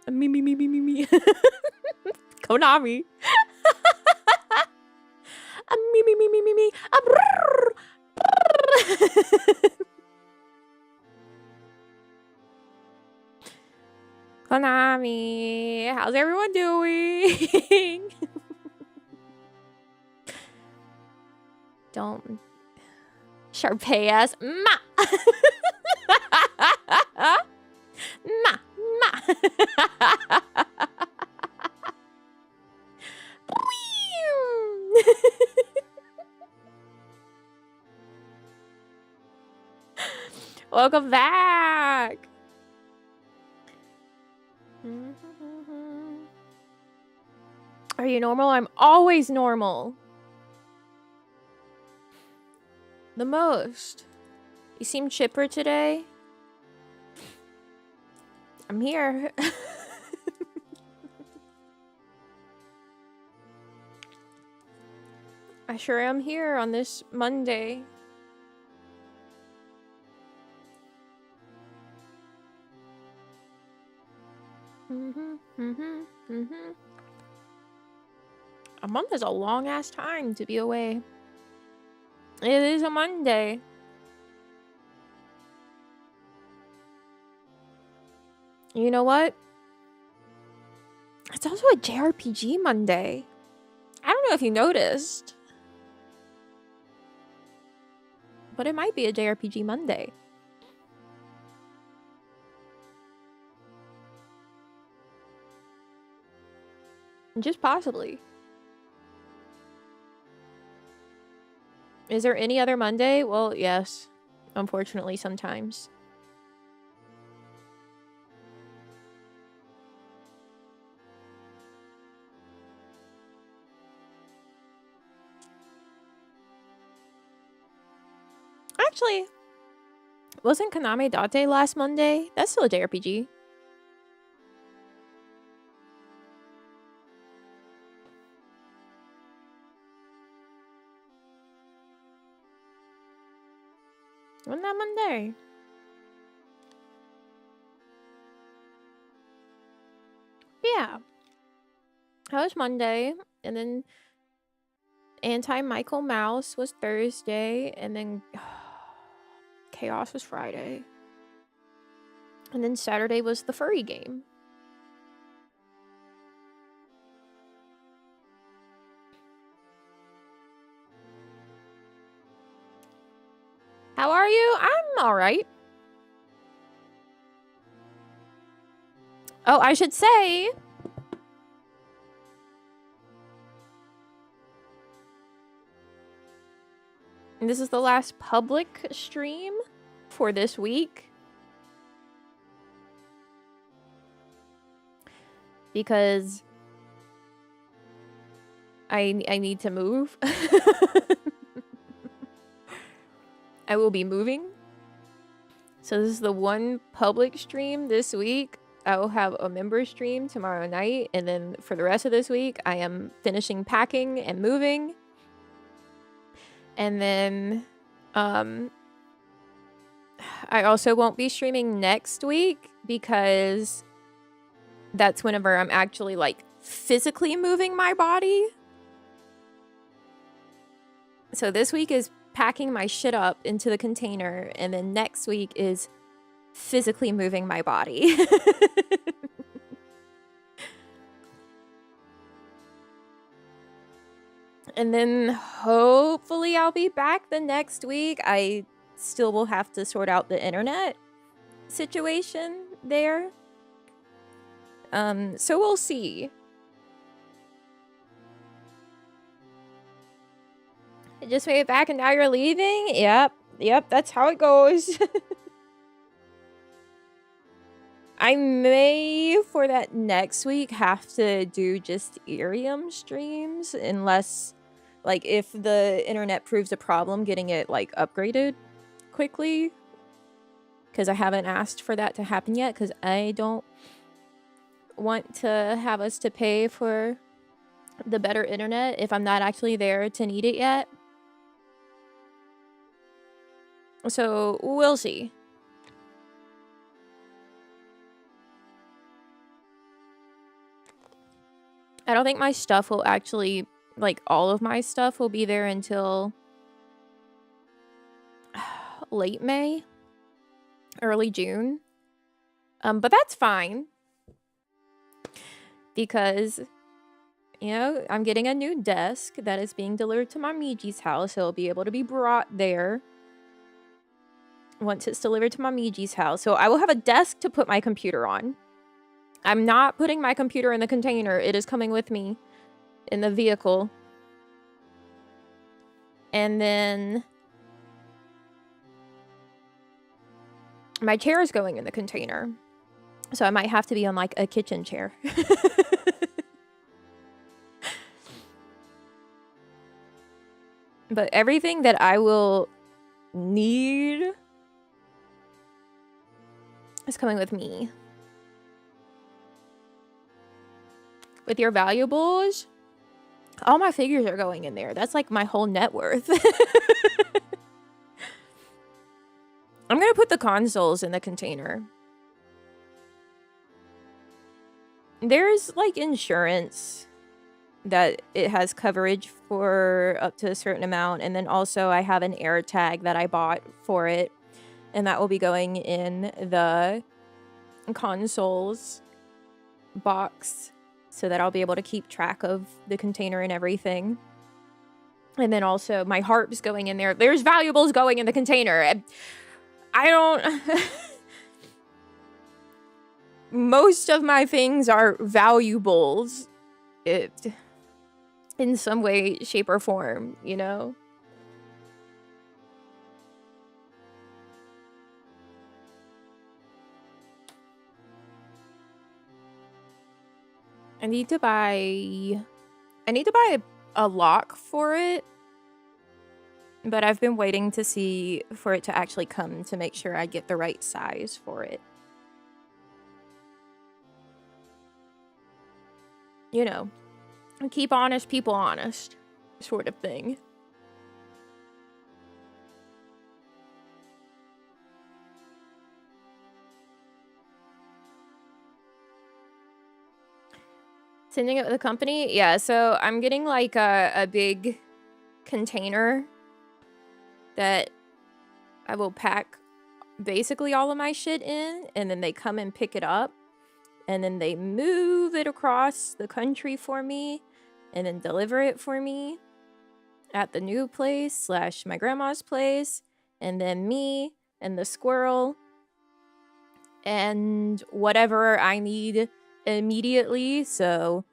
Me. Konami. Me. Konami, how's everyone doing? Don't Sharpay ass ma. Welcome back. Are you normal? I'm always normal. The most. You seem chipper today. I'm here. I sure am here on this Monday. A month is a long ass time to be away. It is a Monday. You know what? It's also a JRPG Monday. I don't know if you noticed, but it might be a JRPG Monday. Just possibly. Is there any other Monday? Well, yes. Unfortunately, sometimes. Actually, wasn't Kaname Date last Monday? That's still a JRPG. Wasn't that Monday? Yeah. That was Monday. And then Anti-Michael Mouse was Thursday. And then Chaos was Friday. And then Saturday was the furry game. How are you? I'm alright. Oh, I should say... And this is the last public stream for this week. Because... I need to move. I will be moving. So this is the one public stream this week. I will have a member stream tomorrow night. And then for the rest of this week, I am finishing packing and moving. And then I also won't be streaming next week because that's whenever I'm actually like physically moving my body. So this week is packing my shit up into the container, and then next week is physically moving my body. And then hopefully I'll be back the next week. I still will have to sort out the internet situation there. So we'll see. I just made it back and now you're leaving? Yep, that's how it goes. I may, for that next week, have to do just Irium streams, unless, like, if the internet proves a problem getting it, like, upgraded quickly. Because I haven't asked for that to happen yet, because I don't want to have us to pay for the better internet if I'm not actually there to need it yet. So, we'll see. I don't think my stuff will actually, like, all of my stuff will be there until late May, early June. But that's fine. Because, you know, I'm getting a new desk that is being delivered to Namiji's house. It'll be able to be brought there once it's delivered to Namiji's house. So I will have a desk to put my computer on. I'm not putting my computer in the container. It is coming with me in the vehicle. And then my chair is going in the container. So I might have to be on like a kitchen chair. But everything that I will need is coming with me. With your valuables, all my figures are going in there. That's like my whole net worth. I'm going to put the consoles in the container. There's like insurance that it has coverage for up to a certain amount. And then also I have an air tag that I bought for it. And that will be going in the consoles box so that I'll be able to keep track of the container and everything. And then also my harp's going in there. There's valuables going in the container. I don't... Most of my things are valuables. In some way, shape, or form, you know? I need to buy a lock for it. But I've been waiting to see for it to actually come to make sure I get the right size for it. You know, keep honest people honest, sort of thing. Sending it with the company? Yeah, so I'm getting like a big container that I will pack basically all of my shit in, and then they come and pick it up. And then they move it across the country for me and then deliver it for me at the new place / my grandma's place. And then me and the squirrel and whatever I need immediately. So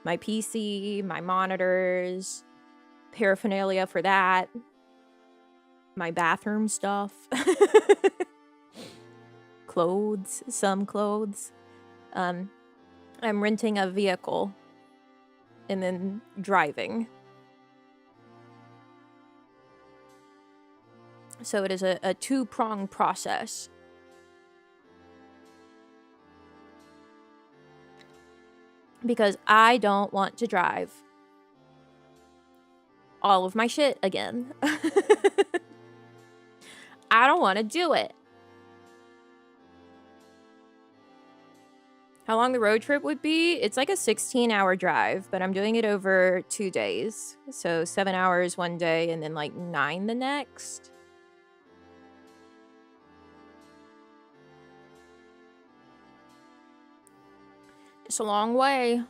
my PC, my monitors, paraphernalia for that, my bathroom stuff, clothes, some clothes. I'm renting a vehicle and then driving. So it is a two-pronged process. Because I don't want to drive all of my shit again. I don't want to do it. How long the road trip would be? It's like a 16-hour drive, but I'm doing it over 2 days. So 7 hours one day and then like 9 the next. It's a long way.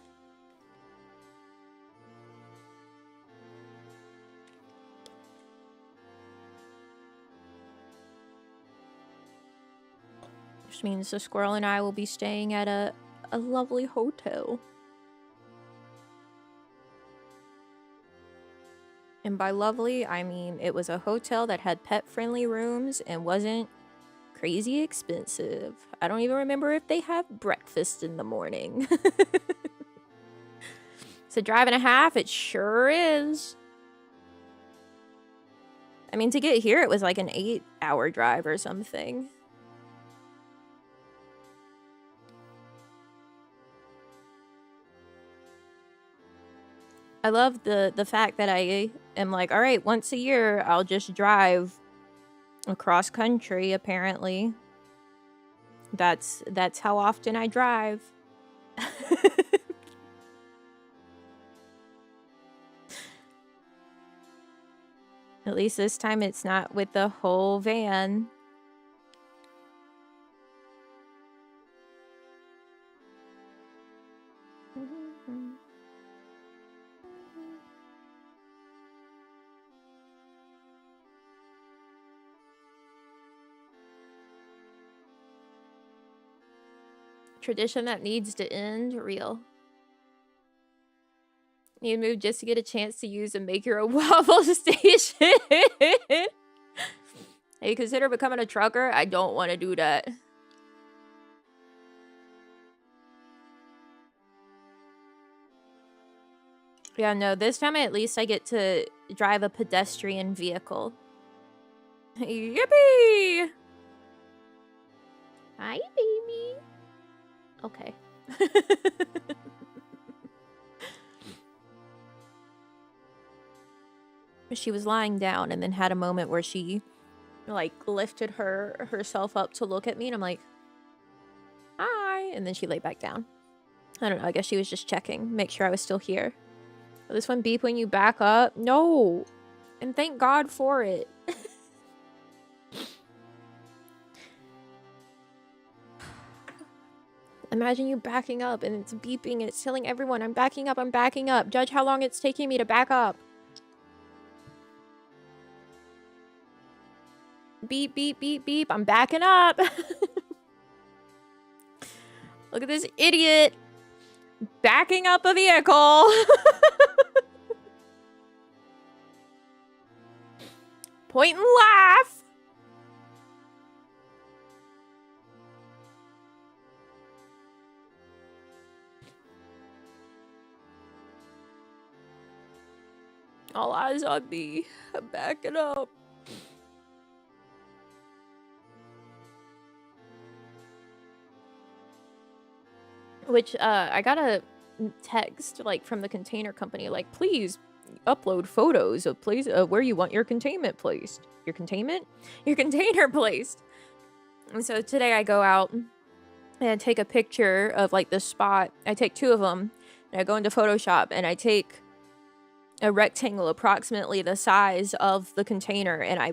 Which means the squirrel and I will be staying at a lovely hotel. And by lovely, I mean it was a hotel that had pet-friendly rooms and wasn't crazy expensive. I don't even remember if they have breakfast in the morning. It's a drive and a half. It sure is. I mean, to get here, it was like an 8-hour drive or something. I love the fact that I am like, all right, once a year, I'll just drive across country, apparently. That's how often I drive. At least this time it's not with the whole van. Tradition that needs to end. Real. Need to move just to get a chance to use a make your own waffle station. Hey, consider becoming a trucker? I don't want to do that. Yeah, no, this time at least I get to drive a pedestrian vehicle. Yippee! Hi, baby. Okay. She was lying down and then had a moment where she like lifted herself up to look at me and I'm like, hi, and then she lay back down. I don't know, I guess she was just checking, make sure I was still here. Will this one beep when you back up? No. And thank God for it. Imagine you backing up and it's beeping and it's telling everyone, I'm backing up, I'm backing up. Judge how long it's taking me to back up. Beep, beep, beep, beep. I'm backing up. Look at this idiot backing up a vehicle. Point and laugh. All eyes on me. I'm backing up. Which, I got a text, like, from the container company, like, please upload photos of where you want your containment placed. Your containment? Your container placed. And so today I go out and take a picture of, like, the spot. I take 2 of them, and I go into Photoshop, and I take a rectangle approximately the size of the container, and I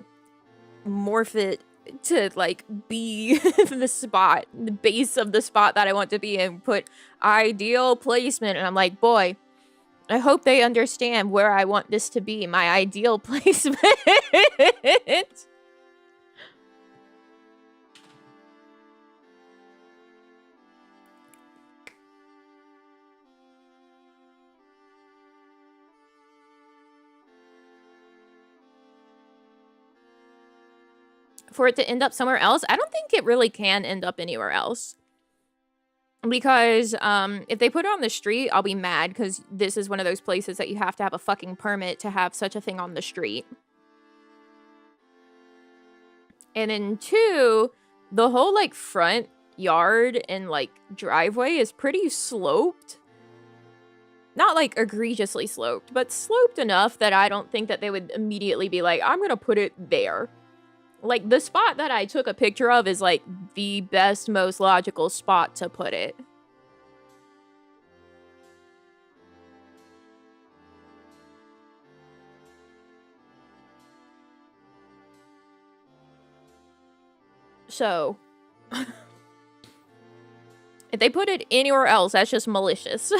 morph it to like be the spot, the base of the spot that I want to be in, put ideal placement, and I'm like, boy, I hope they understand where I want this to be, my ideal placement. For it to end up somewhere else, I don't think it really can end up anywhere else. Because if they put it on the street, I'll be mad because this is one of those places that you have to have a fucking permit to have such a thing on the street. And then 2, the whole like front yard and like driveway is pretty sloped. Not like egregiously sloped, but sloped enough that I don't think that they would immediately be like, I'm gonna put it there. Like, the spot that I took a picture of is, like, the best, most logical spot to put it. So, if they put it anywhere else, that's just malicious.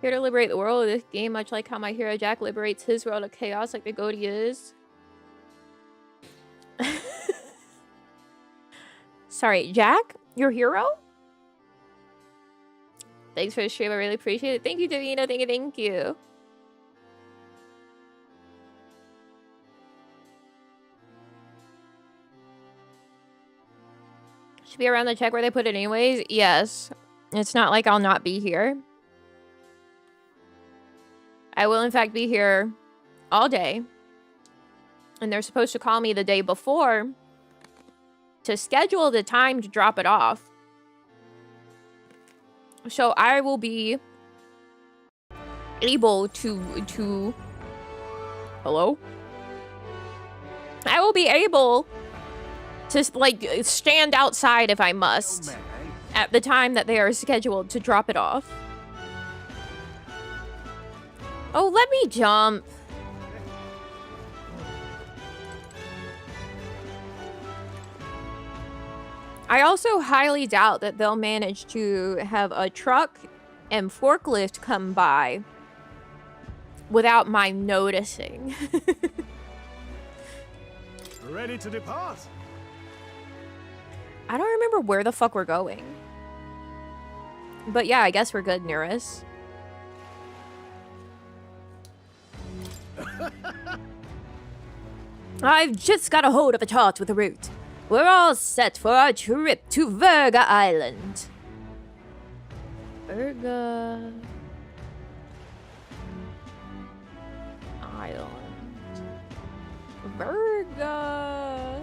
Here to liberate the world of this game, much like how my hero Jack liberates his world of chaos like the Goaty is. Sorry, Jack? Your hero? Thanks for the stream, I really appreciate it. Thank you, Davina. Thank you, thank you. Should be around the check where they put it anyways? Yes. It's not like I'll not be here. I will, in fact, be here all day. And they're supposed to call me the day before to schedule the time to drop it off. So I will be able to... Hello? I will be able to, like, stand outside if I must. at the time that they are scheduled to drop it off. Oh, let me jump. I also highly doubt that they'll manage to have a truck and forklift come by without my noticing. Ready to depart? I don't remember where the fuck we're going. But yeah, I guess we're good, Nearest. I've just got a hold of a chart with a route. We're all set for our trip to Virga Island. Virga Island. Virga.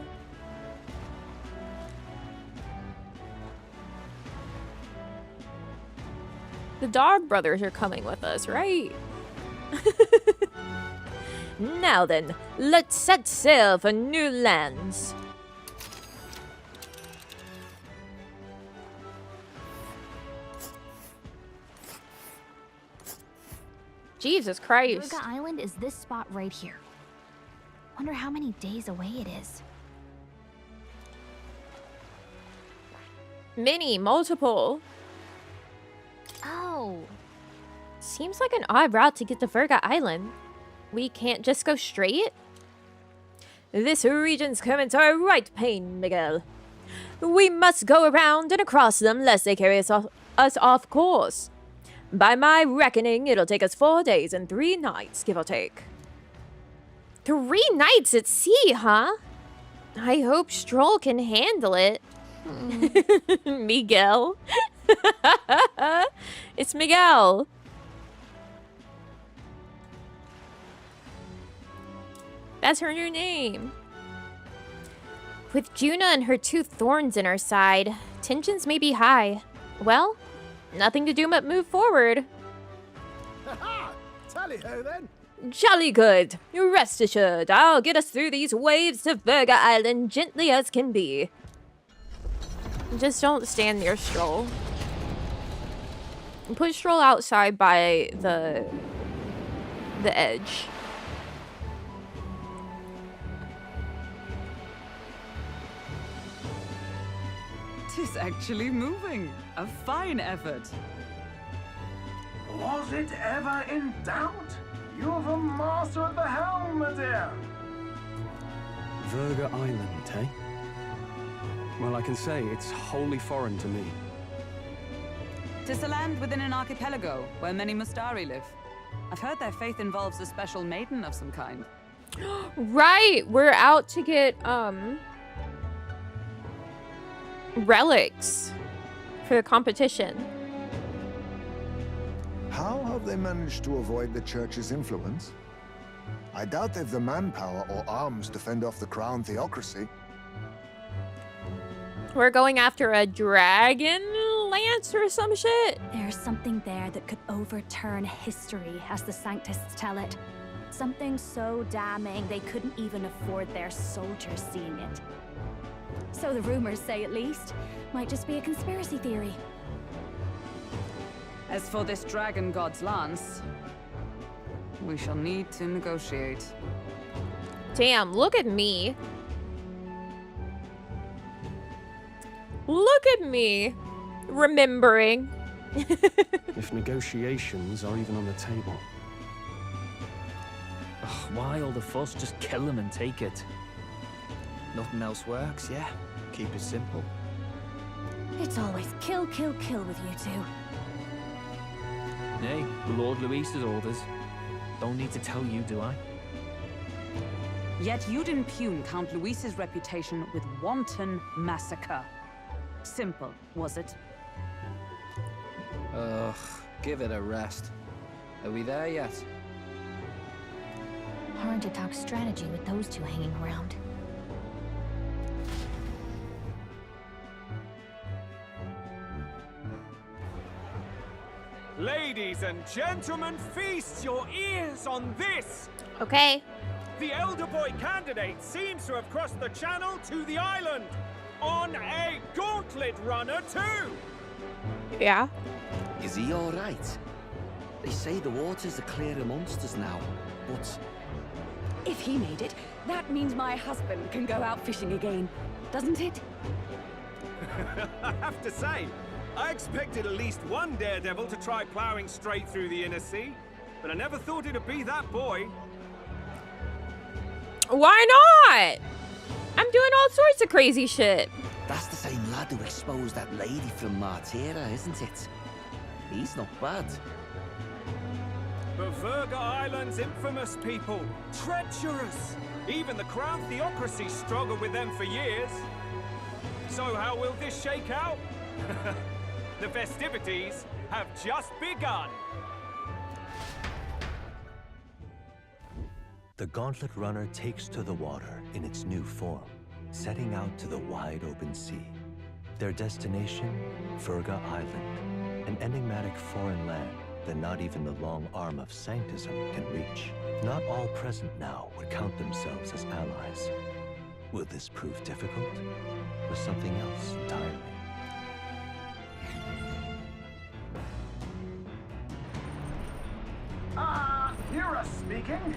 The Dog Brothers are coming with us, right? Now then, let's set sail for new lands. Jesus Christ. Virga Island is this spot right here. Wonder how many days away it is. Many, multiple. Oh. Seems like an odd route to get to Virga Island. We can't just go straight? This region's currents are a right pain, Miguel. We must go around and across them lest they carry us off course. By my reckoning, it'll take us 4 days and 3 nights, give or take. 3 nights at sea, huh? I hope Stroll can handle it. Miguel. It's Miguel. That's her new name. With Juna and her 2 thorns in her side, tensions may be high. Well, nothing to do but move forward. Ha-ha! Tally-ho then. Jolly good. Rest assured, I'll get us through these waves to Virga Island gently as can be. Just don't stand near Stroll. Put Stroll outside by the edge. Tis actually moving. A fine effort. Was it ever in doubt? You're the master of the helm, my dear. Virga Island, eh? Well, I can say it's wholly foreign to me. Tis a land within an archipelago where many Mustari live. I've heard their faith involves a special maiden of some kind. Right, we're out to get relics for the competition. How have they managed to avoid the church's influence? I doubt they've the manpower or arms to fend off the crown theocracy. We're going after a dragon lance or some shit. There's something there that could overturn history, as the Sanctists tell it. Something so damning they couldn't even afford their soldiers seeing it. So the rumors say, at least. Might just be a conspiracy theory. As for this dragon god's lance, we shall need to negotiate. Damn, look at me. Look at me. Remembering. If negotiations are even on the table. Ugh, why all the fuss? Just kill them and take it. Nothing else works, yeah? Keep it simple. It's always kill, kill, kill with you two. Nay, Lord Luis's orders. Don't need to tell you, do I? Yet you'd impugn Count Luis's reputation with wanton massacre. Simple, was it? Ugh, give it a rest. Are we there yet? Hard to talk strategy with those two hanging around. Ladies and gentlemen, feast your ears on this! Okay. The elder boy candidate seems to have crossed the channel to the island! On a gauntlet runner too! Yeah. Is he alright? They say the waters are clear of monsters now, but... If he made it, that means my husband can go out fishing again, doesn't it? I have to say, I expected at least one daredevil to try plowing straight through the inner sea, but I never thought it'd be that boy. Why not? I'm doing all sorts of crazy shit. That's the same lad who exposed that lady from Martira, isn't it? He's not bad. But Verga Island's infamous people. Treacherous! Even the Crown Theocracy struggled with them for years. So how will this shake out? The festivities have just begun. The Gauntlet Runner takes to the water in its new form, setting out to the wide open sea. Their destination, Verga Island, an enigmatic foreign land that not even the long arm of Sanctism can reach. Not all present now would count themselves as allies. Will this prove difficult, or something else entirely? Hear us speaking?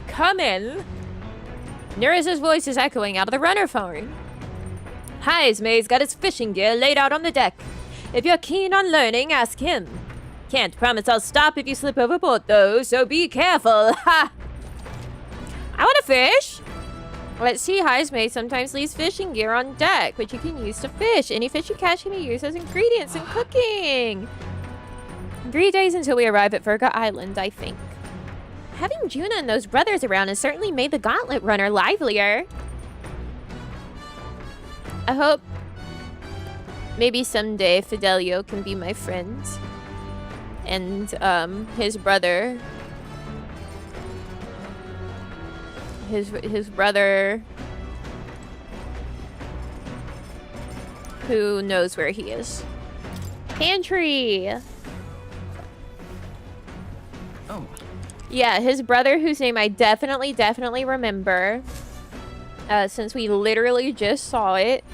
Come in. Neris's voice is echoing out of the runner phone. Heismay's got his fishing gear laid out on the deck. If you're keen on learning, ask him. Can't promise I'll stop if you slip overboard, though, so be careful. Ha! I want to fish. Let's see, Heismay sometimes leaves fishing gear on deck, which you can use to fish. Any fish you catch can be used as ingredients in cooking. 3 days until we arrive at Verga Island, I think. Having Juna and those brothers around has certainly made the Gauntlet Runner livelier. I hope maybe someday Fidelio can be my friend. And his brother. His brother who knows where he is. Pantry. Oh. Yeah, his brother, whose name I definitely remember. Since we literally just saw it.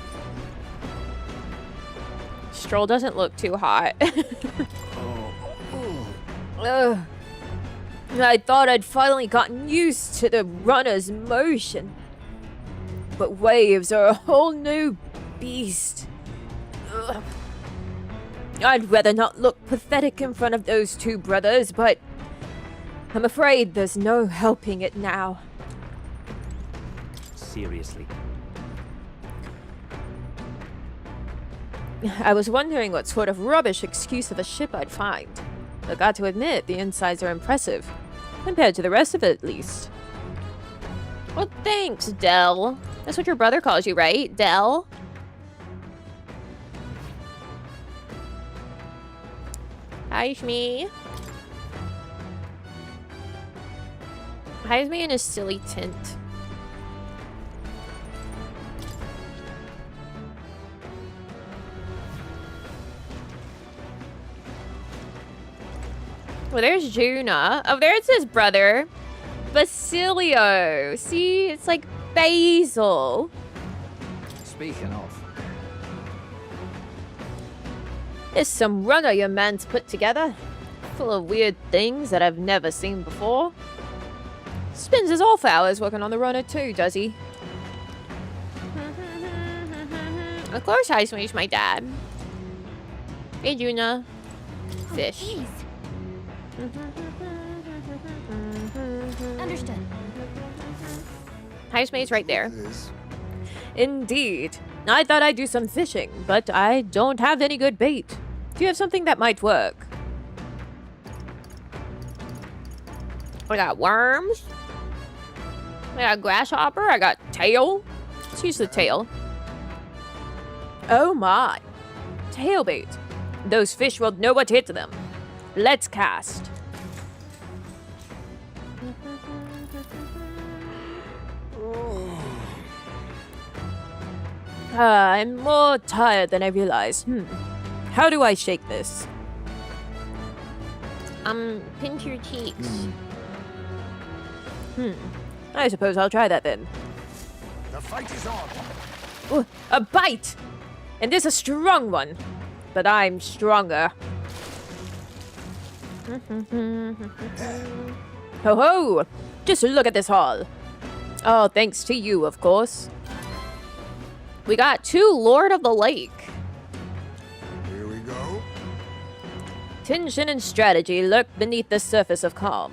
Stroll doesn't look too hot. Ugh. I thought I'd finally gotten used to the runner's motion. But waves are a whole new beast. Ugh. I'd rather not look pathetic in front of those two brothers, but I'm afraid there's no helping it now. Seriously. I was wondering what sort of rubbish excuse of a ship I'd find. I got to admit, the insides are impressive. Compared to the rest of it, at least. Well, thanks, Del. That's what your brother calls you, right? Del? Hi, Shmi. Hi, me in a silly tint. Well, there's Juna. Oh, there's his brother. Basilio. See? It's like Basil. Speaking of. There's some runner your man's put together. Full of weird things that I've never seen before. Spends his off hours working on the runner too, does he? Of course Heismay's my dad. Hey, Juna. Fish. Understood. Heismay's right there. Indeed. I thought I'd do some fishing, but I don't have any good bait. Do you have something that might work? I got worms. I got grasshopper. I got tail. Let's use the tail. Oh my. Tail bait. Those fish will know what hit them. Let's cast. I'm more tired than I realized. How do I shake this? Pinch your cheeks. I suppose I'll try that then. The fight is on. Oh, a bite! And this is a strong one. But I'm stronger. Ho ho! Just look at this haul. Oh, thanks to you, of course. We got 2 Lord of the Lake. Here we go. Tension and strategy lurk beneath the surface of calm.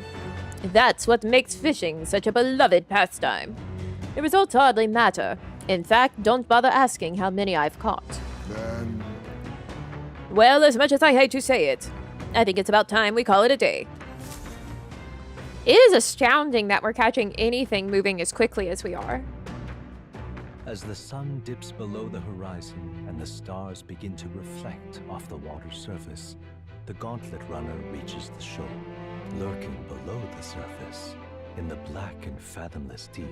That's what makes fishing such a beloved pastime. The results hardly matter. In fact, don't bother asking how many I've caught. Then... Well, as much as I hate to say it, I think it's about time we call it a day. It is astounding that we're catching anything moving as quickly as we are. As the sun dips below the horizon and the stars begin to reflect off the water's surface, the gauntlet runner reaches the shore. Lurking below the surface, in the black and fathomless deep,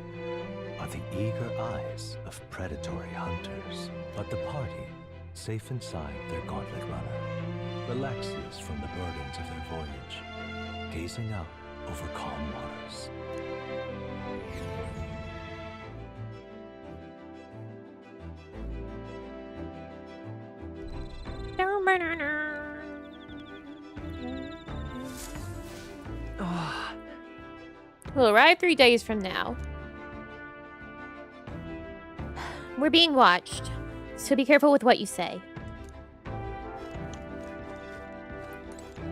are the eager eyes of predatory hunters. But the party, safe inside their gauntlet runner, relaxes from the burdens of their voyage, gazing out over calm waters. We'll arrive 3 days from now. We're being watched, so be careful with what you say.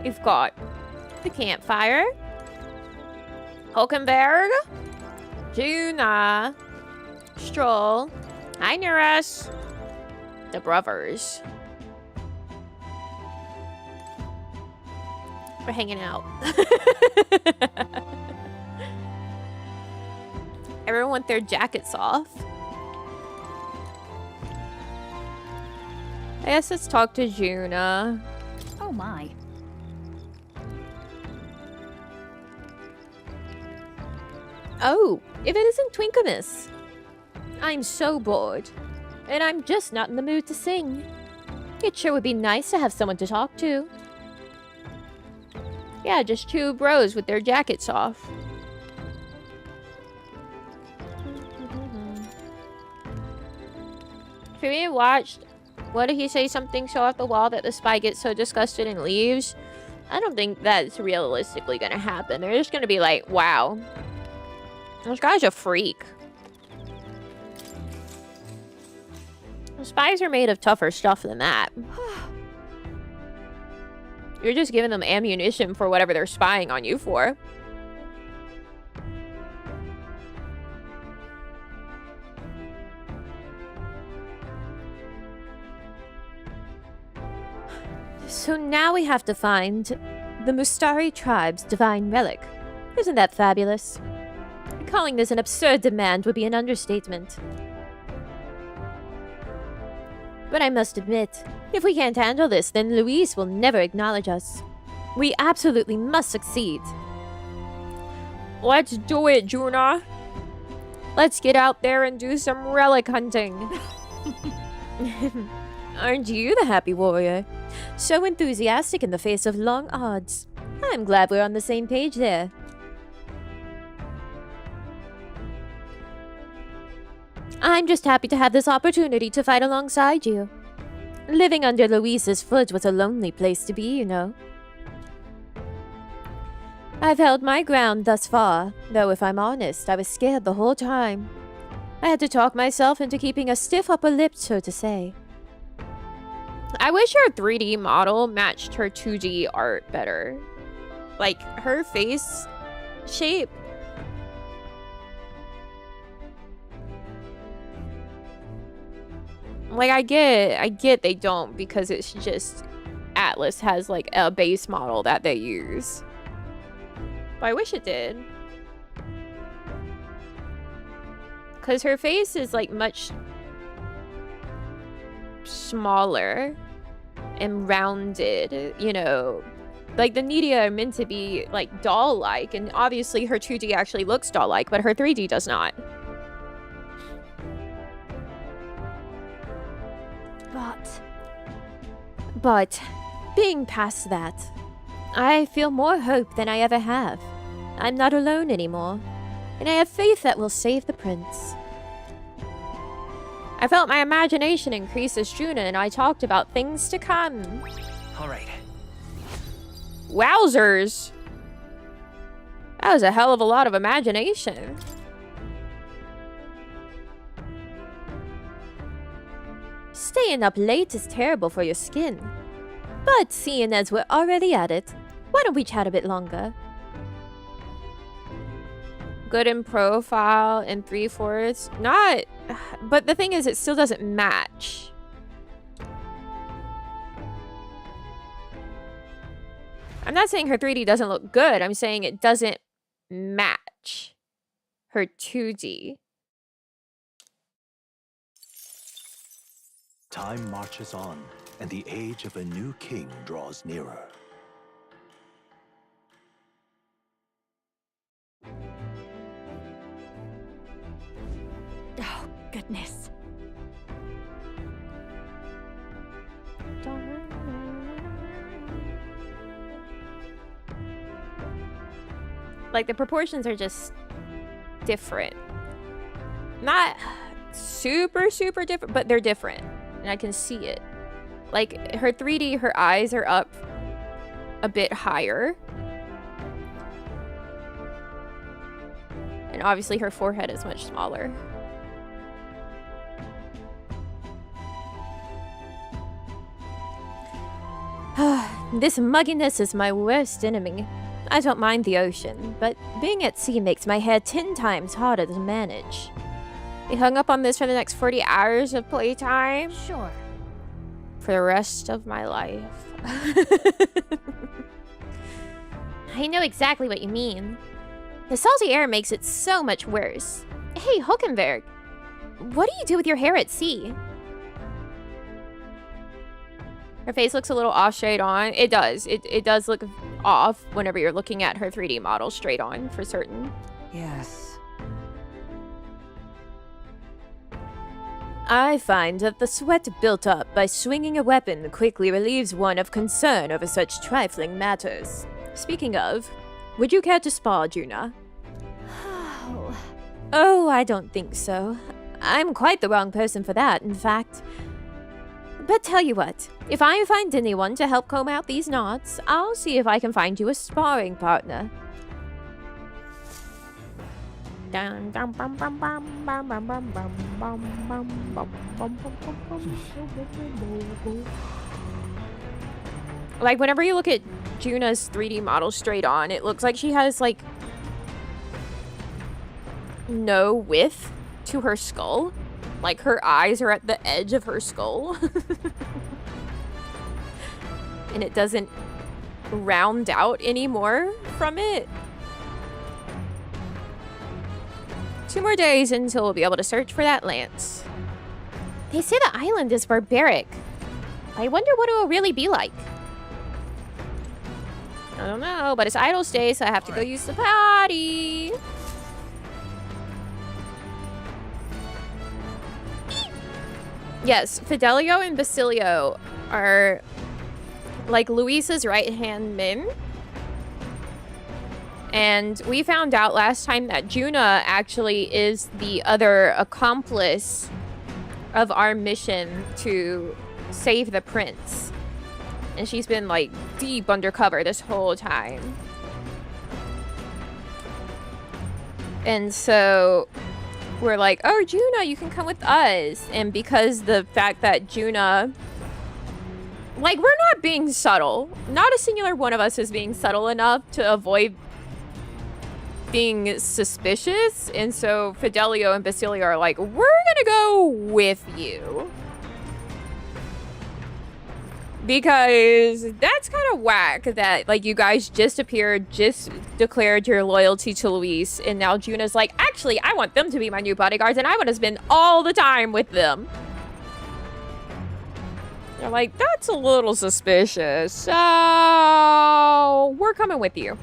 We've got the campfire, Hulkenberg, Juna, Stroll, Heineras, the brothers. We're hanging out. Everyone want their jackets off. I guess let's talk to Juna. Oh my. Oh, if it isn't Twinkimus. I'm so bored. And I'm just not in the mood to sing. It sure would be nice to have someone to talk to. Yeah, just 2 bros with their jackets off. If we watched, what did he say, something so off the wall that the spy gets so disgusted and leaves? I don't think that's realistically gonna happen. They're just gonna be like, wow, this guy's a freak. The spies are made of tougher stuff than that. You're just giving them ammunition for whatever they're spying on you for. So now we have to find the Mustari tribe's divine relic. Isn't that fabulous? Calling this an absurd demand would be an understatement. But I must admit, if we can't handle this, then Luis will never acknowledge us. We absolutely must succeed. Let's do it, Juna. Let's get out there and do some relic hunting. Aren't you the happy warrior? So enthusiastic in the face of long odds. I'm glad we're on the same page there. I'm just happy to have this opportunity to fight alongside you. Living under Luis's foot was a lonely place to be, you know. I've held my ground thus far, though if I'm honest, I was scared the whole time. I had to talk myself into keeping a stiff upper lip, so to say. I wish her 3D model matched her 2D art better. Like, her face shape. Like, I get they don't, because it's just Atlas has like a base model that they use. But I wish it did. Because her face is like much smaller and rounded, you know. Like, the Nidia are meant to be like doll-like, and obviously her 2D actually looks doll-like, but her 3D does not. But, being past that, I feel more hope than I ever have. I'm not alone anymore, and I have faith that we'll save the prince. I felt my imagination increase as Juna and I talked about things to come. All right. Wowzers! That was a hell of a lot of imagination. Staying up late is terrible for your skin. But seeing as we're already at it, why don't we chat a bit longer? Good in profile and 3/4. Not... But the thing is, it still doesn't match. I'm not saying her 3D doesn't look good. I'm saying it doesn't match her 2D. Time marches on, and the age of a new king draws nearer. Oh, goodness. Like, the proportions are just different. Not super, super different, but they're different. And I can see it. Like, her 3D, her eyes are up a bit higher. And obviously her forehead is much smaller. This mugginess is my worst enemy. I don't mind the ocean, but being at sea makes my hair 10 times harder to manage. You hung up on this for the next 40 hours of playtime? Sure. For the rest of my life. I know exactly what you mean. The salty air makes it so much worse. Hey, Hulkenberg, what do you do with your hair at sea? Her face looks a little off straight on. It does. It does look off whenever you're looking at her 3D model straight on, for certain. Yes. I find that the sweat built up by swinging a weapon quickly relieves one of concern over such trifling matters. Speaking of, would you care to spar, Juna? Oh, I don't think so. I'm quite the wrong person for that, in fact. But tell you what, if I find anyone to help comb out these knots, I'll see if I can find you a sparring partner. Like, whenever you look at Juna's 3D model straight on, it looks like she has, like, no width to her skull. Like, her eyes are at the edge of her skull. And it doesn't round out anymore from it. 2 more days until we'll be able to search for that lance. They say the island is barbaric. I wonder what it will really be like. I don't know, but it's idle day, so I have to go use the potty. Yes, Fidelio and Basilio are like Luisa's right-hand men. And we found out last time that Juna actually is the other accomplice of our mission to save the prince. And she's been, like, deep undercover this whole time. And so we're like, oh, Juna, you can come with us. And because the fact that Juna... Like, we're not being subtle. Not a singular one of us is being subtle enough to avoid being suspicious. And so Fidelio and Basilio are like, we're gonna go with you. Because that's kind of whack that, like, you guys just appeared, just declared your loyalty to Luis, and now Juna's like, actually, I want them to be my new bodyguards, and I want to spend all the time with them. They're like, that's a little suspicious, so we're coming with you.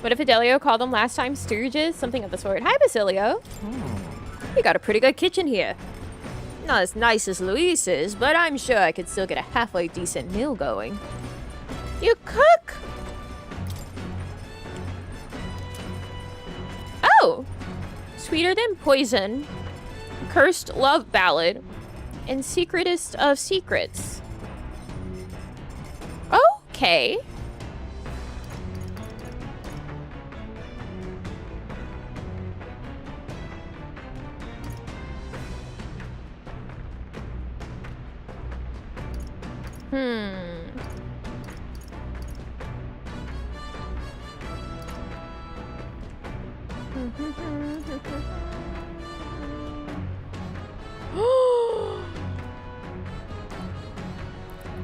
What if Fidelio called them last time stooges? Something of the sort. Hi, Basilio. You got a pretty good kitchen here. Not as nice as Luis's, but I'm sure I could still get a halfway decent meal going. You cook? Oh! Sweeter Than Poison, Cursed Love Ballad, and Secretest of Secrets. Okay.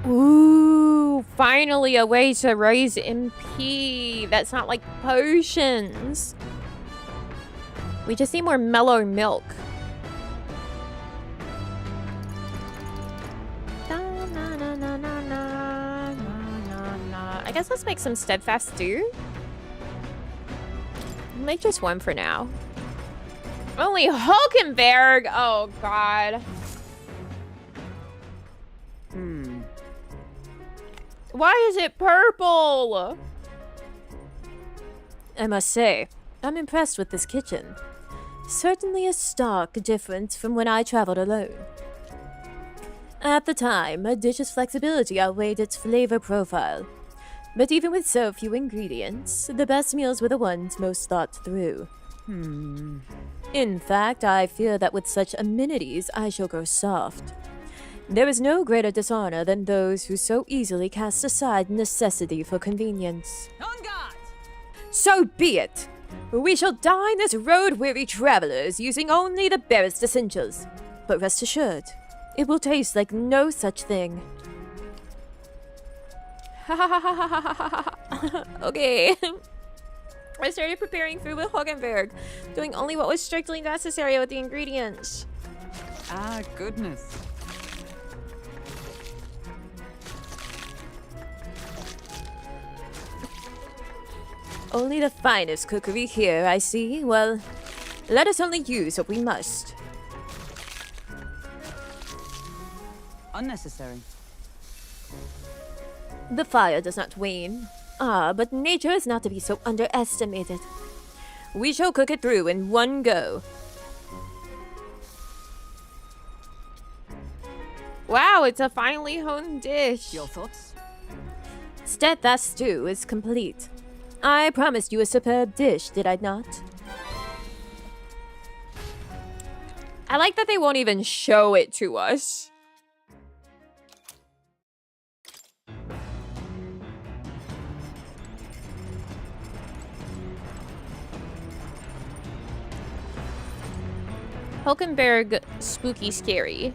Ooh, finally a way to raise MP. That's not like potions. We just need more mellow milk. I guess let's make some steadfast stew. I'll make just one for now. Only Hulkenberg! Oh, God. Why is it purple? I must say, I'm impressed with this kitchen. Certainly a stark difference from when I traveled alone. At the time, a dish's flexibility outweighed its flavor profile. But even with so few ingredients, the best meals were the ones most thought through. In fact, I fear that with such amenities, I shall grow soft. There is no greater dishonor than those who so easily cast aside necessity for convenience. On guard! So be it! We shall dine as road-weary travelers, using only the barest essentials. But rest assured, it will taste like no such thing. Okay. I started preparing food with Hogenberg, doing only what was strictly necessary with the ingredients. Ah, goodness. Only the finest cookery here, I see. Well, let us only use what we must. Unnecessary. The fire does not wane. Ah, but nature is not to be so underestimated. We shall cook it through in one go. Wow, it's a finely honed dish. Your thoughts? Steadfast stew is complete. I promised you a superb dish, did I not? I like that they won't even show it to us. Hulkenberg, spooky, scary.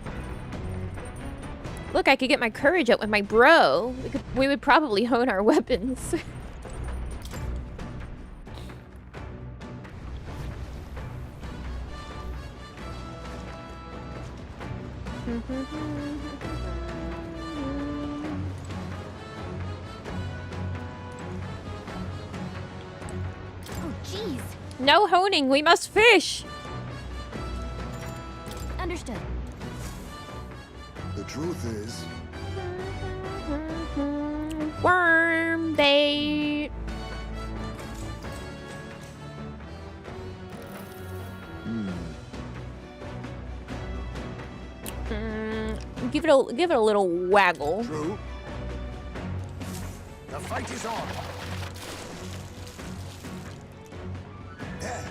Look, I could get my courage up with my bro. We would probably hone our weapons. Oh, jeez. No honing, we must fish. Understood. The truth is, Worm bait. Give it a little waggle. true. The fight is on. There.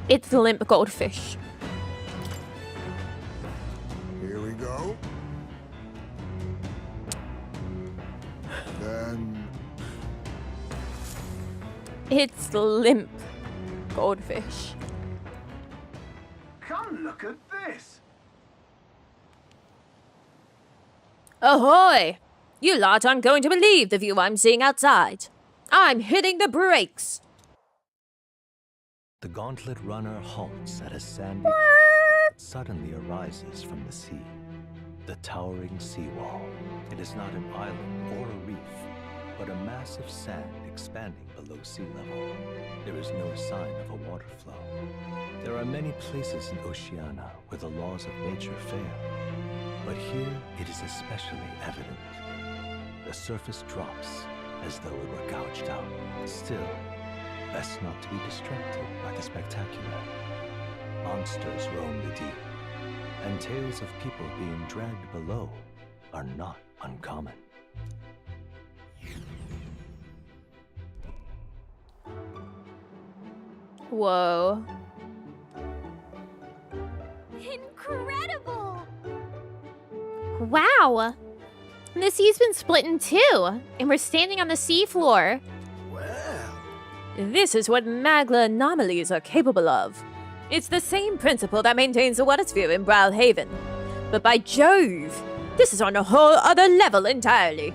It's the limp goldfish. Here we go. Then It's the limp goldfish. Come look at this. Ahoy! You lot aren't going to believe the view I'm seeing outside. I'm hitting the brakes. The gauntlet runner halts at a sandy that suddenly arises from the sea. The towering seawall. It is not an island or a reef, but a mass of sand expanding below sea level. There is no sign of a water flow. There are many places in Oceania where the laws of nature fail, but here it is especially evident. The surface drops as though it were gouged out. Still, best not to be distracted by the spectacular. Monsters roam the deep, and tales of people being dragged below are not uncommon. Whoa. Incredible! Wow! The sea's been split in two, and we're standing on the seafloor. Well, This is what magma anomalies are capable of. It's the same principle that maintains the watersphere in Brawlhaven. But by Jove, this is on a whole other level entirely.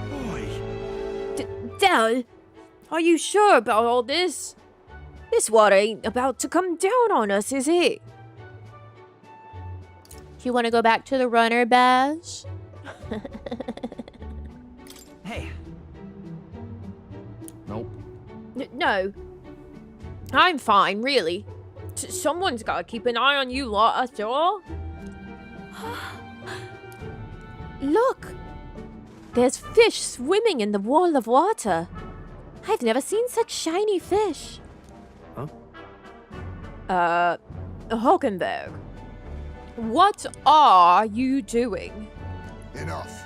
boy, Del, are you sure about all this? This water ain't about to come down on us, is it? You want to go back to the runner, Baz? Hey. Nope. No. I'm fine, really. Someone's gotta keep an eye on you lot, after all. Look! There's fish swimming in the wall of water. I've never seen such shiny fish. Huh? Hulkenberg. What are you doing? enough.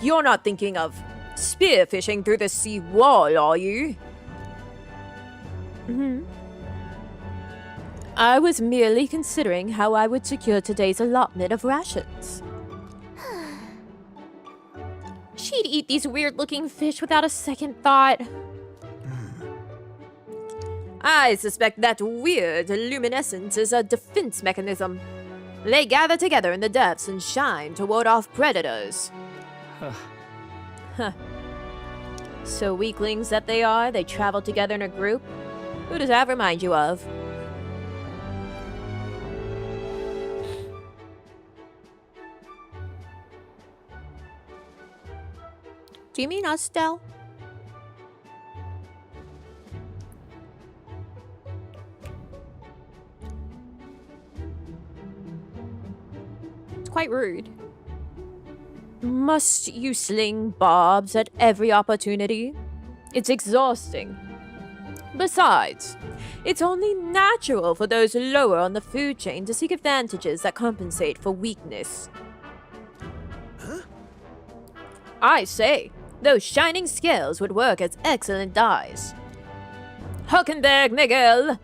You're not thinking of spearfishing through the sea wall, are you? I was merely considering how I would secure today's allotment of rations. She'd eat these weird-looking fish without a second thought. I suspect that weird luminescence is a defense mechanism. They gather together in the depths and shine to ward off predators. Huh. So weaklings that they are, they travel together in a group? Who does that remind you of? Do you mean us, Del? It's quite rude. Must you sling barbs at every opportunity? It's exhausting. Besides, it's only natural for those lower on the food chain to seek advantages that compensate for weakness. I say, those shining scales would work as excellent dyes. Hulkenberg, Miguel!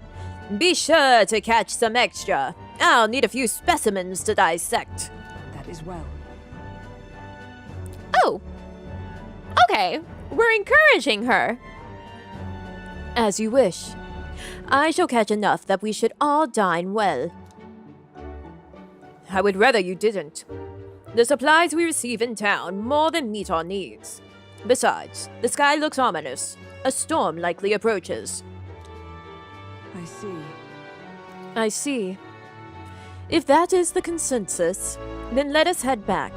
Be sure to catch some extra. I'll need a few specimens to dissect. That is well. Oh! Okay, we're encouraging her. As you wish. I shall catch enough that we should all dine well. I would rather you didn't. The supplies we receive in town more than meet our needs. Besides, the sky looks ominous. A storm likely approaches. I see. I see. If that is the consensus, then let us head back.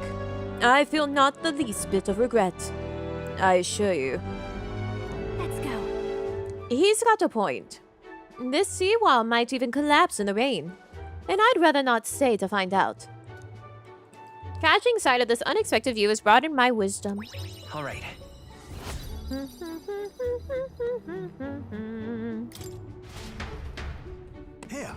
I feel not the least bit of regret. I assure you. Let's go. He's got a point. This seawall might even collapse in the rain. And I'd rather not stay to find out. Catching sight of this unexpected view has broadened my wisdom. All right. Here.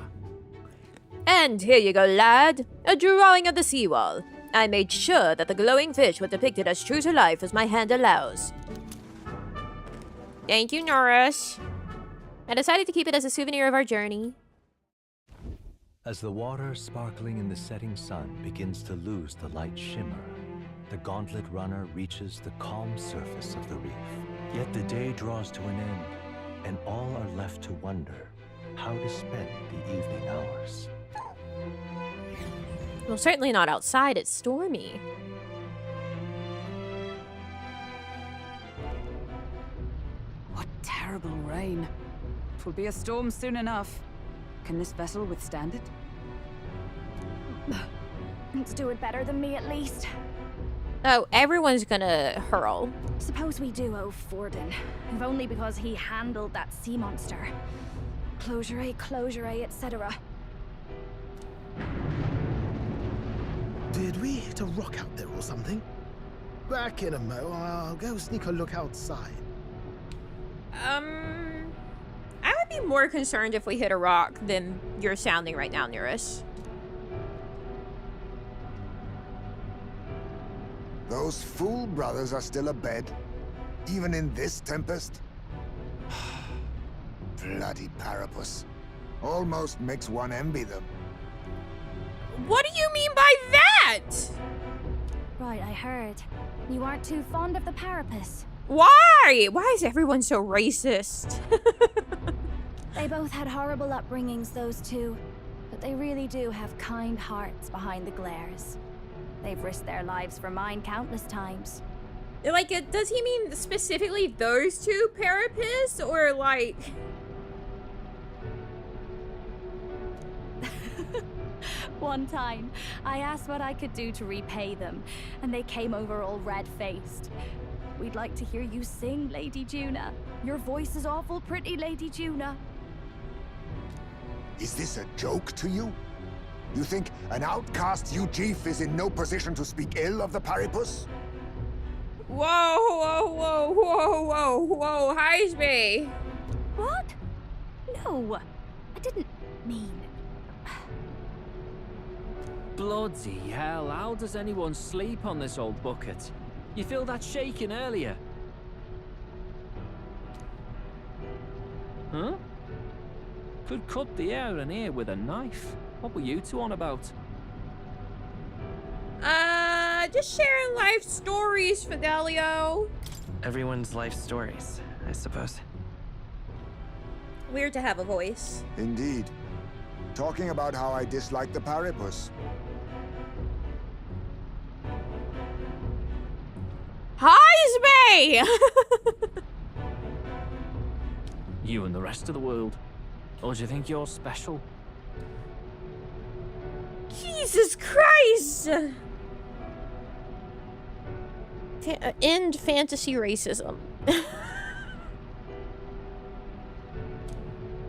And here you go, lad. A drawing of the seawall. I made sure that the glowing fish were depicted as true to life as my hand allows. Thank you, Norris. I decided to keep it as a souvenir of our journey. As the water sparkling in the setting sun begins to lose the light shimmer, the gauntlet runner reaches the calm surface of the reef. Yet the day draws to an end, and all are left to wonder how to spend the evening hours. Well, certainly not outside. It's stormy. What terrible rain. 'Twill be a storm soon enough. Can this vessel withstand it? It's doing better than me, at least. Oh, everyone's gonna hurl. Suppose we do owe Forden, if only because he handled that sea monster. Closure, etc. Did we hit a rock out there or something? Back in a mo, I'll go sneak a look outside. I would be more concerned if we hit a rock than you're sounding right now near us. Those fool brothers are still abed, even in this tempest. Bloody Parapus. Almost makes one envy them. What do you mean by that? Right, I heard. You aren't too fond of the Parapus. Why? Why is everyone so racist? They both had horrible upbringings, those two. But they really do have kind hearts behind the glares. They've risked their lives for mine countless times. Like, does he mean specifically those two Parapus, or like... One time, I asked what I could do to repay them, and they came over all red-faced. We'd like to hear you sing, Lady Juna. Your voice is awful pretty, Lady Juna. Is this a joke to you? You think an outcast Uchief is in no position to speak ill of the Parapus? Whoa, Heisby. What? No, I didn't mean... Bloody hell, how does anyone sleep on this old bucket? You feel that shaking earlier? Huh? Could cut the air in here with a knife. What were you two on about? Just sharing life stories, Fidelio. Everyone's life stories, I suppose. Weird to have a voice. Indeed. Talking about how I dislike the Parapus. Heisby! You and the rest of the world. Or do you think you're special? Jesus Christ! End fantasy racism.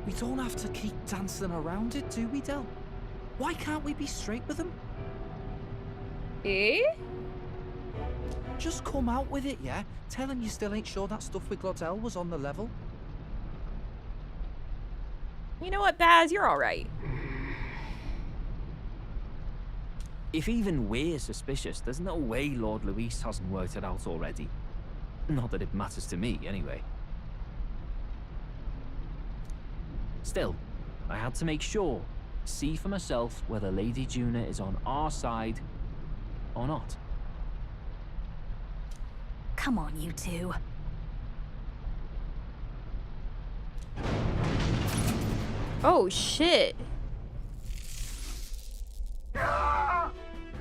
We don't have to keep dancing around it, do we, Del? Why can't we be straight with them? Eh? Just come out with it, yeah? Tell him you still ain't sure that stuff with Glodell was on the level. You know what, Baz? You're alright. If even we're suspicious, there's no way Lord Luis hasn't worked it out already. Not that it matters to me, anyway. Still, I had to make sure, see for myself whether Lady Juna is on our side or not. Come on, you two. Oh, shit. Ah!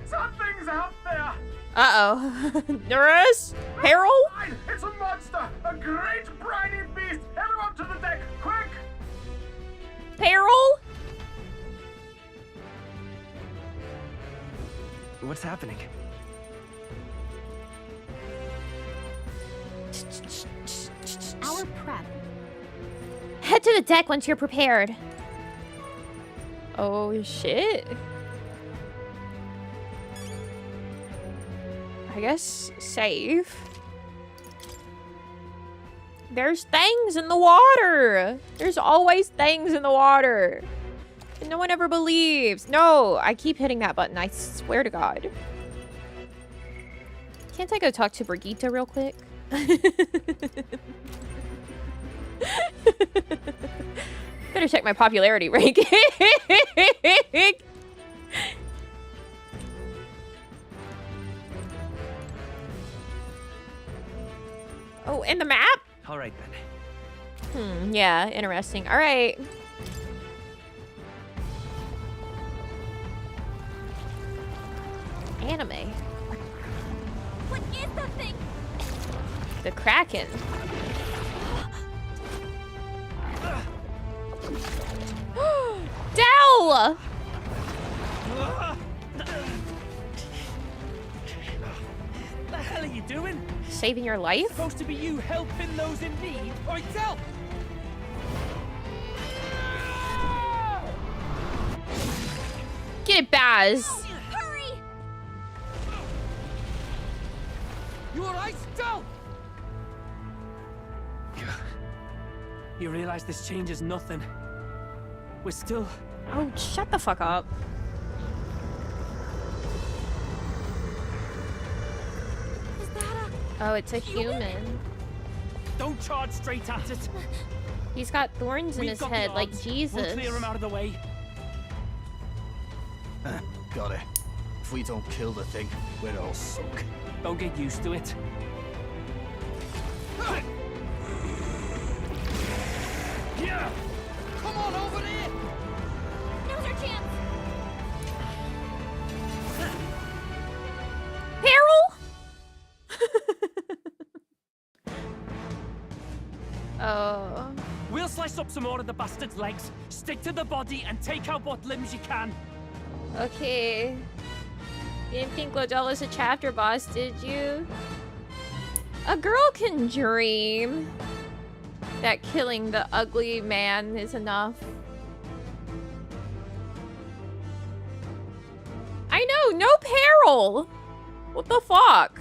Something's out there! Uh-oh. Nurse? Harold? It's a monster! A great briny beast! Everyone to the deck, quick! Harold? What's happening? Our prep. Head to the deck once you're prepared. Oh, shit. I guess save. There's things in the water. There's always things in the water. And no one ever believes. No, I keep hitting that button. I swear to God. Can't I go talk to Brigitte real quick? Better check my popularity ranking. Oh, and the map? All right, then. Yeah, interesting. All right. Anime. What is that thing? The Kraken. hell? The hell are you doing? Saving your life? Supposed to be you helping those in need. Right, help! Get it, Baz. Hurry! You alright, Del? You realize this changes nothing. We're still... Oh, shut the fuck up. Is that Oh, it's a human. Don't charge straight at it. He's got thorns in We've his got the head like odds. Jesus. We'll clear him out of the way. Got it. If we don't kill the thing, we're all sunk. Don't get used to it. Yeah! Come on over there! Now's our chance! Peril? Oh. We'll slice up some more of the bastard's legs, stick to the body, and take out what limbs you can. Okay. You didn't think Lodell was a chapter boss, did you? A girl can dream that killing the ugly man is enough. I know, no peril! What the fuck?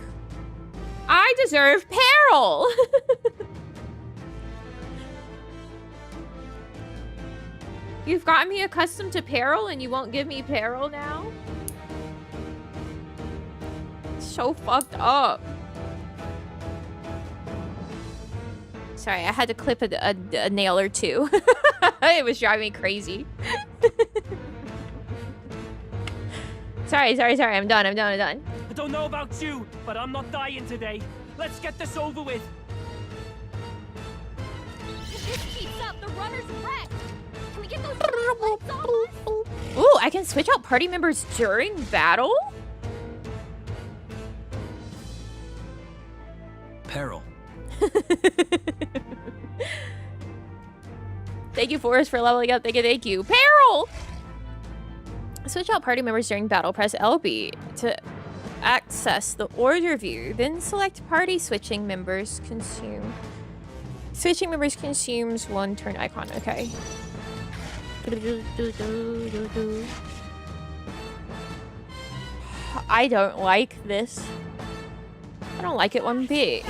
I deserve peril! You've gotten me accustomed to peril and you won't give me peril now? So fucked up. Sorry, I had to clip a nail or two. It was driving me crazy. Sorry. I'm done. I don't know about you, but I'm not dying today. Let's get this over with. If this keeps up, the runner's wrecked! Can we get those legs off us? Ooh, I can switch out party members during battle? Peril. Thank you, Forrest, for leveling up. Thank you. Peril! Switch out party members during battle. Press LB to access the order view. Then select party switching members consume. Switching members consumes one turn icon. Okay. I don't like this. I don't like it one bit.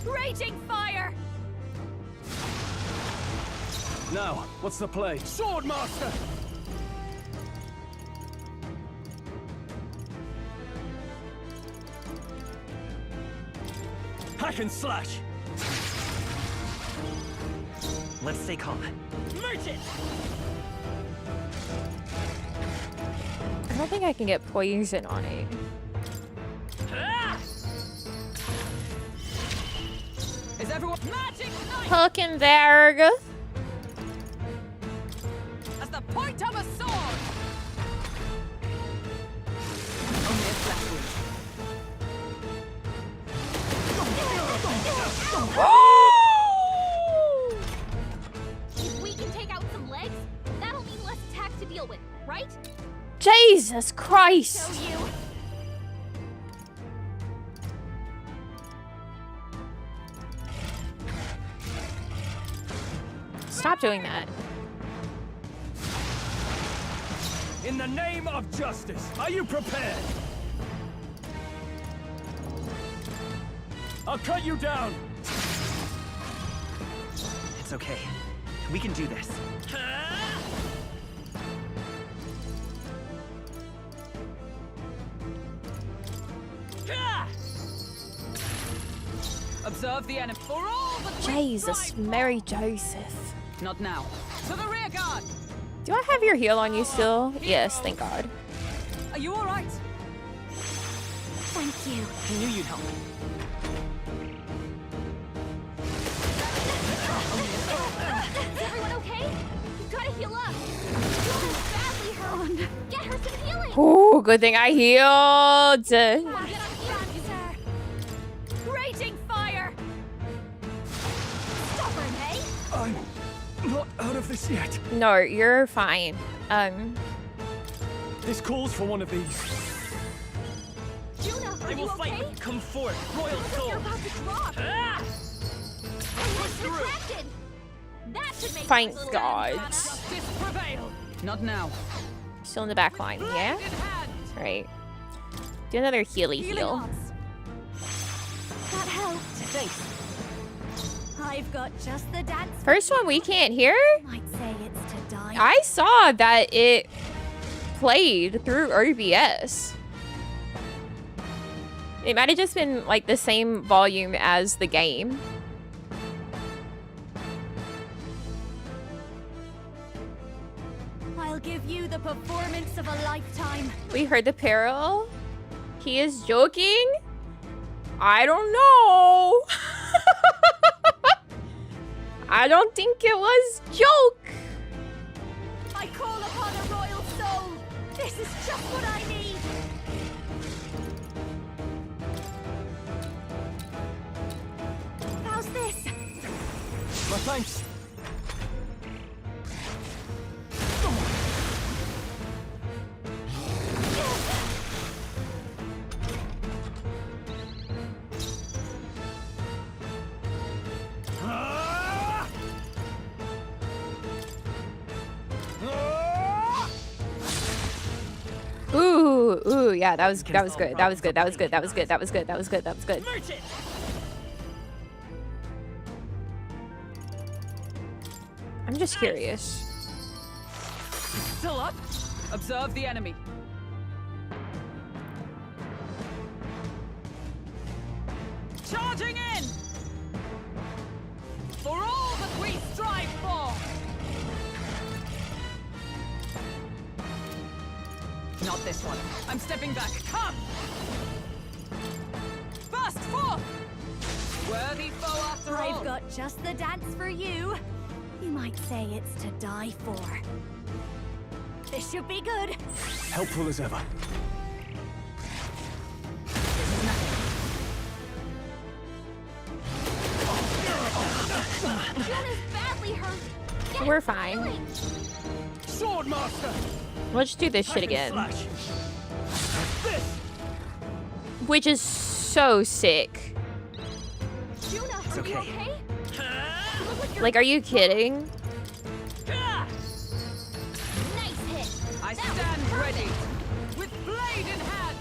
Raging fire! Now, what's the play? Swordmaster! Hack and slash! Let's stay calm. Merge it! I don't think I can get poison on it. Is everyone magic knife Hook and Verg. as the point of a sword? Only a flash wound. If we can take out some legs, that'll mean less attacks to deal with, right? Jesus Christ! Show you. Stop doing that. In the name of justice, are you prepared? I'll cut you down! It's okay. We can do this. Observe the enemy. For all the Jesus, Mary Joseph. Not now. To the rear guard. Do I have your heal on you still? Yes, thank God. Are you all right? Thank you. I knew you'd help. Is everyone okay? You've got to heal up. You're badly hurt. Get her some healing. Ooh, good thing I healed. Come on, get on the sir. Raging fire. Stubborn, eh? I'm not out of of this yet. No, you're fine. This calls for one of these. Juna, are I you will okay? fight. Come forth, royal soul. You're about to drop. Ah! It's retracted. That should make Thank sense, God. Anna. Justice prevail. Not now. Still in the back line, yeah? Blade in hand. Right. Do another healy heal. That helped. Thanks. I've got just the dance. First one we can't hear? Might say it's to die. I saw that it played through OBS. It might have just been like the same volume as the game. I'll give you the performance of a lifetime. We heard the peril. He is joking. I don't know. I don't think it was joke. I call upon a royal soul. This is just what I need. How's this? My thanks. Ooh, yeah, that was good. That was good. That was good. That was good. That was good. That was good. That was good. I'm just curious. Still up. Observe the enemy. Charging in! For all that we strive for! Not this one. I'm stepping back. Come! Burst forth! Worthy foe after all. I've got just the dance for you. You might say it's to die for. This should be good. Helpful as ever. Juna's badly hurt. Get We're fine. healing. Sword master. Let's do this shit again. Which is so sick. Juna, are you okay? Like, are you kidding? Nice hit. I stand ready, with blade in hand.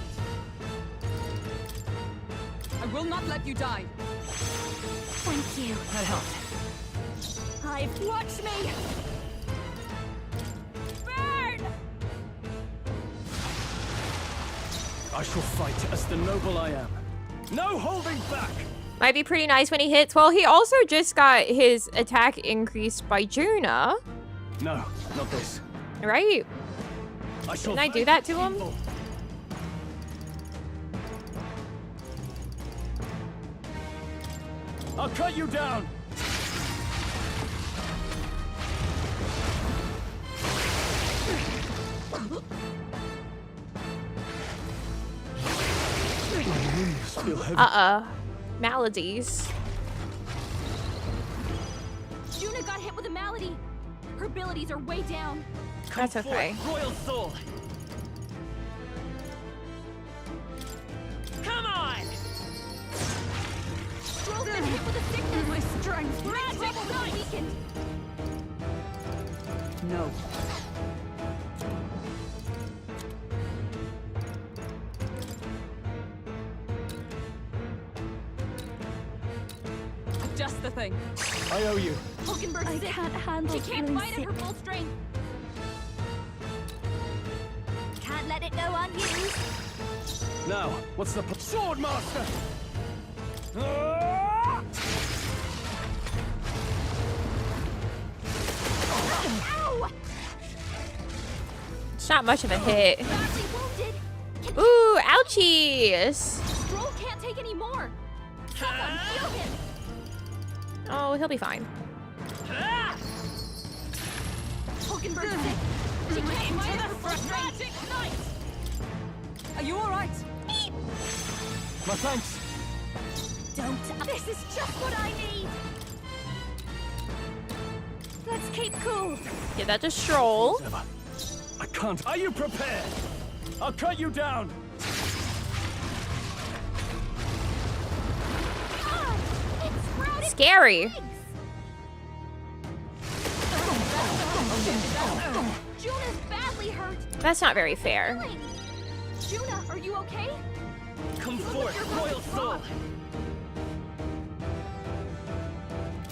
I will not let you die. Thank you. That helped. Watch me. Burn! I shall fight as the noble I am. No holding back. Might be pretty nice when he hits. Well, he also just got his attack increased by Juna. No, not this. Right? Didn't I do that to him? I'll cut you down. Maladies. Juna got hit with a malady. Her abilities are way down. That's okay. Royal soul. Come on! Stroll's been hit with a sickness. My strength. Magic Trouble weakened. No. Just the thing. I owe you. Hulkenberg's sick. can't handle She can't feeling fight at her sick. full strength. Can't let it go unused. Now, what's the sword master? Ow! It's not much of a hit. Badly wounded. Ooh, ouchies. Stroll can't take any more. Someone heal him. Oh, he'll be fine. Hulkenberg's sick. She can't fight at her full strength. Magic knight! Are you alright? My thanks. Don't. This is just what I need. Let's keep cool. Give that to Stroll. I can't. Are you prepared? I'll cut you down. Scary. Juna's badly hurt. That's not very fair. Juna, are you okay? Come forth, royal soul.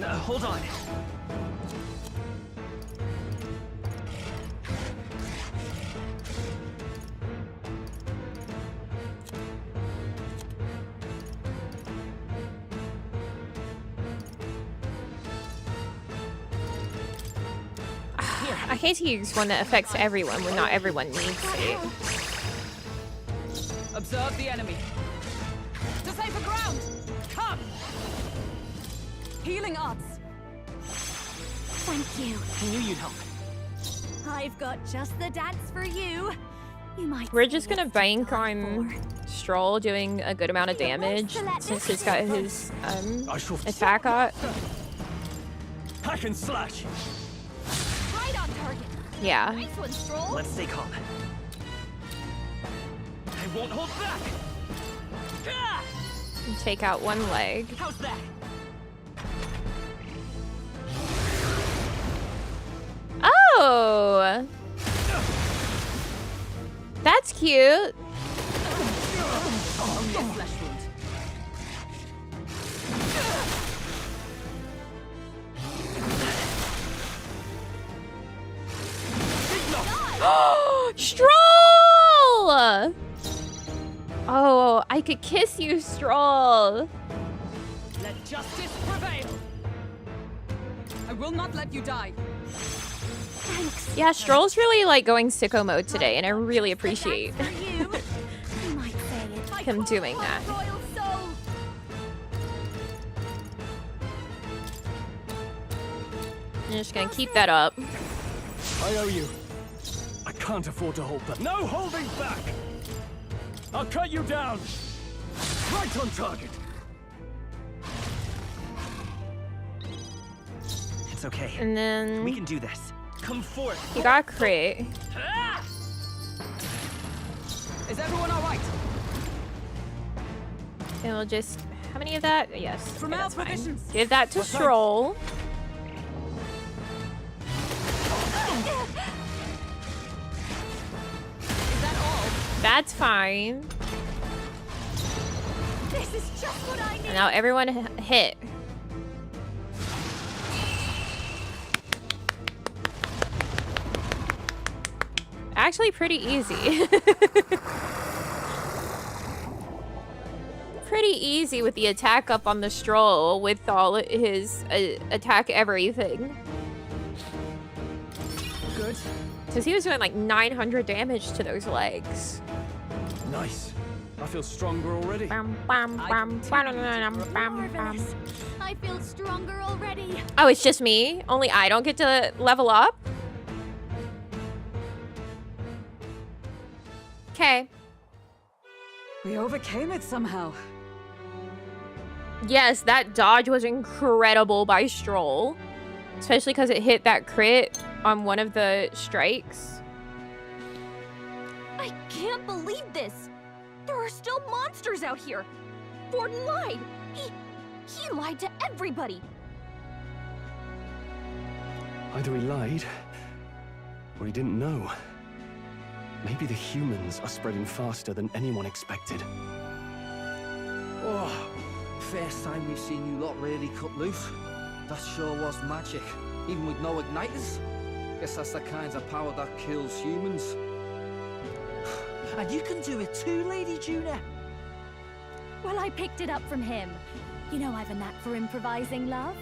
Hold on. I hate to use one that affects everyone when not everyone needs it. Observe the enemy. To safer ground! Come! Healing arts. Thank you. I knew you'd help. I've got just the dance for you. You might. We're just gonna bank on Stroll doing a good amount of damage since he's got his attack up. Hack and slash. Right on target. Yeah. Nice one, Stroll. Let's stay calm. I won't hold back. And take out one leg. How's that? Oh! That's cute. Only a flesh wound. Stroll! Oh, I could kiss you, Stroll. Let justice prevail. I will not let you die. Thanks. Yeah, Stroll's really like going sicko mode today, and I really appreciate You might say it. him doing that. Royal soul. I'm just gonna keep that up. I owe you. I can't afford to hold that. No holding back! I'll cut you down! Right on target! It's okay. And then We can do this. Come forth. he got a crit. Is everyone alright? And we'll just... How many of that? Yes. From okay, our that's fine. provisions. Give that to Stroll. Is that all? That's fine. This is just what I need. And now everyone hit. Actually pretty easy. Pretty easy with the attack up on the Stroll with all his attack everything. Good. Because he was doing like 900 damage to those legs. Nice. I feel stronger already. Marvelous. I feel stronger already. Oh, it's just me? Only I don't get to level up? Okay. We overcame it somehow. Yes, that dodge was incredible by Stroll. Especially because it hit that crit on one of the strikes. I can't believe this. There are still monsters out here. Gordon lied. He lied to everybody. Either he lied, or he didn't know. Maybe the humans are spreading faster than anyone expected. Oh, first time we've seen you lot really cut loose. That sure was magic, even with no igniters. Guess that's the kind of power that kills humans. And you can do it too, Lady Juna. Well, I picked it up from him. You know I've a knack for improvising, love.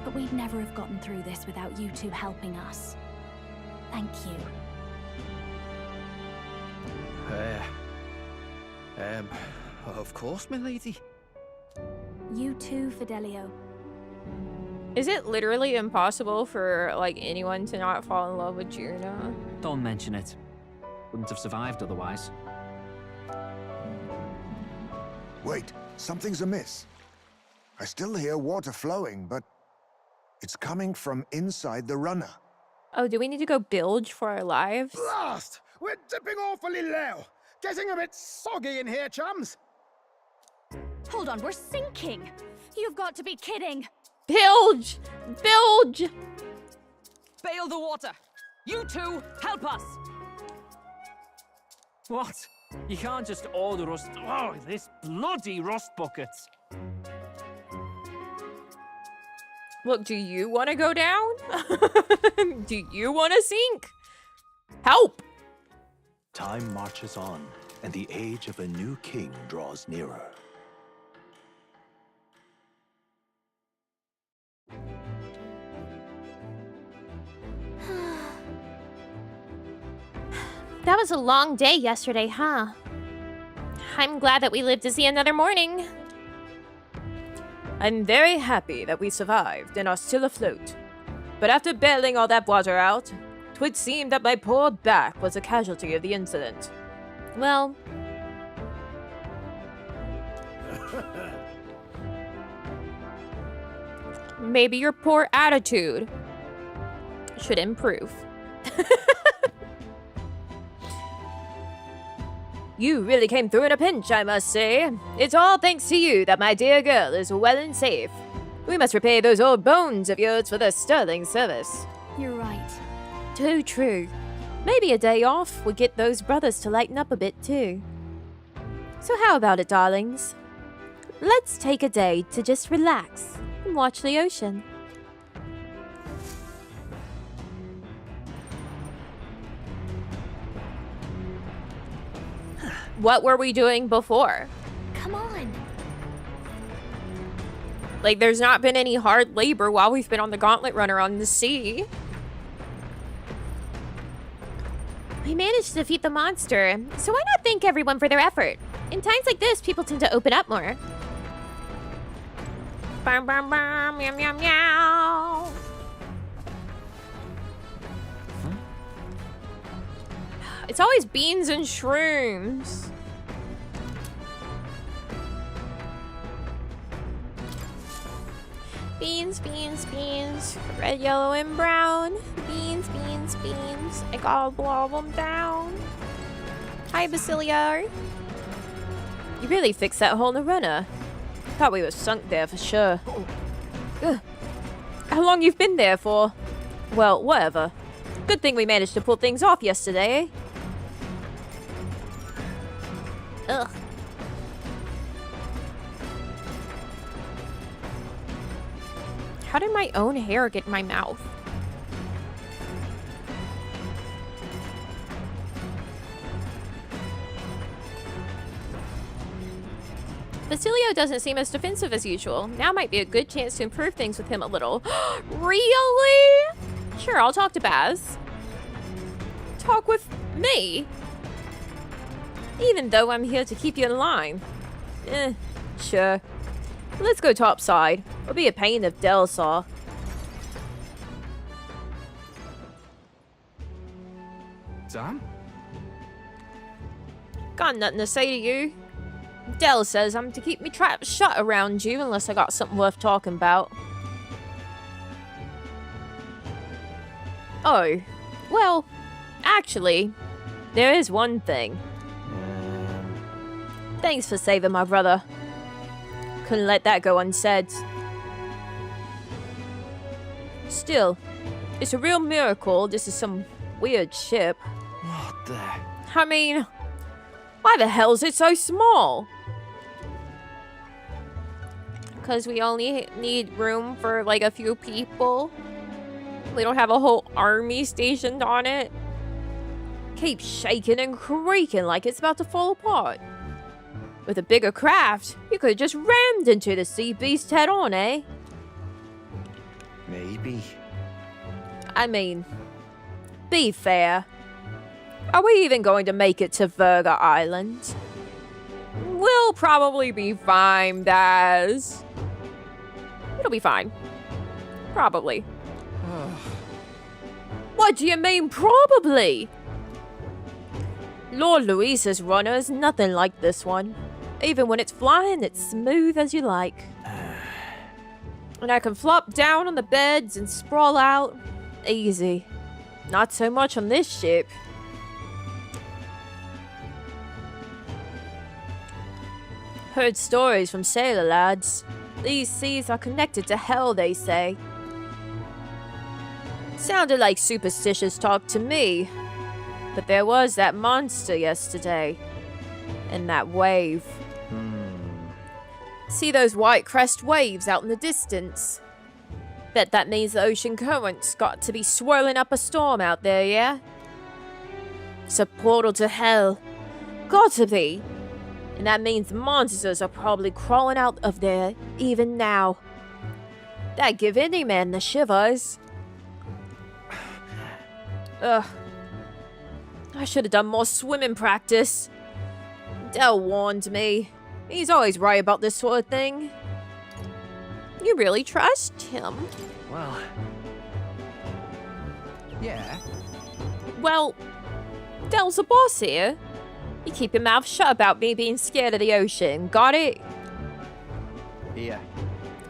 But we'd never have gotten through this without you two helping us. Thank you. Of course, my lady. You too, Fidelio. Is it literally impossible for like anyone to not fall in love with Juna? Don't mention it. Wouldn't have survived otherwise. Wait, something's amiss. I still hear water flowing, but It's coming from inside the runner. Oh, do we need to go bilge for our lives? Blast! We're dipping awfully low. Getting a bit soggy in here, chums. Hold on, we're sinking. You've got to be kidding. Bilge! Bilge! Bail the water! You two, help us! What? You can't just order us. Oh, this bloody rust bucket. Look, do you want to go down? Do you want to sink? Help! Time marches on, and the age of a new king draws nearer. That was a long day yesterday, huh? I'm glad that we lived to see another morning. I'm very happy that we survived and are still afloat. But after bailing all that water out, 'twould seem that my poor back was a casualty of the incident. Well... maybe your poor attitude should improve. You really came through in a pinch, I must say. It's all thanks to you that my dear girl is well and safe. We must repay those old bones of yours for their sterling service. You're right. Too true. Maybe a day off would get those brothers to lighten up a bit too. So how about it, darlings? Let's take a day to just relax and watch the ocean. What were we doing before? Come on. Like, there's not been any hard labor while we've been on the gauntlet runner on the sea. We managed to defeat the monster, so why not thank everyone for their effort? In times like this, people tend to open up more. Bam, bam, bam, meow, meow, meow. It's always beans and shrooms. Beans, beans, beans. Red, yellow, and brown. Beans, beans, beans. I gobble all them down. Hi, Basilia. You really fixed that hole in the runner. Thought we were sunk there for sure. Ugh. How long you've been there for? Well, whatever. Good thing we managed to pull things off yesterday, eh? Ugh. How did my own hair get in my mouth? Basilio doesn't seem as defensive as usual. Now might be a good chance to improve things with him a little. Really? Sure, I'll talk to Baz. Talk with me? Even though I'm here to keep you in line. Sure. Let's go topside. It'll be a pain if Del saw. Sam? Got nothing to say to you. Del says I'm to keep me trap shut around you unless I got something worth talking about. Oh, well, actually, there is one thing. Thanks for saving my brother. Couldn't let that go unsaid. Still, it's a real miracle this is some weird ship. What the? I mean, why the hell is it so small? Because we only need room for like a few people. We don't have a whole army stationed on it. Keeps shaking and creaking like it's about to fall apart. With a bigger craft, you could have just rammed into the sea beast head on, eh? Maybe. I mean, be fair. Are we even going to make it to Virga Island? We'll probably be fine, Daz. It'll be fine. Probably. What do you mean, probably? Lord Luis's runner is nothing like this one. Even when it's flying, it's smooth as you like. And I can flop down on the beds and sprawl out. Easy. Not so much on this ship. Heard stories from sailor lads. These seas are connected to hell, they say. Sounded like superstitious talk to me. But there was that monster yesterday. And that wave. See those white crest waves out in the distance? Bet that means the ocean current's got to be swirling up a storm out there, yeah? It's a portal to hell. Got to be. And that means the monsters are probably crawling out of there even now. That'd give any man the shivers. Ugh. I should have done more swimming practice. Del warned me. He's always right about this sort of thing. You really trust him? Well... yeah. Well, Del's the boss here. You keep your mouth shut about me being scared of the ocean. Got it? Yeah.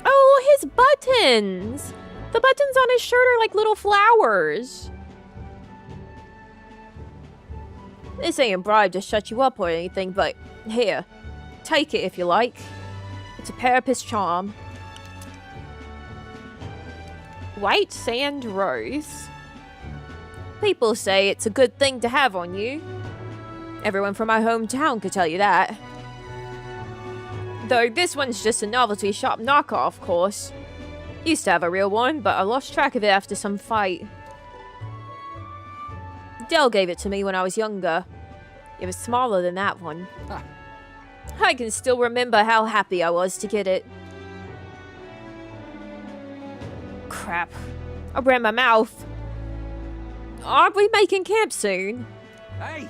Oh, his buttons! The buttons on his shirt are like little flowers. This ain't a bribe to shut you up or anything, but here, take it if you like. It's a Parapet's charm. White sand rose. People say it's a good thing to have on you. Everyone from my hometown could tell you that. Though this one's just a novelty shop knockoff, of course. Used to have a real one, but I lost track of it after some fight. Del gave it to me when I was younger. It was smaller than that one. I can still remember how happy I was to get it. Crap. I ran my mouth. Aren't we making camp soon? Hey!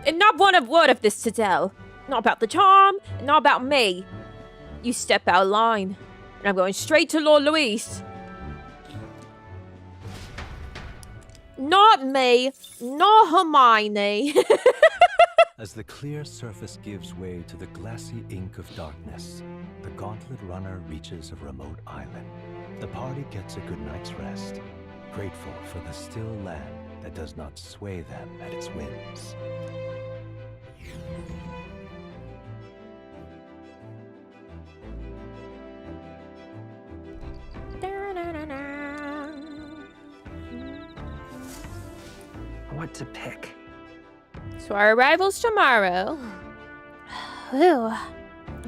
And not one word of this to Del. Not about the charm, and not about me. You step out of line, and I'm going straight to Lord Luis. Not me, not Hermione. As the clear surface gives way to the glassy ink of darkness, the gauntlet runner reaches a remote island. The party gets a good night's rest, grateful for the still land that does not sway them at its whims. What to pick? So our arrival's tomorrow. Whew.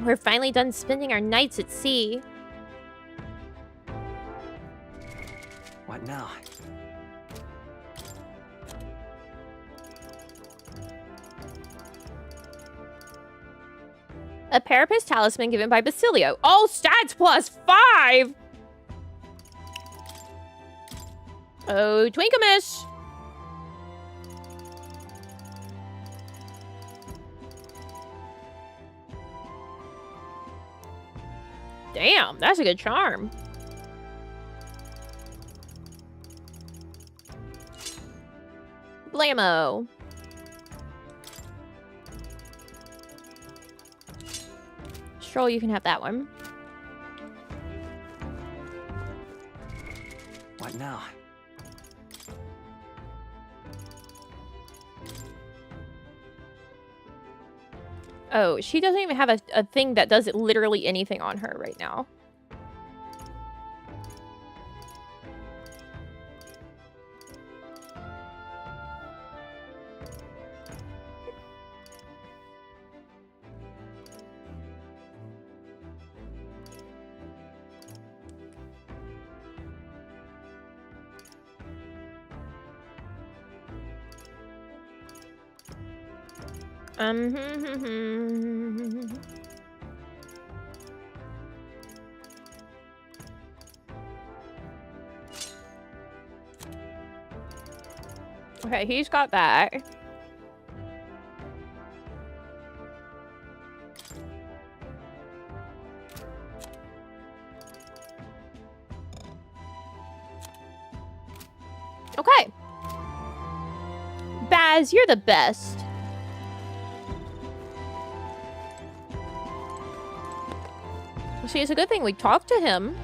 We're finally done spending our nights at sea. What now? A Parapet's talisman given by Basilio. All stats +5! Oh, Twinkimus! Damn, that's a good charm. Blammo. Stroll, you can have that one. What now? Oh, she doesn't even have a thing that does literally anything on her right now. Okay, he's got that. Okay. Baz, you're the best. See, it's a good thing we talked to him.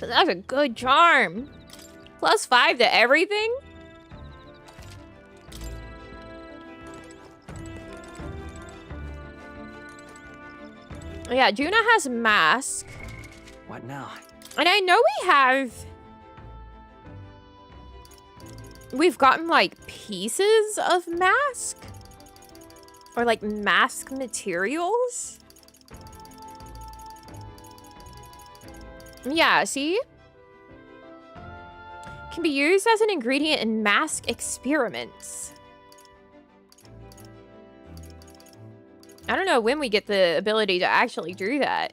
That's a good charm. +5 to everything? Yeah, Juna has mask. What now? And I know we've gotten like pieces of mask or like mask materials. Yeah, see? Can be used as an ingredient in mask experiments. I don't know when we get the ability to actually do that.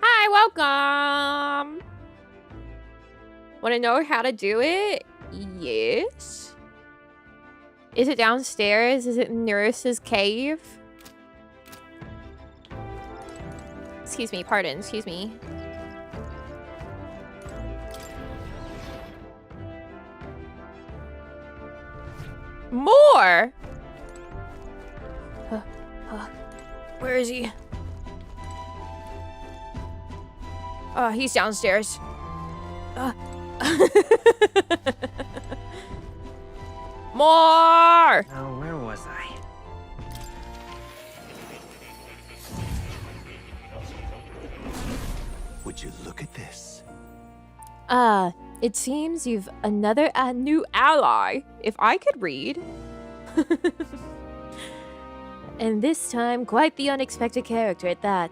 Hi, welcome. Want to know how to do it? Yes. Is it downstairs? Is it in Nurse's cave? Excuse me, pardon, excuse me. More? Where is he? Oh, he's downstairs. More! Now, where was I? Would you look at this? It seems you've another new ally, if I could read. And this time, quite the unexpected character at that.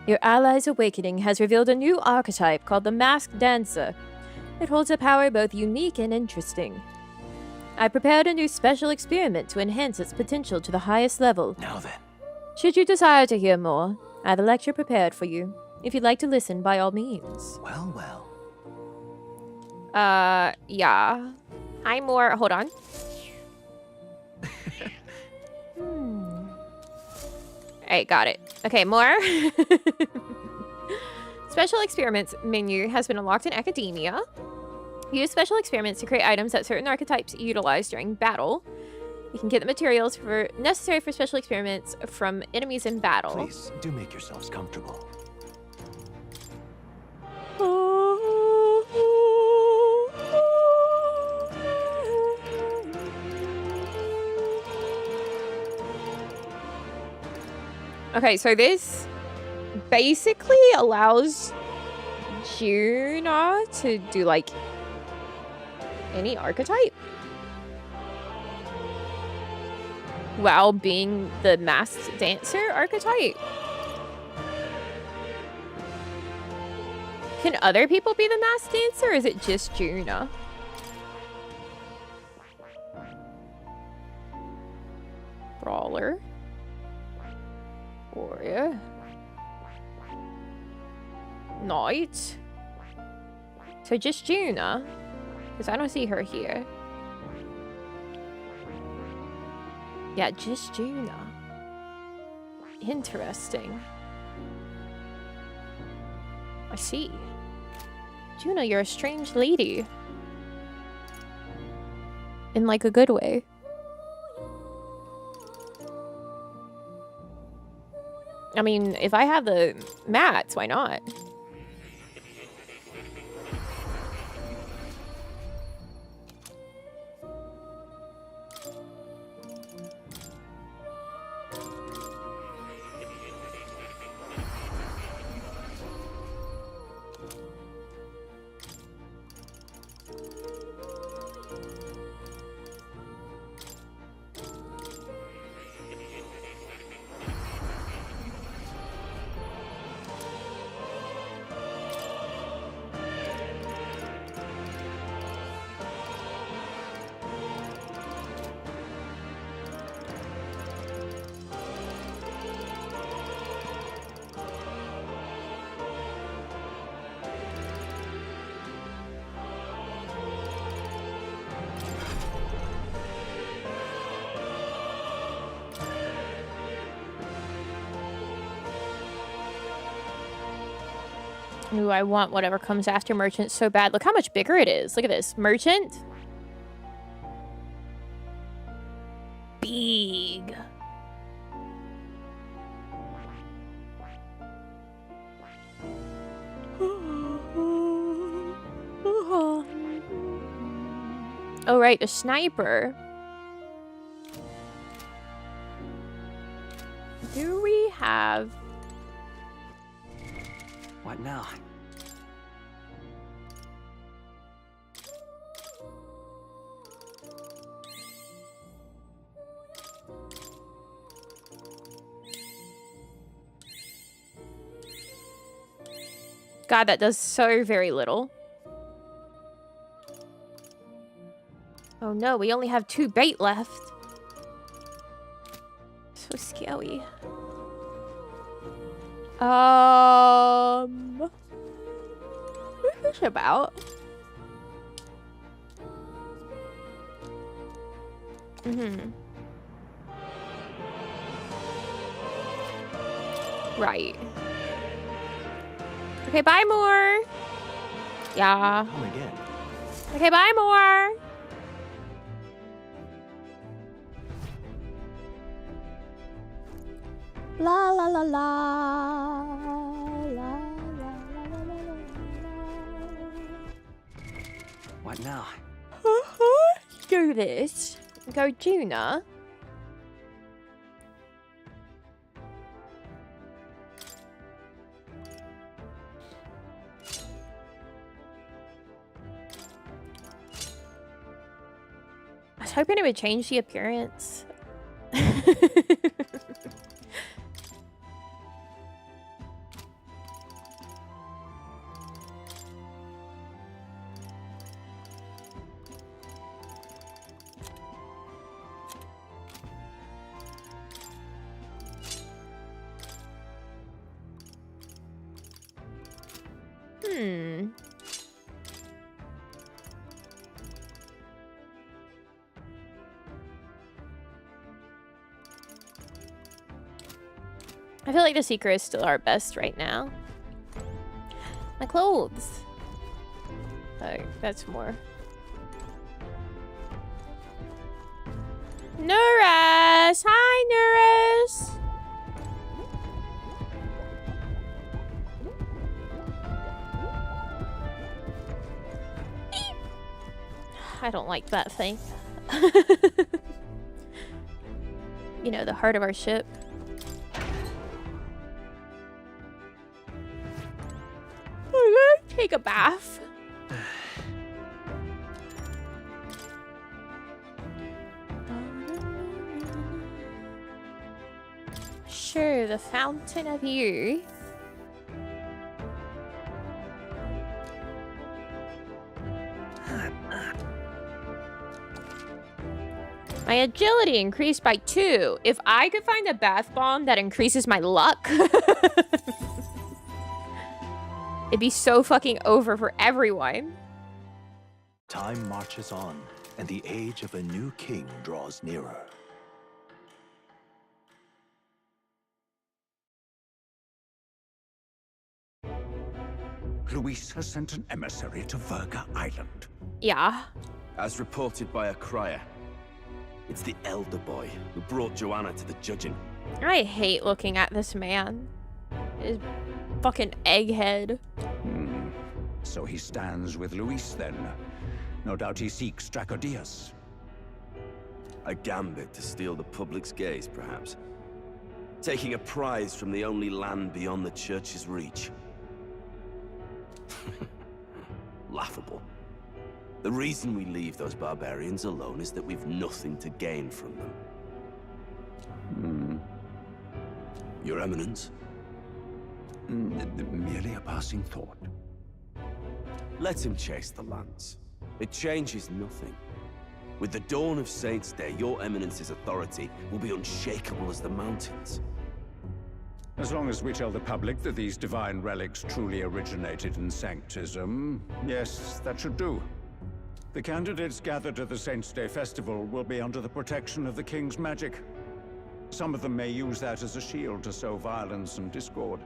Your ally's awakening has revealed a new archetype called the Masked Dancer. It holds a power both unique and interesting. I prepared a new special experiment to enhance its potential to the highest level. Now then. Should you desire to hear more, I have a lecture prepared for you. If you'd like to listen, by all means. Well, well. Yeah. Hi, more. Hold on. Alright, got it. Okay, more. Special experiments menu has been unlocked in academia. Use special experiments to create items that certain archetypes utilize during battle. You can get the materials necessary for special experiments from enemies in battle. Please, do make yourselves comfortable. Okay, so this basically allows Juna to do, like, any archetype while being the masked dancer archetype. Can other people be the masked dancer, or is it just Juna? Brawler. Warrior. Knight. So just Juna? Because I don't see her here. Yeah, just Juna. Interesting. I see. Juna, you're a strange lady. In, like, a good way. I mean, if I have the mats, why not? Ooh, I want whatever comes after Merchant so bad. Look how much bigger it is. Look at this. Merchant. Big. Oh, right, the sniper. Do we have... What now? God, that does so very little. Oh no, we only have 2 bait left. So scary. Who's this about? Right. Okay, bye more. Yeah. Come again. Okay, bye more. La la la la. La la la. What now? Do this. Go Juna. I was hoping it would change the appearance. I feel like the Seeker is still our best right now. My clothes. Oh, that's more. Nuris! Hi, Nuris! I don't like that thing. You know, the heart of our ship. Take a bath. Sure, the fountain of youth. My agility increased by 2. If I could find a bath bomb that increases my luck, it'd be so fucking over for everyone. Time marches on, and the age of a new king draws nearer. Luis has sent an emissary to Verga Island. Yeah. As reported by a crier, it's the elder boy who brought Joanna to the judging. I hate looking at this man. His fucking egghead. So he stands with Luis then. No doubt he seeks Dracodius. A gambit to steal the public's gaze, perhaps. Taking a prize from the only land beyond the church's reach. Laughable. The reason we leave those barbarians alone is that we've nothing to gain from them. Your Eminence? Merely a passing thought. Let him chase the lance. It changes nothing. With the dawn of Saints' Day, your Eminence's authority will be unshakable as the mountains. As long as we tell the public that these divine relics truly originated in Sanctism, yes, that should do. The candidates gathered at the Saints' Day Festival will be under the protection of the King's magic. Some of them may use that as a shield to sow violence and discord.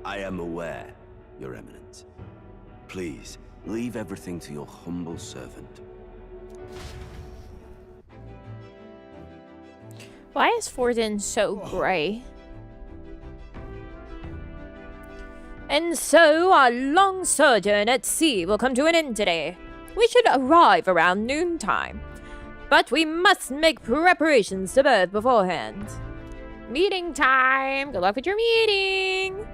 I am aware, Your Eminence. Please, leave everything to your humble servant. Why is Forden so grey? And so, our long sojourn at sea will come to an end today. We should arrive around noontime. But we must make preparations to birth beforehand. Meeting time! Good luck with your meeting!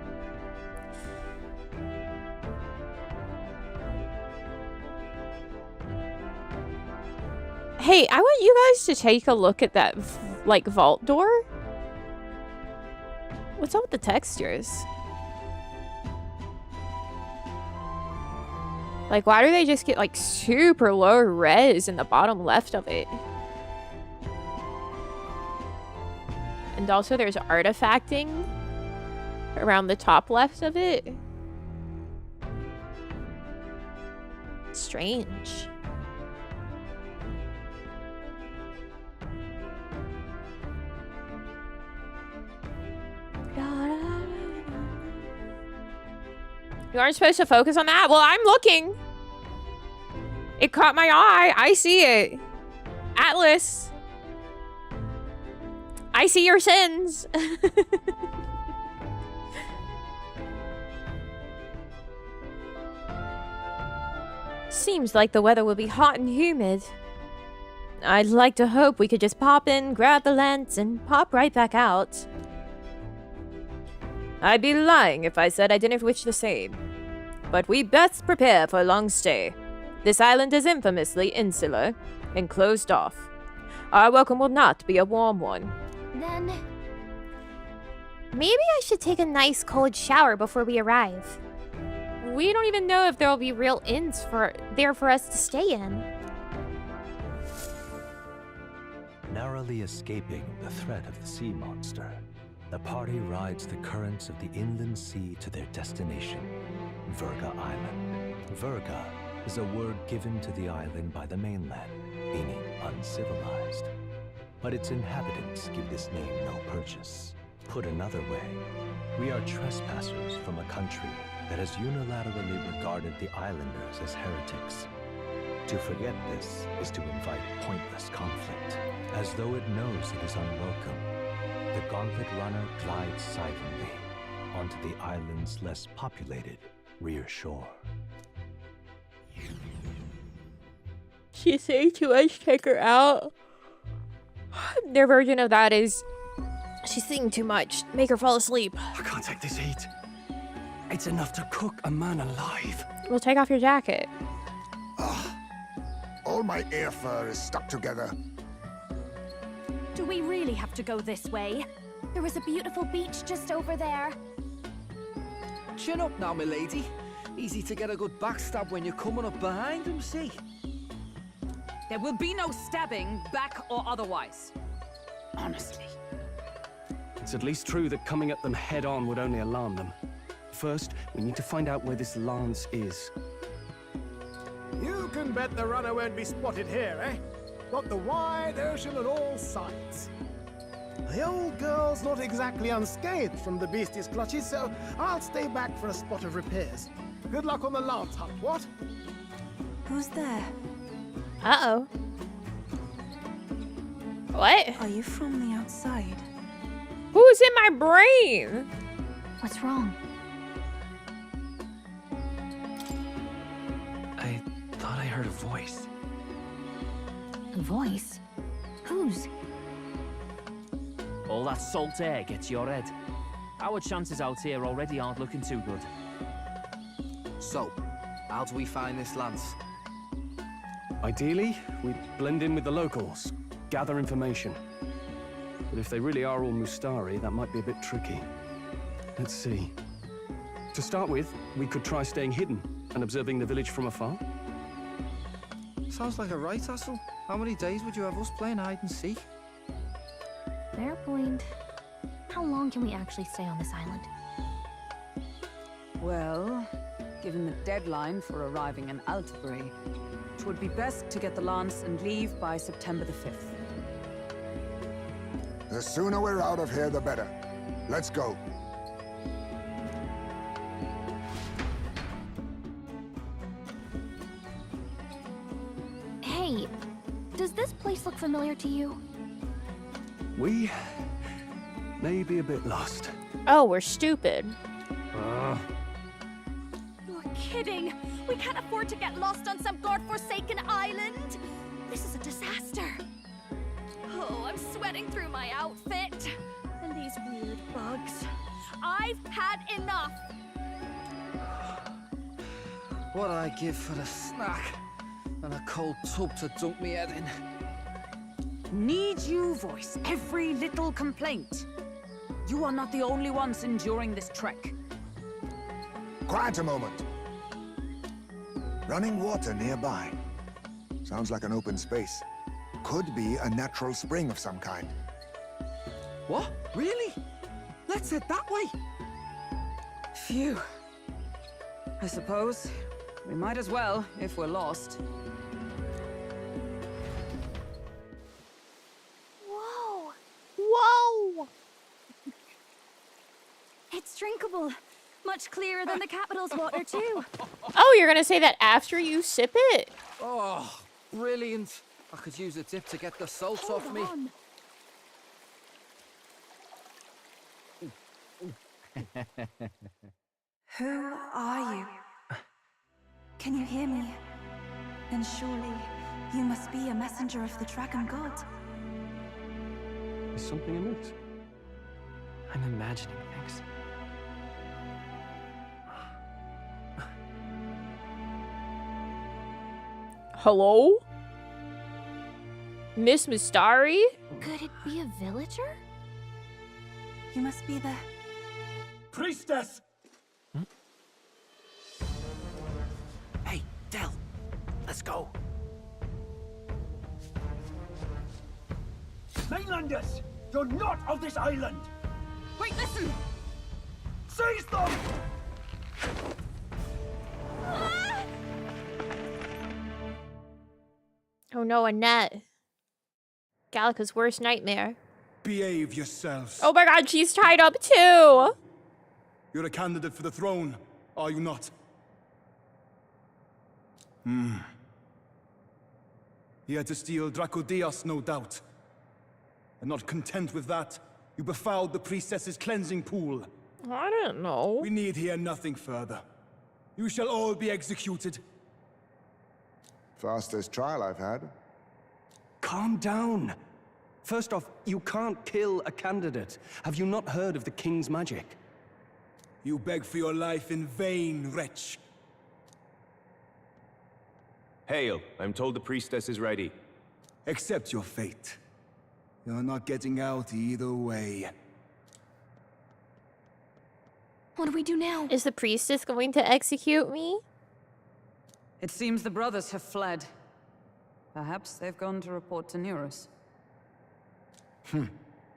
Hey, I want you guys to take a look at that, like, vault door. What's up with the textures? Like, why do they just get, like, super low res in the bottom left of it? And also there's artifacting around the top left of it. Strange. You aren't supposed to focus on that? Well, I'm looking. It caught my eye. I see it. Atlas. I see your sins. Seems like the weather will be hot and humid. I'd like to hope we could just pop in, grab the lance, and pop right back out. I'd be lying if I said I didn't wish the same. But we best prepare for a long stay. This island is infamously insular and closed off. Our welcome will not be a warm one. Then... maybe I should take a nice cold shower before we arrive. We don't even know if there will be real inns there for us to stay in. Narrowly escaping the threat of the sea monster, the party rides the currents of the inland sea to their destination, Verga Island. Verga is a word given to the island by the mainland, meaning uncivilized. But its inhabitants give this name no purchase. Put another way, we are trespassers from a country that has unilaterally regarded the islanders as heretics. To forget this is to invite pointless conflict. As though it knows it is unwelcome, the gauntlet runner glides silently onto the island's less populated rear shore. She's saying too much, take her out. Their version of that is, she's singing too much, make her fall asleep. I can't take this heat. It's enough to cook a man alive. Well, take off your jacket. All my ear fur is stuck together. Do we really have to go this way? There was a beautiful beach just over there. Chin up now, milady. Easy to get a good backstab when you're coming up behind them, see? There will be no stabbing, back or otherwise. Honestly. It's at least true that coming at them head-on would only alarm them. First, we need to find out where this lance is. You can bet the runner won't be spotted here, eh? Got the wide ocean on all sides. The old girl's not exactly unscathed from the beastie's clutches, so I'll stay back for a spot of repairs. Good luck on the lance hunt, what? Who's there? Uh-oh. What? Are you from the outside? Who's in my brain? What's wrong? I thought I heard a voice. A voice? Whose? All that salt air gets your head. Our chances out here already aren't looking too good. So, how do we find this lance? Ideally, we'd blend in with the locals, gather information. But if they really are all Mustari, that might be a bit tricky. Let's see. To start with, we could try staying hidden and observing the village from afar. Sounds like a right hustle. How many days would you have us playing hide and seek? Fair point. How long can we actually stay on this island? Well, given the deadline for arriving in Altabury, it would be best to get the lance and leave by September the 5th. The sooner we're out of here, the better. Let's go. Hey, does this place look familiar to you? We may be a bit lost. Oh, we're stupid. You're kidding? We can't afford to get lost on some godforsaken island. This is a disaster. Oh, I'm sweating through my outfit. And these weird bugs. I've had enough. What I give for a snack and a cold tub to dunk me head in. Need you voice every little complaint? You are not the only ones enduring this trek. Quiet a moment. Running water nearby. Sounds like an open space. Could be a natural spring of some kind. What? Really? Let's head that way. Phew. I suppose we might as well if we're lost. Whoa! Whoa! It's drinkable. Much clearer than the capital's water, too. Oh, you're gonna say that after you sip it? Oh, brilliant. I could use a dip to get the salt off me. Who are you? Can you hear me? Then surely you must be a messenger of the Dragon God. Is something amiss? I'm imagining things. Hello? Miss Mustari? Could it be a villager? You must be the... Priestess! Hey, Del, let's go. Mainlanders! You're not of this island! Wait, listen! Seize them! Oh no, Annette. Gallica's worst nightmare. Behave yourselves. Oh my god, she's tied up too! You're a candidate for the throne, are you not? He had to steal Dracodias, no doubt. And not content with that, you befouled the priestess's cleansing pool. I don't know. We need hear nothing further. You shall all be executed. Fastest trial I've had. Calm down. First off, you can't kill a candidate. Have you not heard of the king's magic? You beg for your life in vain, wretch. Hail, I'm told the priestess is ready. Accept your fate. You're not getting out either way. What do we do now? Is the priestess going to execute me? It seems the brothers have fled. Perhaps they've gone to report to Neurus.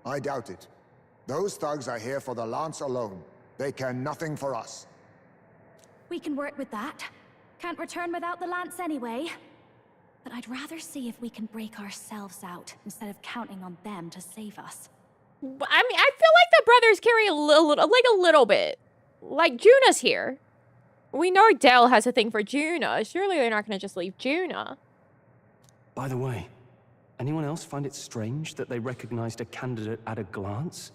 I doubt it. Those thugs are here for the lance alone. They care nothing for us. We can work with that. Can't return without the lance anyway. But I'd rather see if we can break ourselves out instead of counting on them to save us. I mean, I feel like the brothers carry a little bit. Like, Juna's here. We know Del has a thing for Juna. Surely they're not going to just leave Juna. By the way, anyone else find it strange that they recognized a candidate at a glance?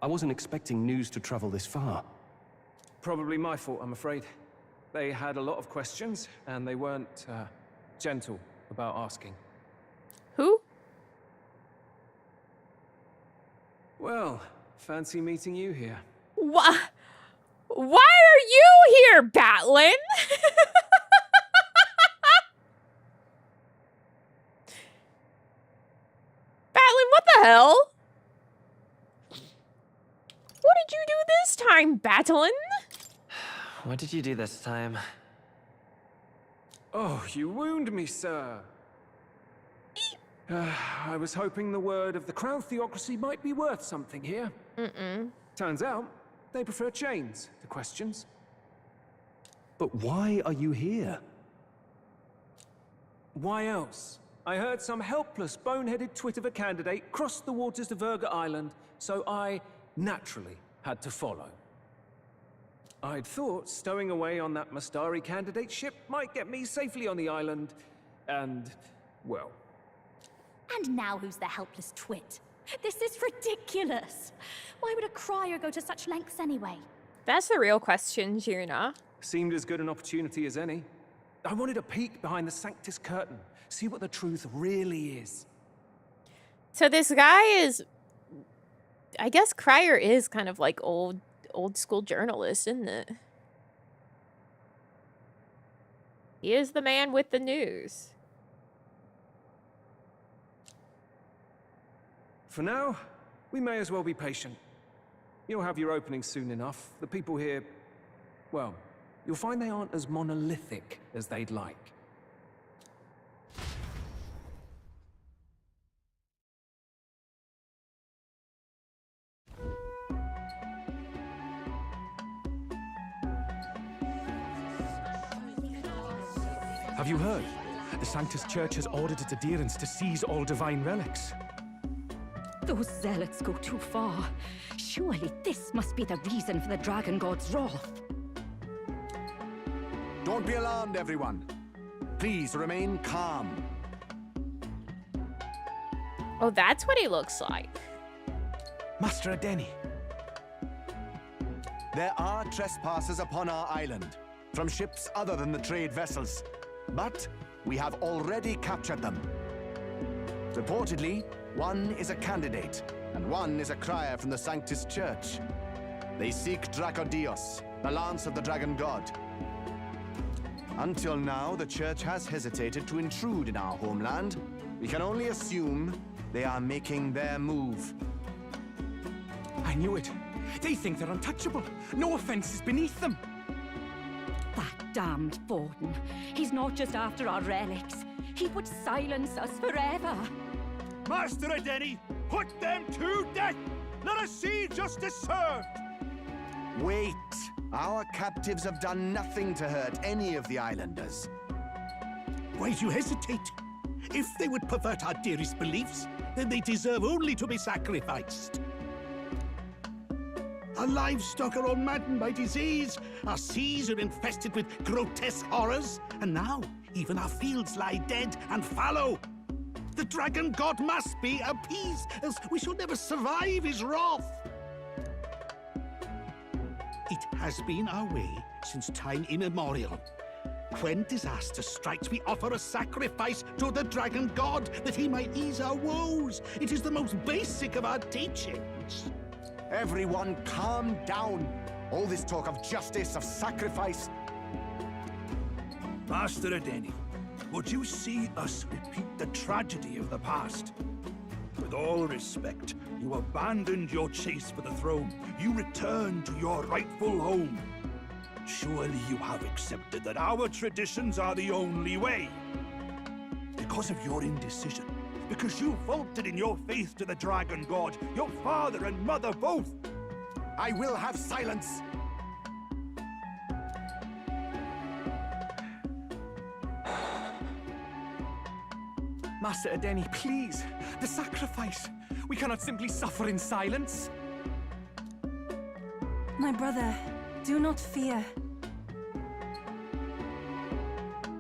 I wasn't expecting news to travel this far. Probably my fault, I'm afraid. They had a lot of questions, and they weren't gentle about asking. Who? Well, fancy meeting you here. Why are you here, Batlin? Batlin, what the hell? What did you do this time, Batlin? What did you do this time? Oh, you wound me, sir. I was hoping the word of the Crown Theocracy might be worth something here. Turns out, they prefer chains to questions. But why are you here? Why else? I heard some helpless, boneheaded twit of a candidate crossed the waters to Verga Island, so I naturally had to follow. I'd thought stowing away on that Mustari candidate ship might get me safely on the island, and, well... And now who's the helpless twit? This is ridiculous. Why would a crier go to such lengths anyway? That's the real question, Juna. Seemed as good an opportunity as any. I wanted a peek behind the Sanctus curtain, see what the truth really is. So this guy is, I guess Cryer is kind of like old school journalist, isn't it? He is the man with the news. For now, we may as well be patient. You'll have your opening soon enough. The people here, well, you'll find they aren't as monolithic as they'd like. Have you heard? The Sanctus Church has ordered its adherents to seize all divine relics. Those zealots go too far. Surely this must be the reason for the Dragon God's wrath. Don't be alarmed, everyone. Please remain calm. Oh, that's what he looks like. Master Adeni. There are trespassers upon our island, from ships other than the trade vessels. But we have already captured them. Reportedly, one is a candidate, and one is a crier from the Sanctus Church. They seek Dracodios, the lance of the Dragon God. Until now, the Church has hesitated to intrude in our homeland. We can only assume they are making their move. I knew it. They think they're untouchable. No offense is beneath them. That damned Borden. He's not just after our relics. He would silence us forever. Master Adeni, put them to death! Let us see justice served! Wait! Our captives have done nothing to hurt any of the islanders. Why do you hesitate? If they would pervert our dearest beliefs, then they deserve only to be sacrificed. Our livestock are all maddened by disease, our seas are infested with grotesque horrors, and now even our fields lie dead and fallow. The Dragon God must be appeased, else we shall never survive his wrath. It has been our way since time immemorial. When disaster strikes, we offer a sacrifice to the Dragon God that he might ease our woes. It is the most basic of our teachings. Everyone calm down. All this talk of justice, of sacrifice. Master Adeni, would you see us repeat the tragedy of the past? With all respect, you abandoned your chase for the throne. You returned to your rightful home. Surely you have accepted that our traditions are the only way. Because of your indecision, because you faltered in your faith to the Dragon God, your father and mother both. I will have silence. Master Adeni, please. The sacrifice. We cannot simply suffer in silence. My brother, do not fear.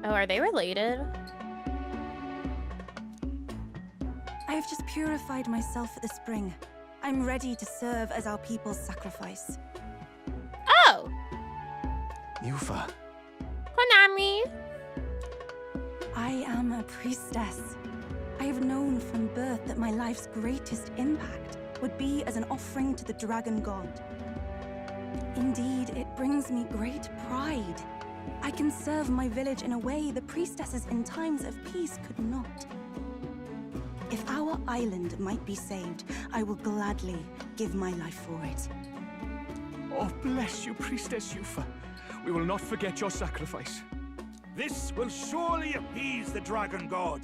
Oh, are they related? I have just purified myself for the spring. I'm ready to serve as our people's sacrifice. Oh! Yufa. Konami! I am a priestess. I have known from birth that my life's greatest impact would be as an offering to the Dragon God. Indeed, it brings me great pride. I can serve my village in a way the priestesses in times of peace could not. If our island might be saved, I will gladly give my life for it. Oh, bless you, Priestess Yufa. We will not forget your sacrifice. This will surely appease the Dragon God.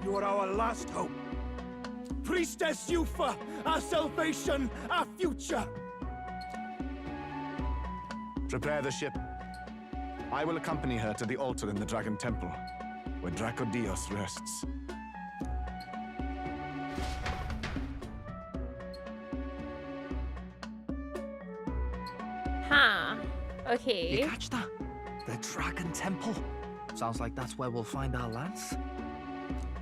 You are our last hope. Priestess Yufa, our salvation, our future. Prepare the ship. I will accompany her to the altar in the Dragon Temple, where Dracodios rests. Huh. Okay. You catch that? The Dragon Temple. Sounds like that's where we'll find our lance.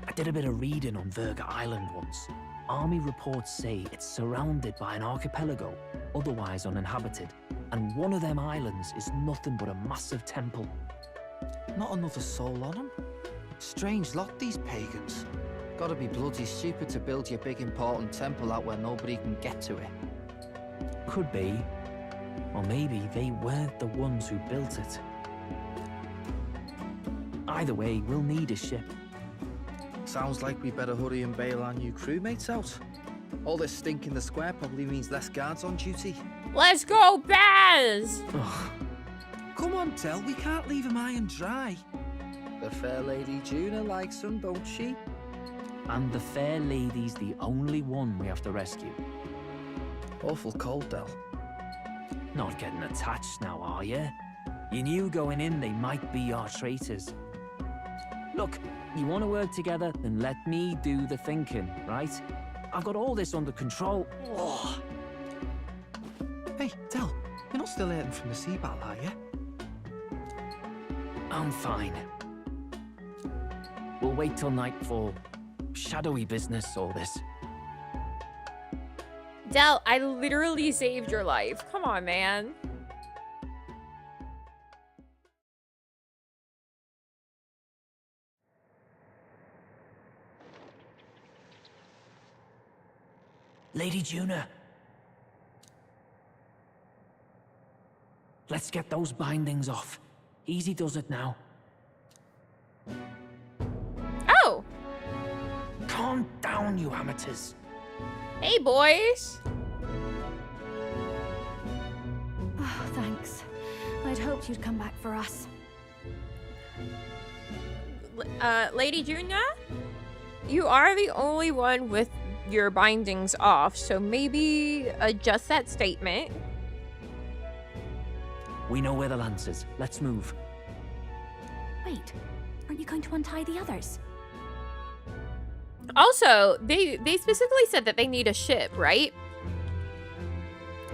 I did a bit of reading on Verga Island once. Army reports say it's surrounded by an archipelago, otherwise uninhabited, And one of them islands is nothing but a massive temple. Not another soul on them. Strange lot, these pagans. Gotta be bloody stupid to build your big important temple out where nobody can get to it. Could be. Or maybe they weren't the ones who built it. Either way, we'll need a ship. Sounds like we better hurry and bail our new crewmates out. All this stink in the square probably means less guards on duty. Let's go, Baz! Come on, Del, we can't leave him high and dry. The fair lady Juna likes him, don't she? And the fair lady's the only one we have to rescue. Awful cold, Del. Not getting attached now, are you? You knew going in they might be our traitors. Look, you want to work together, then let me do the thinking, right? I've got all this under control. Oh. Hey, Del, you're not still hurting from the sea battle, are you? I'm fine. We'll wait till nightfall. Shadowy business, all this. Del, I literally saved your life. Come on, man. Lady Juna. Let's get those bindings off. Easy does it now. Oh! Calm down, you amateurs. Hey, boys. Oh, thanks. I'd hoped you'd come back for us. Lady Juna? You are the only one with your bindings off, so maybe adjust that statement. We know where the lance is. Let's move. Wait, aren't you going to untie the others? Also, they specifically said that they need a ship, right?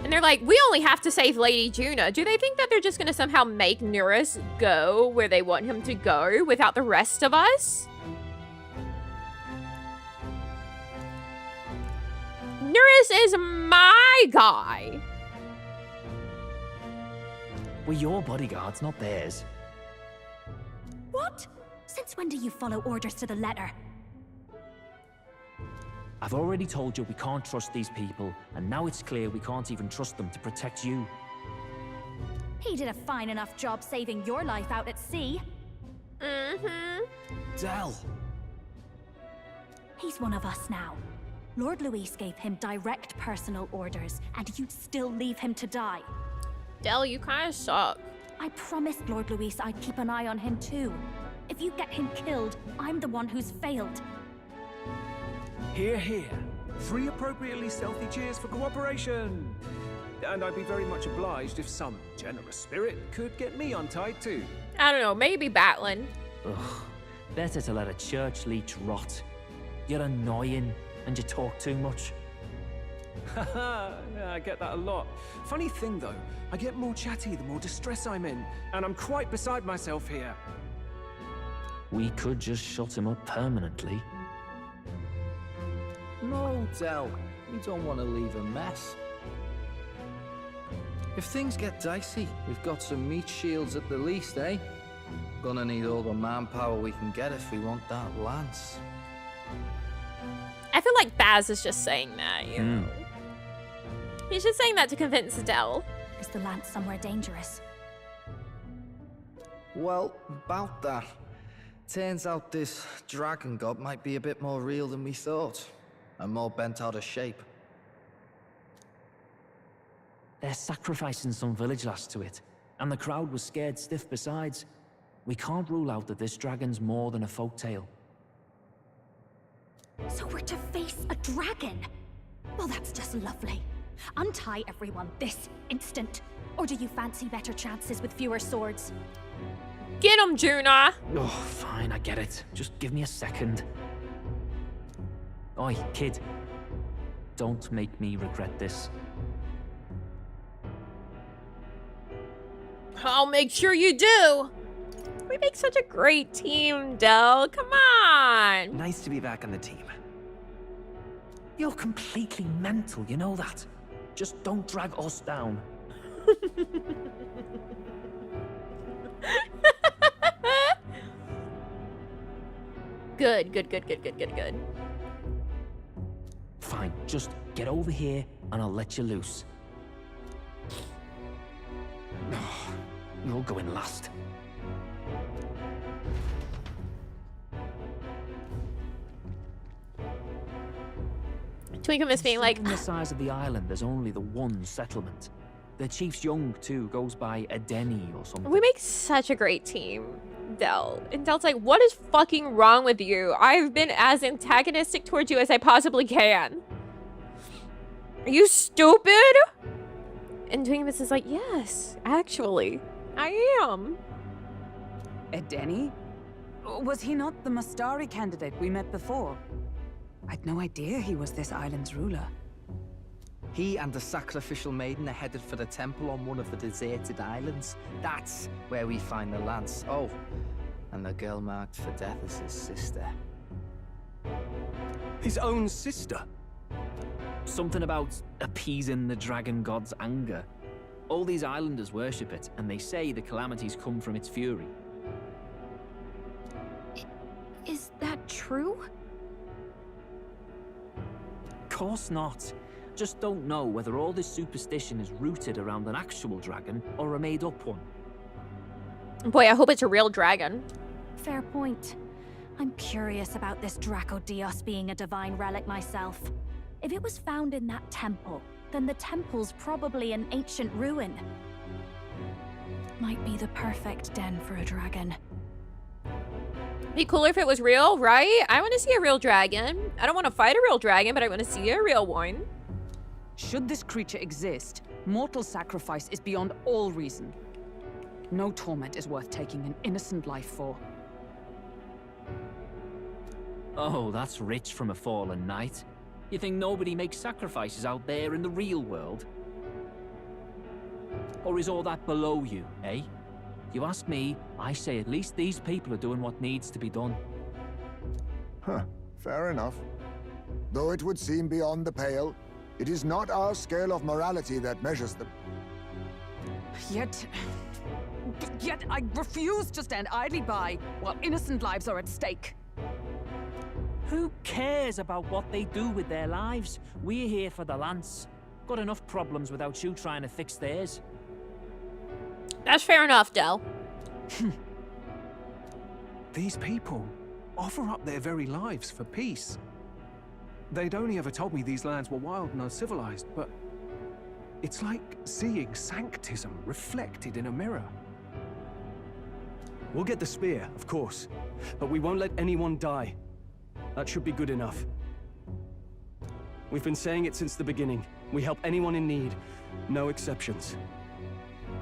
And they're like, we only have to save Lady Juna. Do they think that they're just going to somehow make Nuris go where they want him to go without the rest of us? Nuris is my guy. We're your bodyguards, not theirs. What? Since when do you follow orders to the letter? I've already told you we can't trust these people, and now it's clear we can't even trust them to protect you. He did a fine enough job saving your life out at sea. Mm-hmm. Del! He's one of us now. Lord Luis gave him direct personal orders, and you'd still leave him to die. Del, you kind of suck. I promised Lord Luis I'd keep an eye on him too. If you get him killed, I'm the one who's failed. Hear, hear. 3 appropriately stealthy cheers for cooperation. And I'd be very much obliged if some generous spirit could get me untied too. I don't know, maybe Batlin. Ugh, better to let a church leech rot. You're annoying, and you talk too much. Haha, yeah, I get that a lot. Funny thing though, I get more chatty the more distress I'm in, and I'm quite beside myself here. We could just shut him up permanently. No, Del. We don't want to leave a mess. If things get dicey, we've got some meat shields at the least, eh? Gonna need all the manpower we can get if we want that lance. I feel like Baz is just saying that, you know. He's just saying that to convince Del. Is the lance somewhere dangerous? Well, about that. Turns out this dragon god might be a bit more real than we thought. And more bent out of shape. They're sacrificing some village lass to it, and the crowd was scared stiff besides. We can't rule out that this dragon's more than a folktale. So we're to face a dragon? Well, that's just lovely. Untie everyone this instant. Or do you fancy better chances with fewer swords? Get him, Juna! Oh, fine, I get it. Just give me a second. Oi, kid. Don't make me regret this. I'll make sure you do! We make such a great team, Del. Come on! Nice to be back on the team. You're completely mental, you know that? Just don't drag us down. Good, good, good, good, good, good, good. Fine, just get over here and I'll let you loose. You're going last. Twinkimus being like, Considering the size of the island, there's only the one settlement. The chief's young too, goes by Adeni or something. we make such a great team, Del. And Del's like, what is fucking wrong with you? I've been as antagonistic towards you as I possibly can. Are you stupid? And Twinkimus is like, yes, actually, I am. Edeni? Was he not the Mustari candidate we met before? I'd no idea he was this island's ruler. He and the sacrificial maiden are headed for the temple on one of the deserted islands. That's where we find the lance. Oh, and the girl marked for death is his sister. His own sister? Something about appeasing the dragon god's anger. All these islanders worship it, and they say the calamities come from its fury. Is that true? Course not. Just don't know whether all this superstition is rooted around an actual dragon or a made-up one. Boy, I hope it's a real dragon. Fair point. I'm curious about this Dracodios being a divine relic myself. If it was found in that temple, then the temple's probably an ancient ruin. Might be the perfect den for a dragon. Be cooler if it was real, right? I want to see a real dragon. I don't want to fight a real dragon, but I want to see a real one. Should this creature exist, mortal sacrifice is beyond all reason. No torment is worth taking an innocent life for. Oh, that's rich from a fallen knight. You think nobody makes sacrifices out there in the real world? Or is all that below you, eh? You ask me, I say at least these people are doing what needs to be done. Huh, fair enough. Though it would seem beyond the pale, it is not our scale of morality that measures them. Yet I refuse to stand idly by while innocent lives are at stake. Who cares about what they do with their lives? We're here for the lance. Got enough problems without you trying to fix theirs. That's fair enough, Del. These people offer up their very lives for peace. They'd only ever told me these lands were wild and uncivilized, but it's like seeing sanctism reflected in a mirror. We'll get the spear, of course, but we won't let anyone die. That should be good enough. We've been saying it since the beginning. We help anyone in need, no exceptions.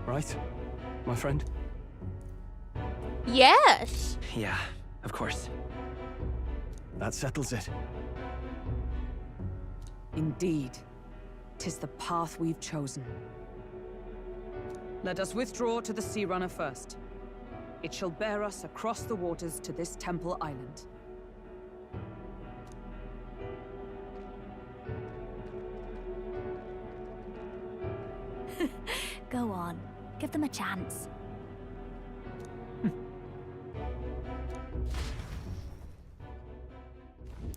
Right, my friend? Yes! Yeah, of course. That settles it. Indeed. 'Tis the path we've chosen. Let us withdraw to the Sea Runner first. It shall bear us across the waters to this temple island. Go on. Give them a chance.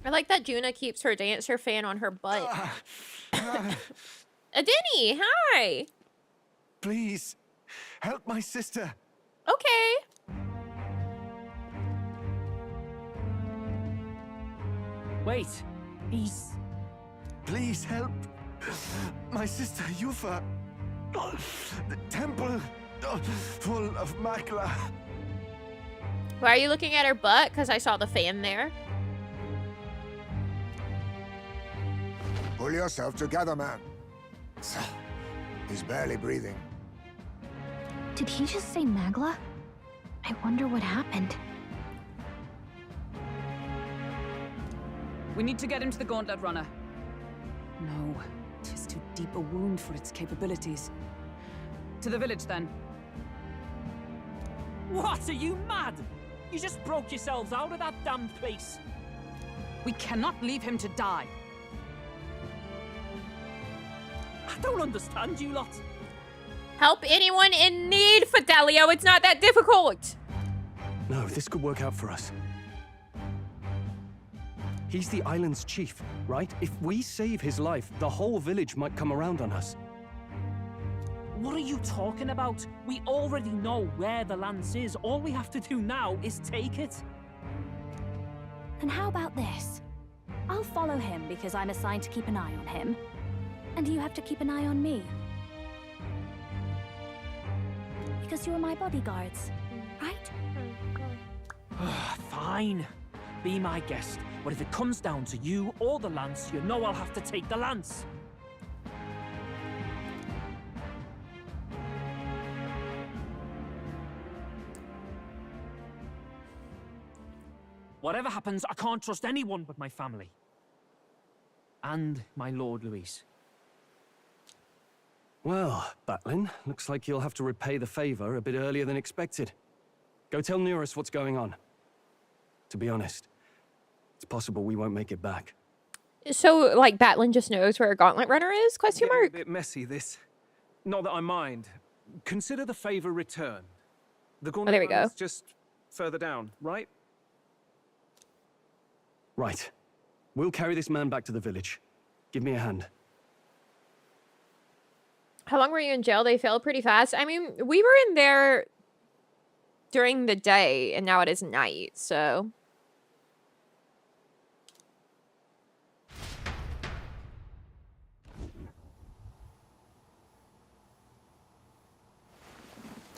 I like that Juna keeps her dancer fan on her butt. Adeni, hi! Please, help my sister. Okay. Wait, he's... Please help. My sister Yufa. The temple full of Makla. Why are you looking at her butt? Because I saw the fan there. Pull yourself together, man. He's barely breathing. Did he just say Magla? I wonder what happened. We need to get him to the Gauntlet Runner. No, 'tis too deep a wound for its capabilities. To the village, then. What, are you mad? You just broke yourselves out of that damned place. We cannot leave him to die. I don't understand you lot. Help anyone in need, Fidelio. It's not that difficult. No, this could work out for us. He's the island's chief, right? If we save his life, the whole village might come around on us. What are you talking about? We already know where the lance is. All we have to do now is take it. And how about this? I'll follow him because I'm assigned to keep an eye on him. And you have to keep an eye on me. Because you're my bodyguards, right? Fine. Be my guest. But if it comes down to you or the lance, you know I'll have to take the lance. Whatever happens, I can't trust anyone but my family. And my Lord Luis. Well, Batlin, looks like you'll have to repay the favor a bit earlier than expected. Go tell Neurus what's going on. To be honest, it's possible we won't make it back. So, like, Batlin just knows where a Gauntlet Runner is? Question mark? A bit messy, this. Not that I mind. Consider the favor returned. The Gauntlet there we go. Runner's just further down, right? Right. We'll carry this man back to the village. Give me a hand. How long were you in jail? They fell pretty fast. I mean, we were in there during the day, and now it is night, so...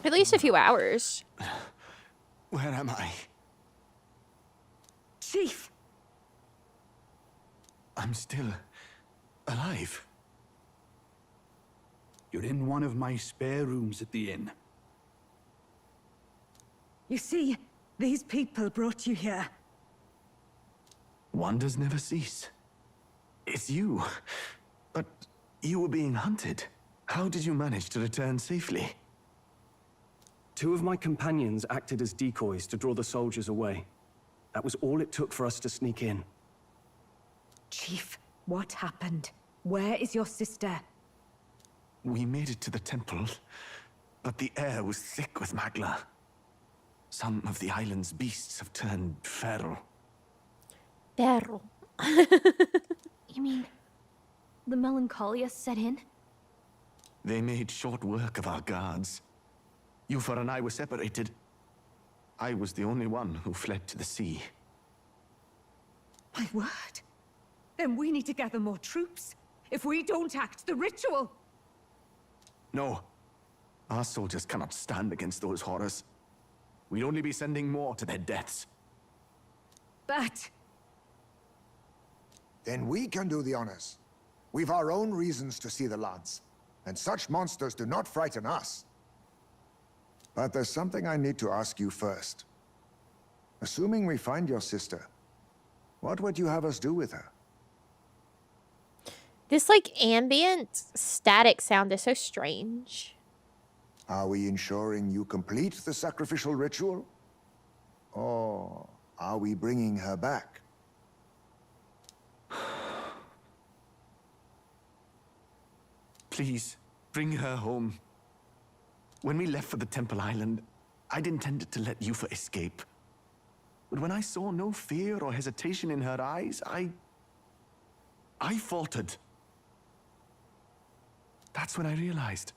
At least a few hours. Where am I? Chief! I'm still alive. You're in one of my spare rooms at the inn. You see, these people brought you here. Wonders never cease. It's you. But you were being hunted. How did you manage to return safely? 2 of my companions acted as decoys to draw the soldiers away. That was all it took for us to sneak in. Chief, what happened? Where is your sister? We made it to the temple, but the air was thick with magla. Some of the island's beasts have turned feral. Feral. You mean the melancholia set in? They made short work of our guards. Yufor and I were separated. I was the only one who fled to the sea. My word. Then we need to gather more troops. If we don't act, the ritual... No. Our soldiers cannot stand against those horrors. We'd only be sending more to their deaths. But... Then we can do the honors. We've our own reasons to see the lads, and such monsters do not frighten us. But there's something I need to ask you first. Assuming we find your sister, what would you have us do with her? This, like, ambient static sound is so strange. Are we ensuring you complete the sacrificial ritual? Or are we bringing her back? Please, bring her home. When we left for the Temple Island, I'd intended to let Yufa escape. But when I saw no fear or hesitation in her eyes, I faltered. That's when I realized.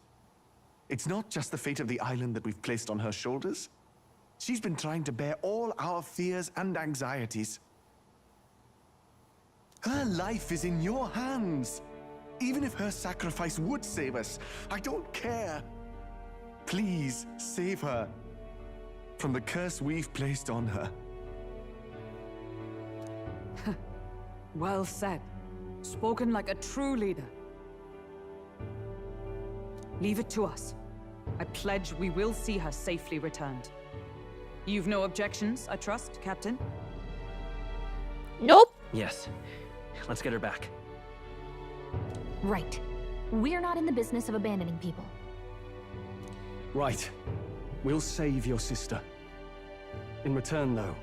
It's not just the fate of the island that we've placed on her shoulders. She's been trying to bear all our fears and anxieties. Her life is in your hands. Even if her sacrifice would save us, I don't care. Please, save her from the curse we've placed on her. Well said. Spoken like a true leader. Leave it to us. I pledge we will see her safely returned. You've no objections, I trust, Captain? Nope. Yes. Let's get her back. Right. We're not in the business of abandoning people. Right. We'll save your sister. In return, though,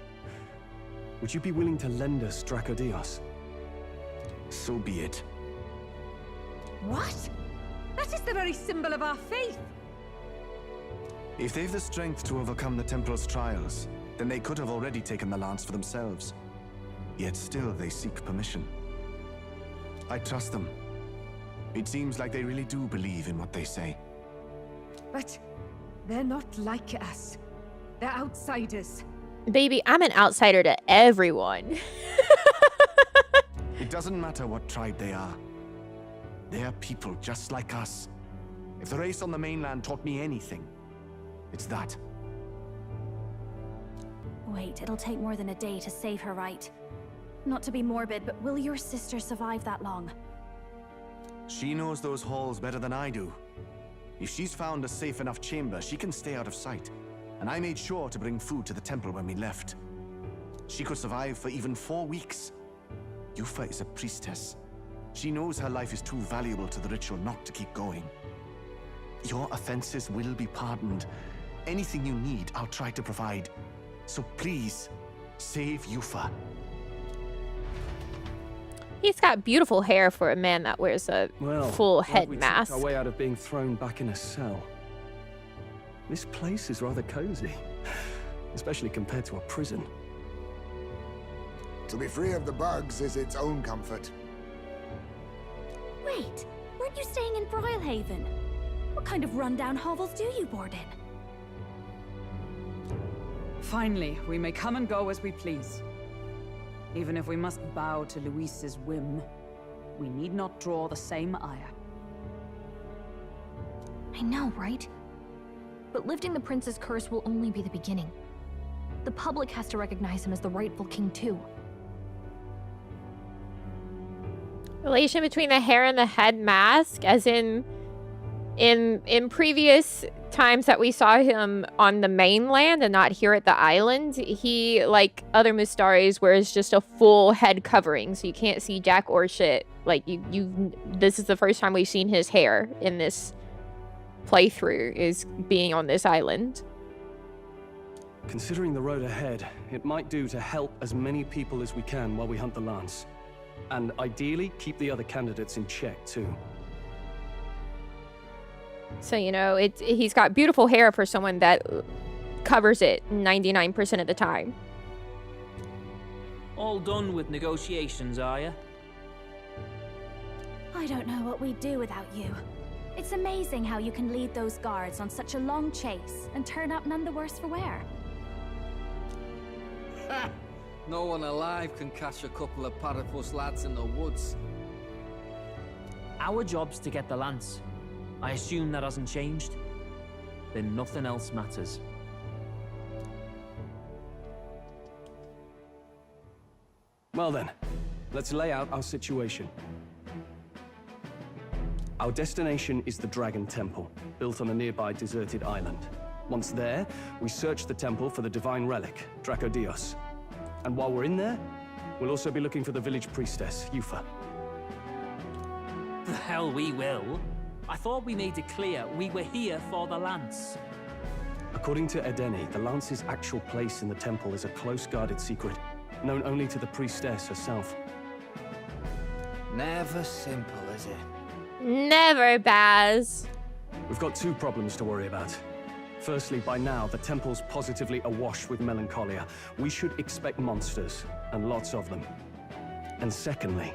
would you be willing to lend us Dracodios? So be it. What? That is the very symbol of our faith. If they've the strength to overcome the Templar's trials, then they could have already taken the lance for themselves. Yet still they seek permission. I trust them. It seems like they really do believe in what they say. But they're not like us. They're outsiders. Baby, I'm an outsider to everyone. It doesn't matter what tribe they are. They are people just like us. If the race on the mainland taught me anything, it's that. Wait, it'll take more than a day to save her, right? Not to be morbid, but will your sister survive that long? She knows those halls better than I do. If she's found a safe enough chamber, she can stay out of sight. And I made sure to bring food to the temple when we left. She could survive for even 4 weeks. Yufa is a priestess. She knows her life is too valuable to the ritual not to keep going. Your offenses will be pardoned. Anything you need, I'll try to provide. So please, save Yufa. He's got beautiful hair for a man that wears a full head we mask. Our way out of being thrown back in a cell. This place is rather cozy, especially compared to a prison. To be free of the bugs is its own comfort. Wait, weren't you staying in Broilhaven? What kind of rundown hovels do you board in? Finally, we may come and go as we please. Even if we must bow to Luis's whim, we need not draw the same ire. I know, right? But lifting the prince's curse will only be the beginning. The public has to recognize him as the rightful king too. Relation between the hair and the head mask, as in previous times that we saw him on the mainland and not here at the island, he, like other Mustaris, wears just a full head covering, so you can't see jack or shit. Like, this is the first time we've seen his hair in this playthrough, is being on this island. Considering the road ahead, it might do to help as many people as we can while we hunt the lance. And ideally, keep the other candidates in check, too. So, you know, he's got beautiful hair for someone that covers it 99% of the time. All done with negotiations, are you? I don't know what we'd do without you. It's amazing how you can lead those guards on such a long chase and turn up none the worse for wear. No one alive can catch a couple of platypus lads in the woods. Our job's to get the lance. I assume that hasn't changed? Then nothing else matters. Well then, let's lay out our situation. Our destination is the Dragon Temple, built on a nearby deserted island. Once there, we search the temple for the divine relic, Dracodios. And while we're in there, we'll also be looking for the village priestess, Yufa. The hell we will. I thought we made it clear we were here for the lance. According to Edeni, the lance's actual place in the temple is a close-guarded secret, known only to the priestess herself. Never simple, is it? Never, Baz. We've got 2 problems to worry about. Firstly, by now, the temple's positively awash with melancholia. We should expect monsters, and lots of them. And secondly,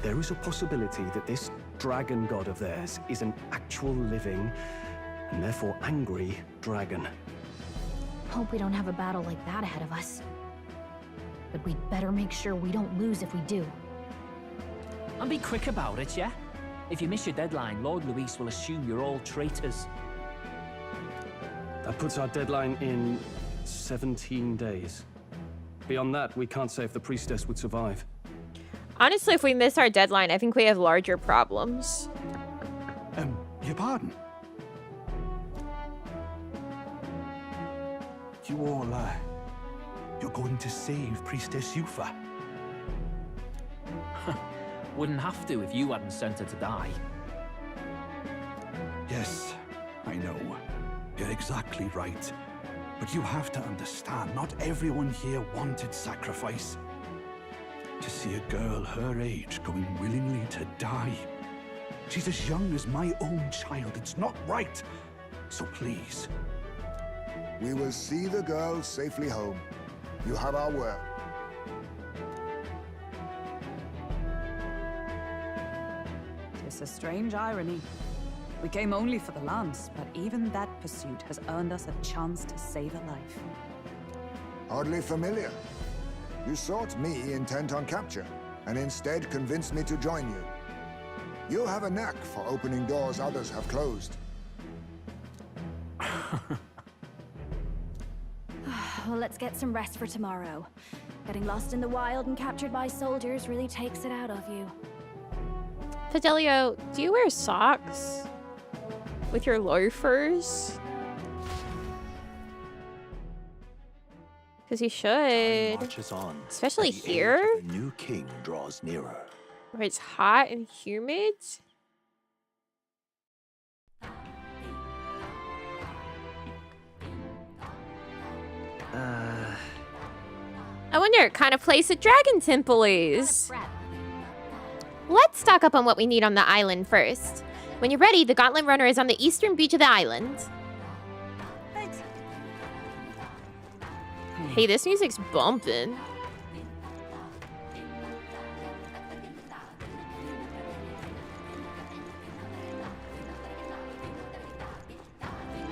there is a possibility that this dragon god of theirs is an actual living, and therefore angry, dragon. Hope we don't have a battle like that ahead of us. But we'd better make sure we don't lose if we do. And be quick about it, yeah? If you miss your deadline, Lord Luis will assume you're all traitors. That puts our deadline in 17 days. Beyond that, we can't say if the priestess would survive. Honestly, if we miss our deadline, I think we have larger problems. Your pardon? You all, you're going to save Priestess Yufa? Wouldn't have to if you hadn't sent her to die. Yes, I know. You're exactly right. But you have to understand, not everyone here wanted sacrifice. To see a girl her age going willingly to die. She's as young as my own child. It's not right. So please, we will see the girls safely home. You have our word. It's a strange irony. We came only for the lance, but even that pursuit has earned us a chance to save a life. Oddly familiar. You sought me intent on capture, and instead convinced me to join you. You have a knack for opening doors others have closed. Well, let's get some rest for tomorrow. Getting lost in the wild and captured by soldiers really takes it out of you. Fidelio, do you wear socks with your loafers? Because you should. Marches on, Especially and the age here, of the new king draws nearer. where it's hot and humid. I wonder what kind of place a dragon temple is. Let's stock up on what we need on the island first. When you're ready, the Gauntlet Runner is on the eastern beach of the island. Hey, this music's bumping.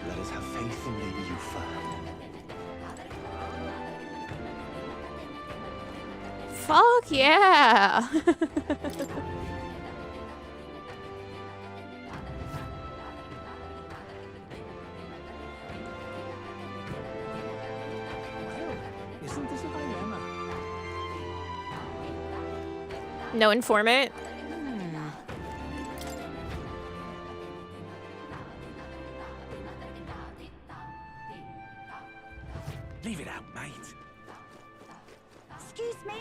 Let us have faith in Lady Yufa. Fuck yeah! Isn't this a dilemma? No informant? Leave it out, mate. Excuse me?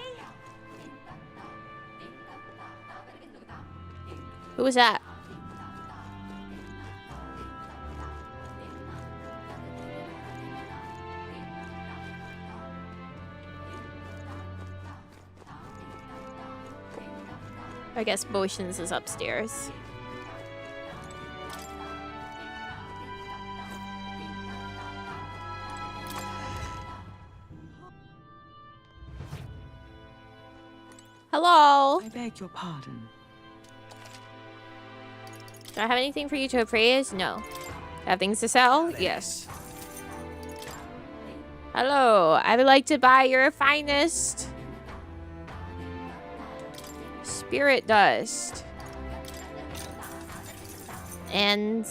Who was that? I guess Motions is upstairs. Hello. I beg your pardon. Do I have anything for you to appraise? No. Have things to sell? Yes. Hello. I would like to buy your finest spirit dust and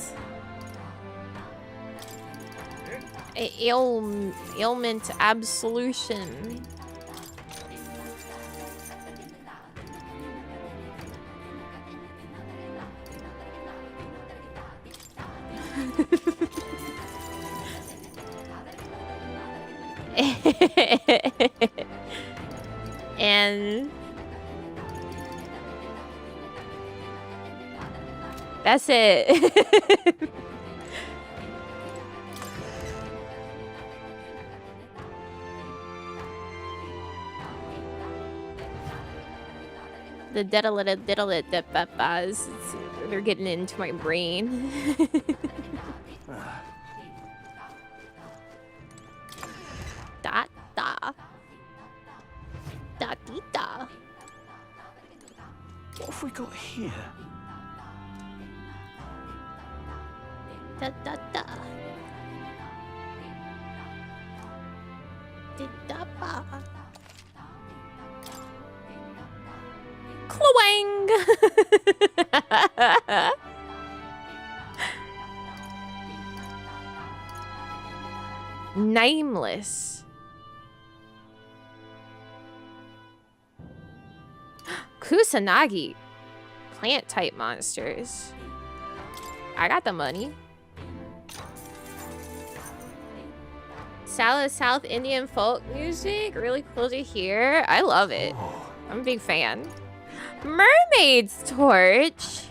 ailment absolution. And that's it. The diddle-it-diddle-it-dip-buzz. They're getting into my brain. Da da. Da dee da. What have we got here? Da da da. Dee da ba. Cloang! Nameless. Kusanagi. Plant type monsters. I got the money. South Indian folk music. Really cool to hear. I love it. I'm a big fan. Mermaid's torch.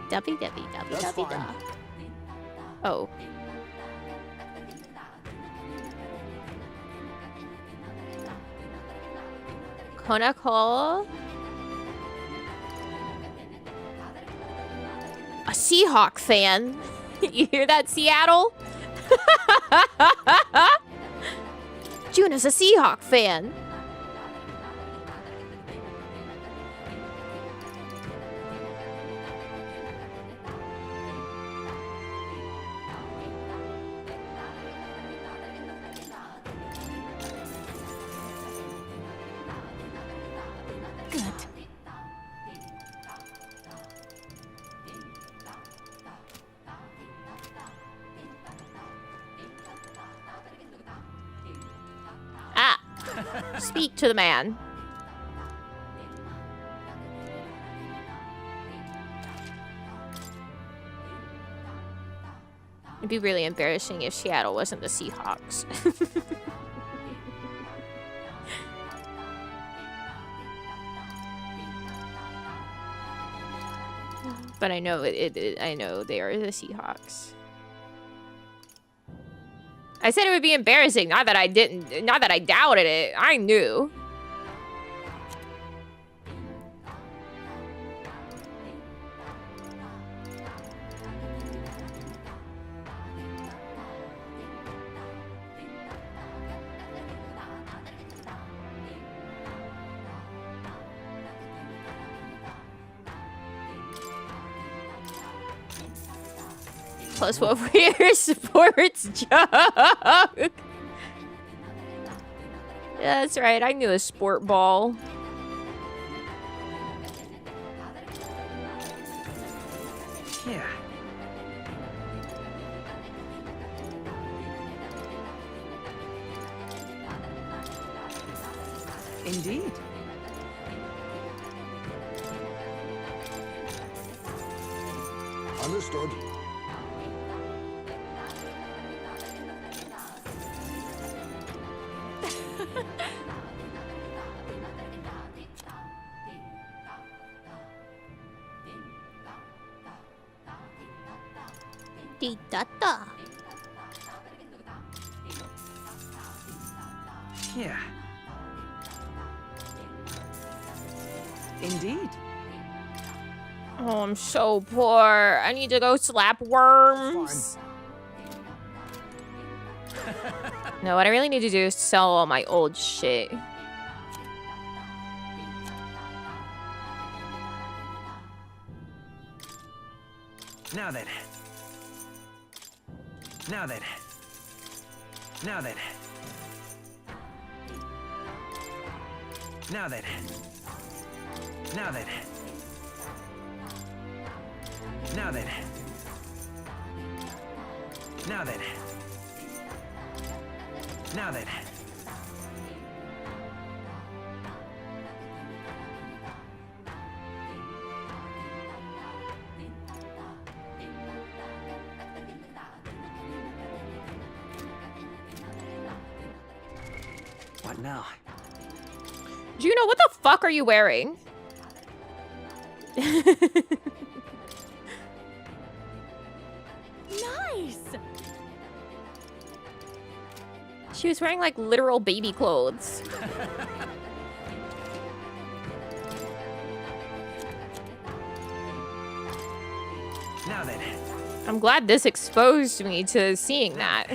www. Oh. Konako. Seahawk fan. You hear that, Seattle? Juna's a Seahawk fan. Good. Ah! Speak to the man. It'd be really embarrassing if Seattle wasn't the Seahawks. But I know I know they are the Seahawks. I said it would be embarrassing, not that I doubted it. I knew. Plus what weird sports joke. Yeah, that's right. I knew a sport ball. Yeah. Indeed. Understood. Di-da-da. Yeah. Indeed. Oh, I'm so poor. I need to go slap worms. No, what I really need to do is sell all my old shit. Now then. Now then. Now then. Now then. Now then. Now then. Now then. Now then. What now? Juno, what the fuck are you wearing? Nice. She was wearing like literal baby clothes. Now then. I'm glad this exposed me to seeing that.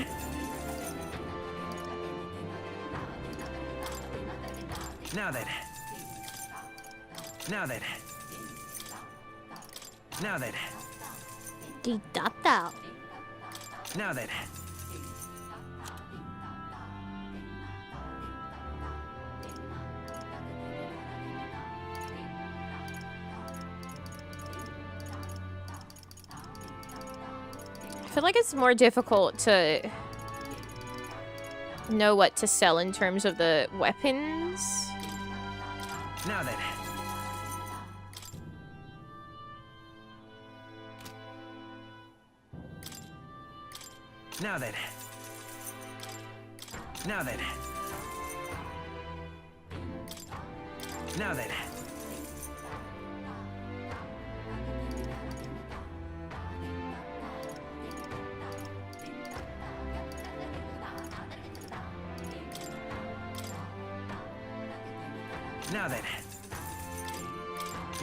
Now then. Now then. Now then. Di-da-da. Now then. I feel like it's more difficult to know what to sell in terms of the weapons. Now then. Now then. Now then. Now then. Now then.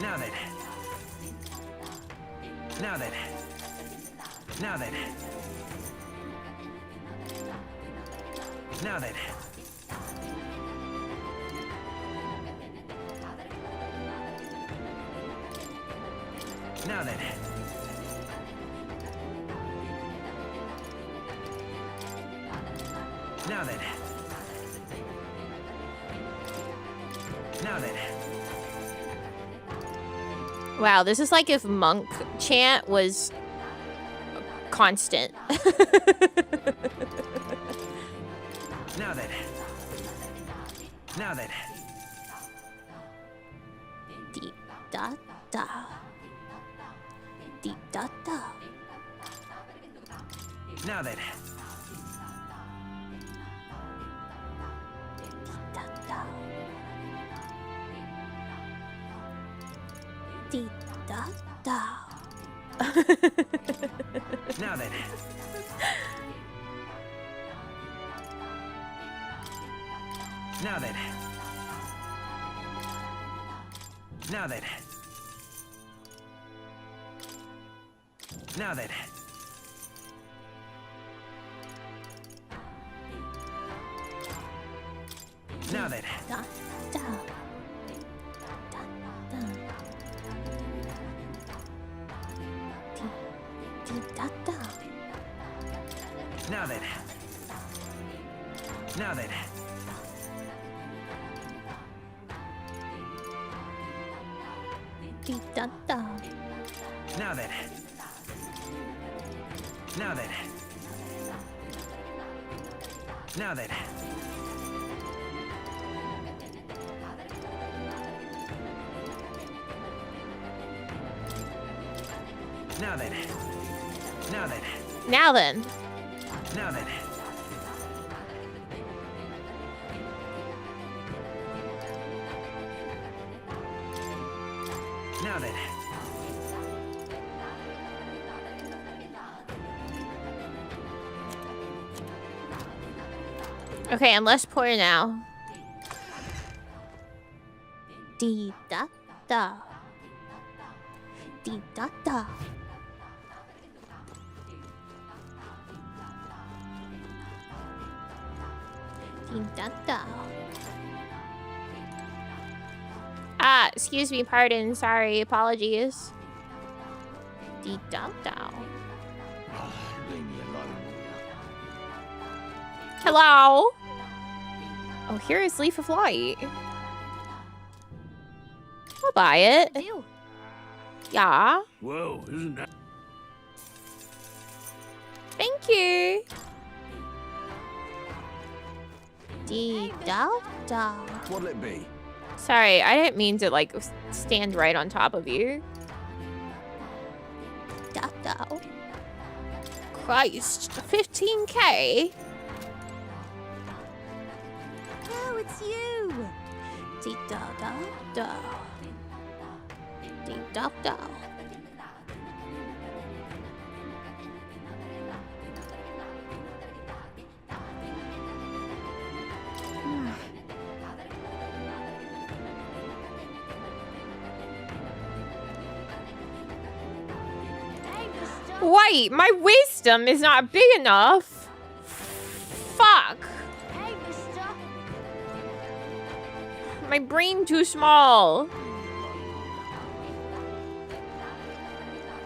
Now then. Now then. Now then. Now then. Now then. Now then. Now then. Wow, this is like if monk chant was constant. Now then. Now then. Dee da da. Dee da da. Now then. Da da. Dee da da. Now then. Now then. Now then. Now then. Now then. Da da. Da da. Dee da da. Now then. Now then. Dee da da. Now then. Now then. Now then. Now then. Now then. Now then. Now then. Now then. Okay, and less pour now. Dee da da. Dee da da. Dee da da. Ah, excuse me, pardon, sorry, apologies. Dee da da. Leave me alone. Hello. Oh, here is Leaf of Light. I'll buy it. Yeah. Whoa, isn't that? Thank you. Dee da da. What'll it be? Sorry, I didn't mean to like stand right on top of you. Da da. Christ, 15K. Oh, it's you. Dee da da da. Dee da da. Wait, my wisdom is not big enough. Fuck. Hey, mister. My brain too small.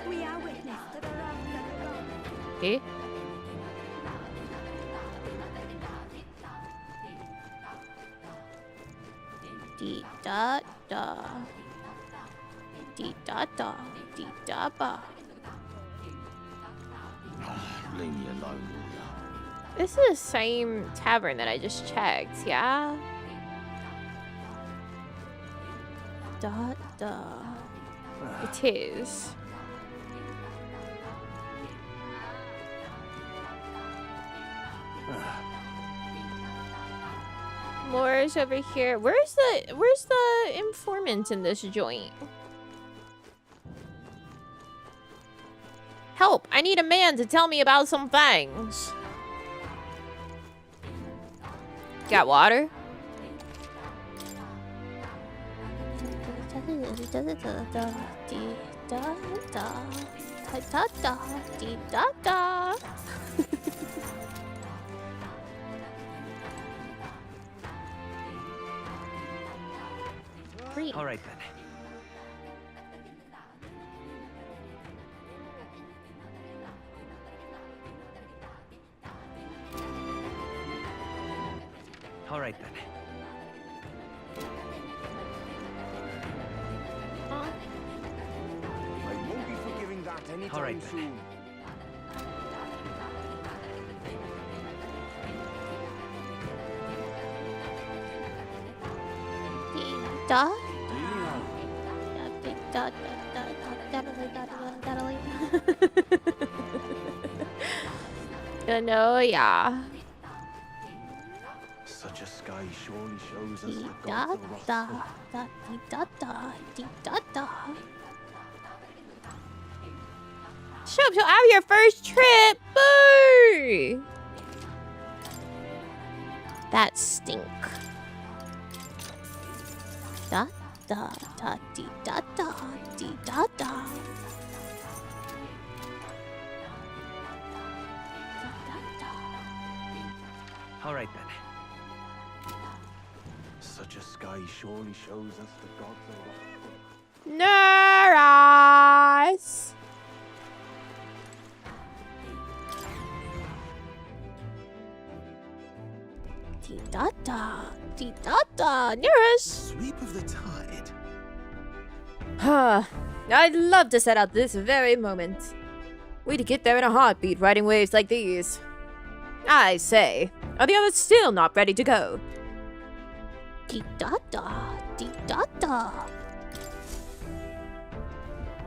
We are witness to the wrath of God. Eh? Dee da da. Dee da da. Dee da ba. Leave me alone. This is the same tavern that I just checked, yeah? Da da. It is. Moore's over here. Where's the informant in this joint? Help! I need a man to tell me about some things. Got water? da da dee da da. All right then. All right then. I won't be forgiving that anytime All right, then. soon. Da. No, yeah. Such a sky surely shows us Dee the da gods are da wrathful. da dee da da dee da da. Shut up, you'll have your first trip. Boo! That stink. Da da da dee da da dee da da. All right then. Such a sky surely shows us the gods are wrathful. Nice. Dee da da dee da da. Nearest. Sweep of the tide. Huh. I'd love to set out this very moment. We'd get there in a heartbeat riding waves like these. I say, are the others still not ready to go? Dee da da dee da da.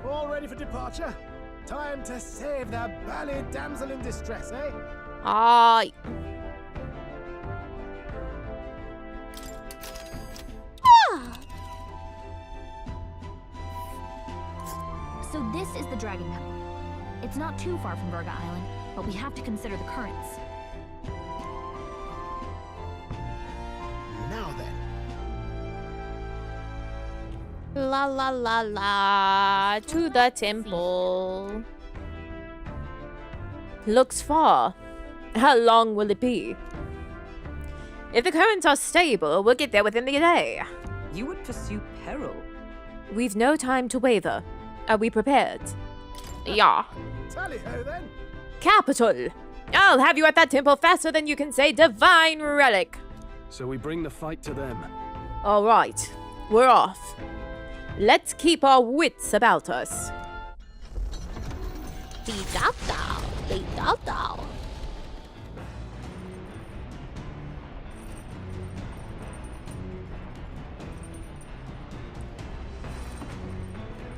All ready for departure? Time to save the bally damsel in distress, eh? Aye. So this is the Dragon Cup. It's not too far from Virga Island, but we have to consider the currents. Now then. La la la la. To the temple. Looks far. How long will it be? If the currents are stable, we'll get there within the day. You would pursue peril. We've no time to waver. Are we prepared? Yeah. Tally-ho then. Capital. I'll have you at that temple faster than you can say divine relic. So we bring the fight to them. All right. We're off. Let's keep our wits about us. Dee-da-da. Dee-da-da.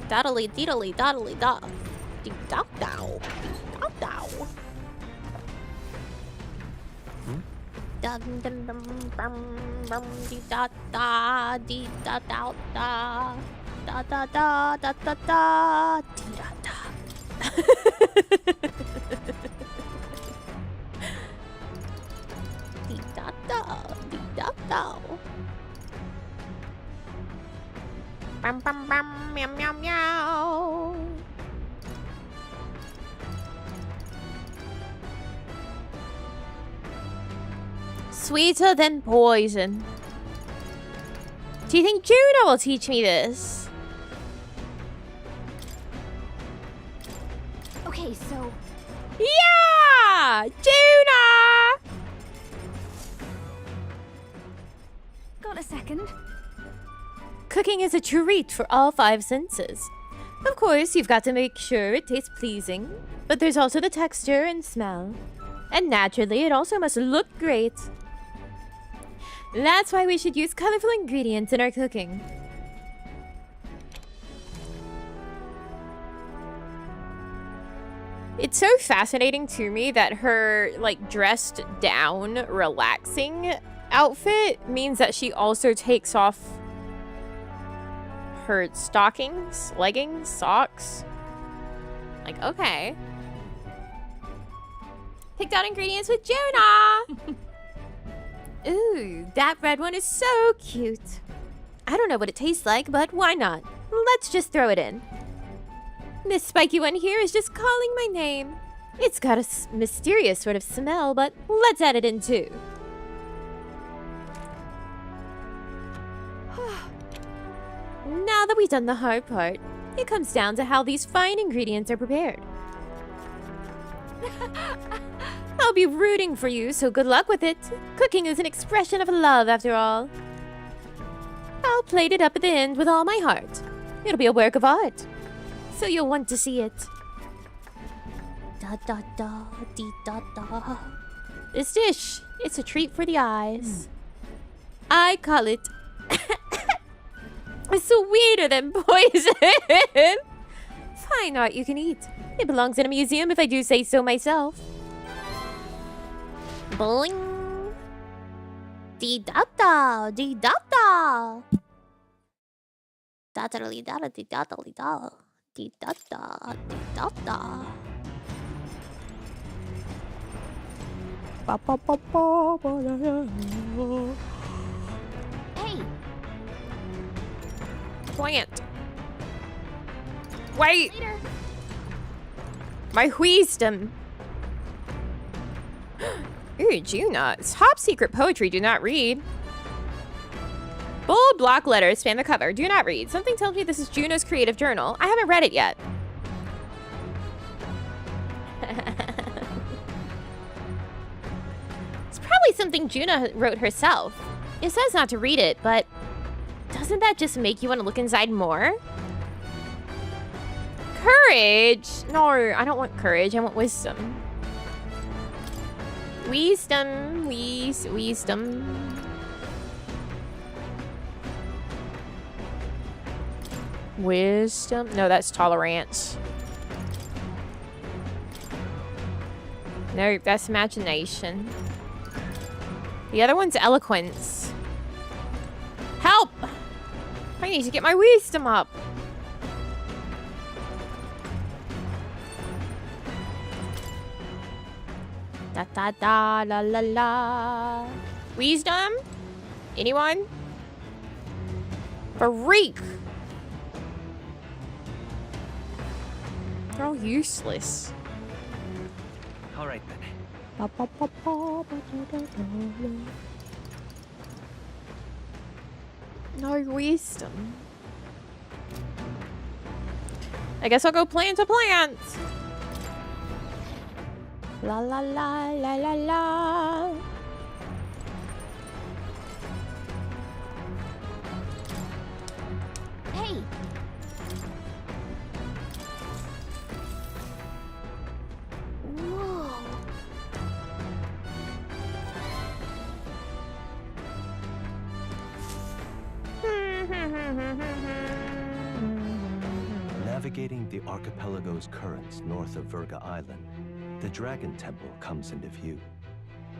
Daddly deedly daddly da. Dee da dow. Dee da dow. Dum dum dum bum bum dee da da dee da da da da da da da da da dee da da. Dee da da dee da da. Bum bum bum meow meow meow. Sweeter than poison. Do you think Juno will teach me this? Okay, so Yeah! Juno! got a second? Cooking is a treat for all five senses. Of course, you've got to make sure it tastes pleasing, but there's also the texture and smell. And naturally, it also must look great. That's why we should use colorful ingredients in our cooking. It's so fascinating to me that her, like, dressed down, relaxing outfit means that she also takes off her stockings, leggings, socks. Like, okay. Picked out ingredients with Jonah! Ooh, that red one is so cute. I don't know what it tastes like, but why not? Let's just throw it in. This spiky one here is just calling my name. It's got a mysterious sort of smell, but let's add it in too. Now that we've done the hard part, it comes down to how these fine ingredients are prepared. I'll be rooting for you, so good luck with it. Cooking is an expression of love, after all. I'll plate it up at the end with all my heart. It'll be a work of art, so you'll want to see it. Da da da, dee da da. This dish, it's a treat for the eyes. I call it sweeter than poison. Fine art you can eat. It belongs in a museum if I do say so myself. Boing. Dee da da, dee da da. Da da dee da da dee da da dee da. Dee da da, dee da da. Ba ba ba ba ba da da. Hey. Plant. Wait. Later. My wisdom. Ooh, Juna. Top secret poetry. Do not read. Bold block letters span the cover. Do not read. Something tells me this is Juno's creative journal. I haven't read it yet. It's probably something Juna wrote herself. It says not to read it, but doesn't that just make you want to look inside more? Courage! No, I don't want courage. I want wisdom. Wisdom. Wisdom. Wisdom. No, that's tolerance. No, that's imagination. The other one's eloquence. Help! I need to get my wisdom up. Da da da la la la. Wisdom? Anyone? Freak! They're all useless. All right then. Ba, ba, ba, ba, ba, da, da, da. No wisdom. I guess I'll go plant a plant. La la la la la la. Hey. Whoa. Navigating the archipelago's currents north of Virga Island, the Dragon Temple comes into view.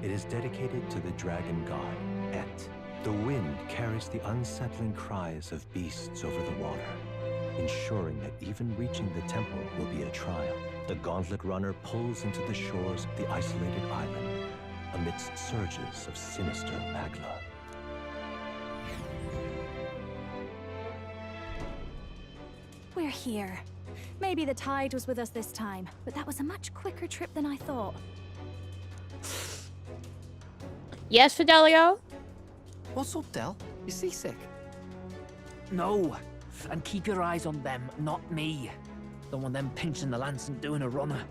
It is dedicated to the dragon god, Et. The wind carries the unsettling cries of beasts over the water, ensuring that even reaching the temple will be a trial. The gauntlet runner pulls into the shores of the isolated island, amidst surges of sinister magla. We're here. Maybe the tide was with us this time, but that was a much quicker trip than I thought. Yes, Fidelio? What's up, Del? You seasick? No. And keep your eyes on them, not me. Don't want them pinching the lance and doing a runner.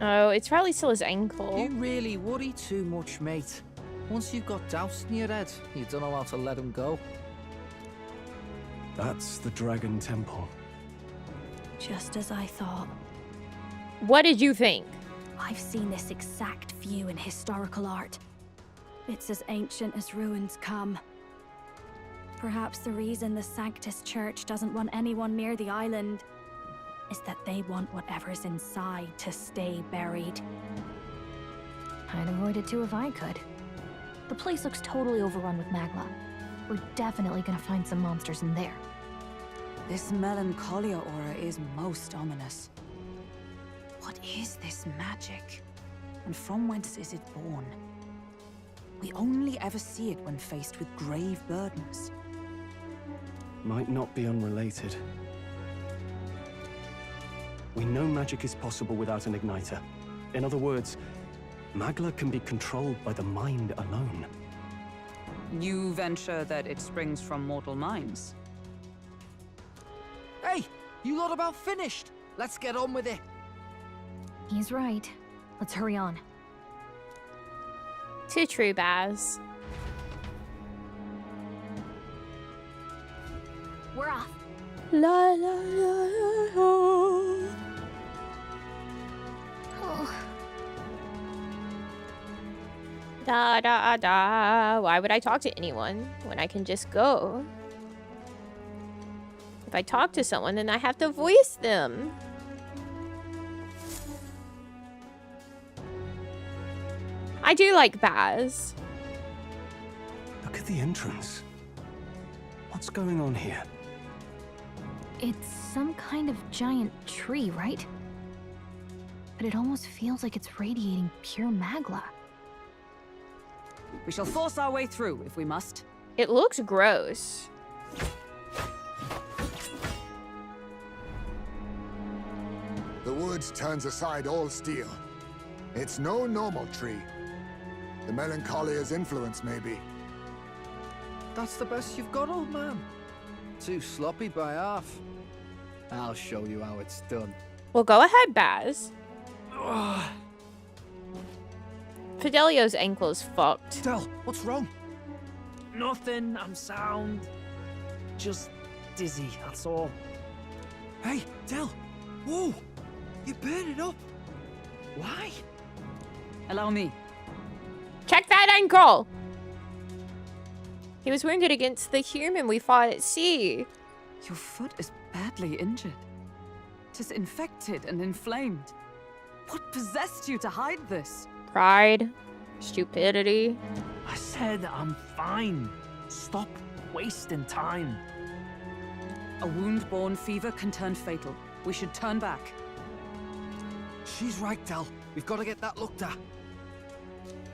Oh, it's probably still his ankle. You really worry too much, mate. Once you've got doused in your head, you don't know how to let him go. That's the Dragon Temple. Just as I thought. What did you think? I've seen this exact view in historical art. It's as ancient as ruins come. Perhaps the reason the Sanctus Church doesn't want anyone near the island is that they want whatever's inside to stay buried. I'd avoid it too if I could. The place looks totally overrun with magma. We're definitely gonna find some monsters in there. This melancholia aura is most ominous. What is this magic? And from whence is it born? We only ever see it when faced with grave burdens. Might not be unrelated. We know magic is possible without an igniter. In other words, Magla can be controlled by the mind alone. You venture that it springs from mortal minds? Hey, you lot about finished. Let's get on with it. He's right. Let's hurry on. Too true, Baz. We're off. La la la la la. Oh. Da da da. Why would I talk to anyone when I can just go? If I talk to someone, then I have to voice them. I do like Baz. Look at the entrance. What's going on here? It's some kind of giant tree, right? But it almost feels like it's radiating pure magla. We shall force our way through if we must. It looks gross. The woods turns aside all steel. It's no normal tree. The Melancholia's influence, maybe. That's the best you've got, old man. Too sloppy by half. I'll show you how it's done. Well, go ahead, Baz. Fidelio's ankle's fucked. Del, what's wrong? Nothing, I'm sound. Just dizzy, that's all. Hey, Del! Whoa! You burned it up! Why? Allow me. Check that ankle! He was wounded against the human we fought at sea. Your foot is badly injured. It is infected and inflamed. What possessed you to hide this? Pride. Stupidity. I said I'm fine. Stop wasting time. A wound-borne fever can turn fatal. We should turn back. She's right, Del. We've got to get that looked at.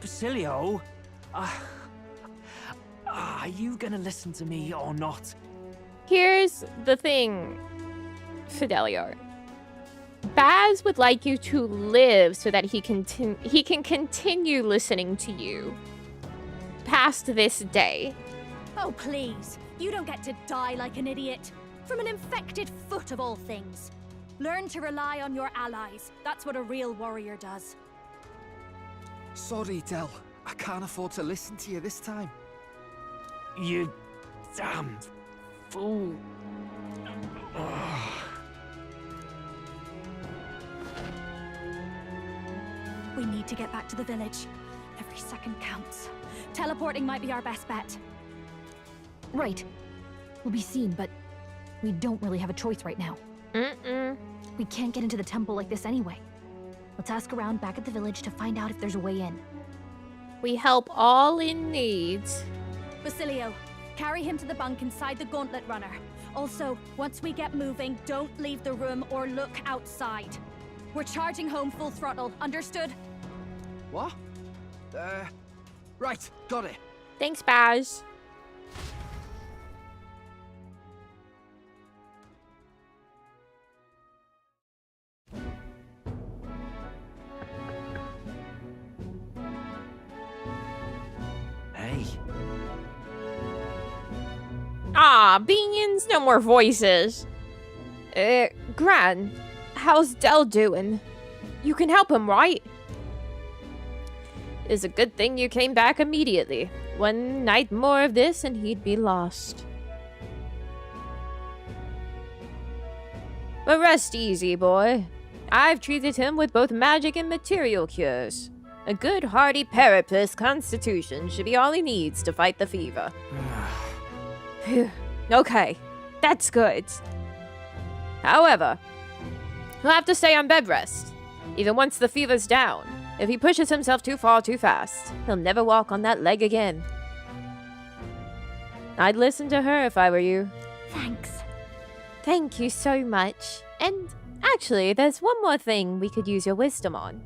Basilio, are you gonna listen to me or not? Here's the thing, Fidelio. Baz would like you to live so that he can continue listening to you past this day. Oh, please. You don't get to die like an idiot. From an infected foot of all things. Learn to rely on your allies. That's what a real warrior does. Sorry, Del. I can't afford to listen to you this time. You damned fool. We need to get back to the village. Every second counts. Teleporting might be our best bet. Right. We'll be seen, but we don't really have a choice right now. We can't get into the temple like this anyway. Let's ask around back at the village to find out if there's a way in. We help all in need. Basilio, carry him to the bunk inside the gauntlet runner. Also, once we get moving, don't leave the room or look outside. We're charging home full throttle, understood? What? Right, got it. Thanks, Baz. Hey. Ah, beans, no more voices. Gran, how's Del doing? You can help him, right? It's a good thing you came back immediately. One night more of this and he'd be lost. But rest easy, boy. I've treated him with both magic and material cures. A good, hearty Parapus constitution should be all he needs to fight the fever. Phew. Okay, that's good. However, he'll have to stay on bed rest, even once the fever's down. If he pushes himself too far too fast, he'll never walk on that leg again. I'd listen to her if I were you. Thanks. Thank you so much. And actually, there's one more thing we could use your wisdom on.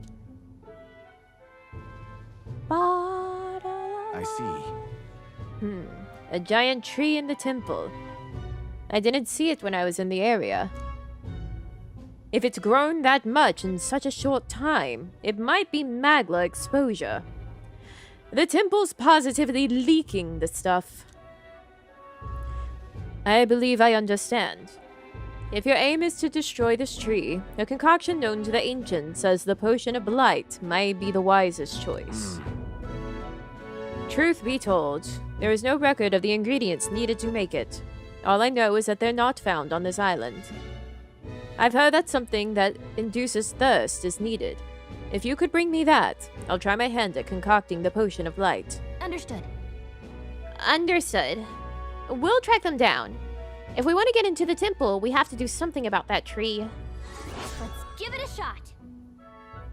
I see. A giant tree in the temple. I didn't see it when I was in the area. If it's grown that much in such a short time, it might be magma exposure. The temple's positively leaking the stuff. I believe I understand. If your aim is to destroy this tree, a concoction known to the ancients as the Potion of Blight might be the wisest choice. Truth be told, there is no record of the ingredients needed to make it. All I know is that they're not found on this island. I've heard that something that induces thirst is needed. If you could bring me that, I'll try my hand at concocting the Potion of Light. Understood. Understood. We'll track them down. If we want to get into the temple, we have to do something about that tree. Let's give it a shot.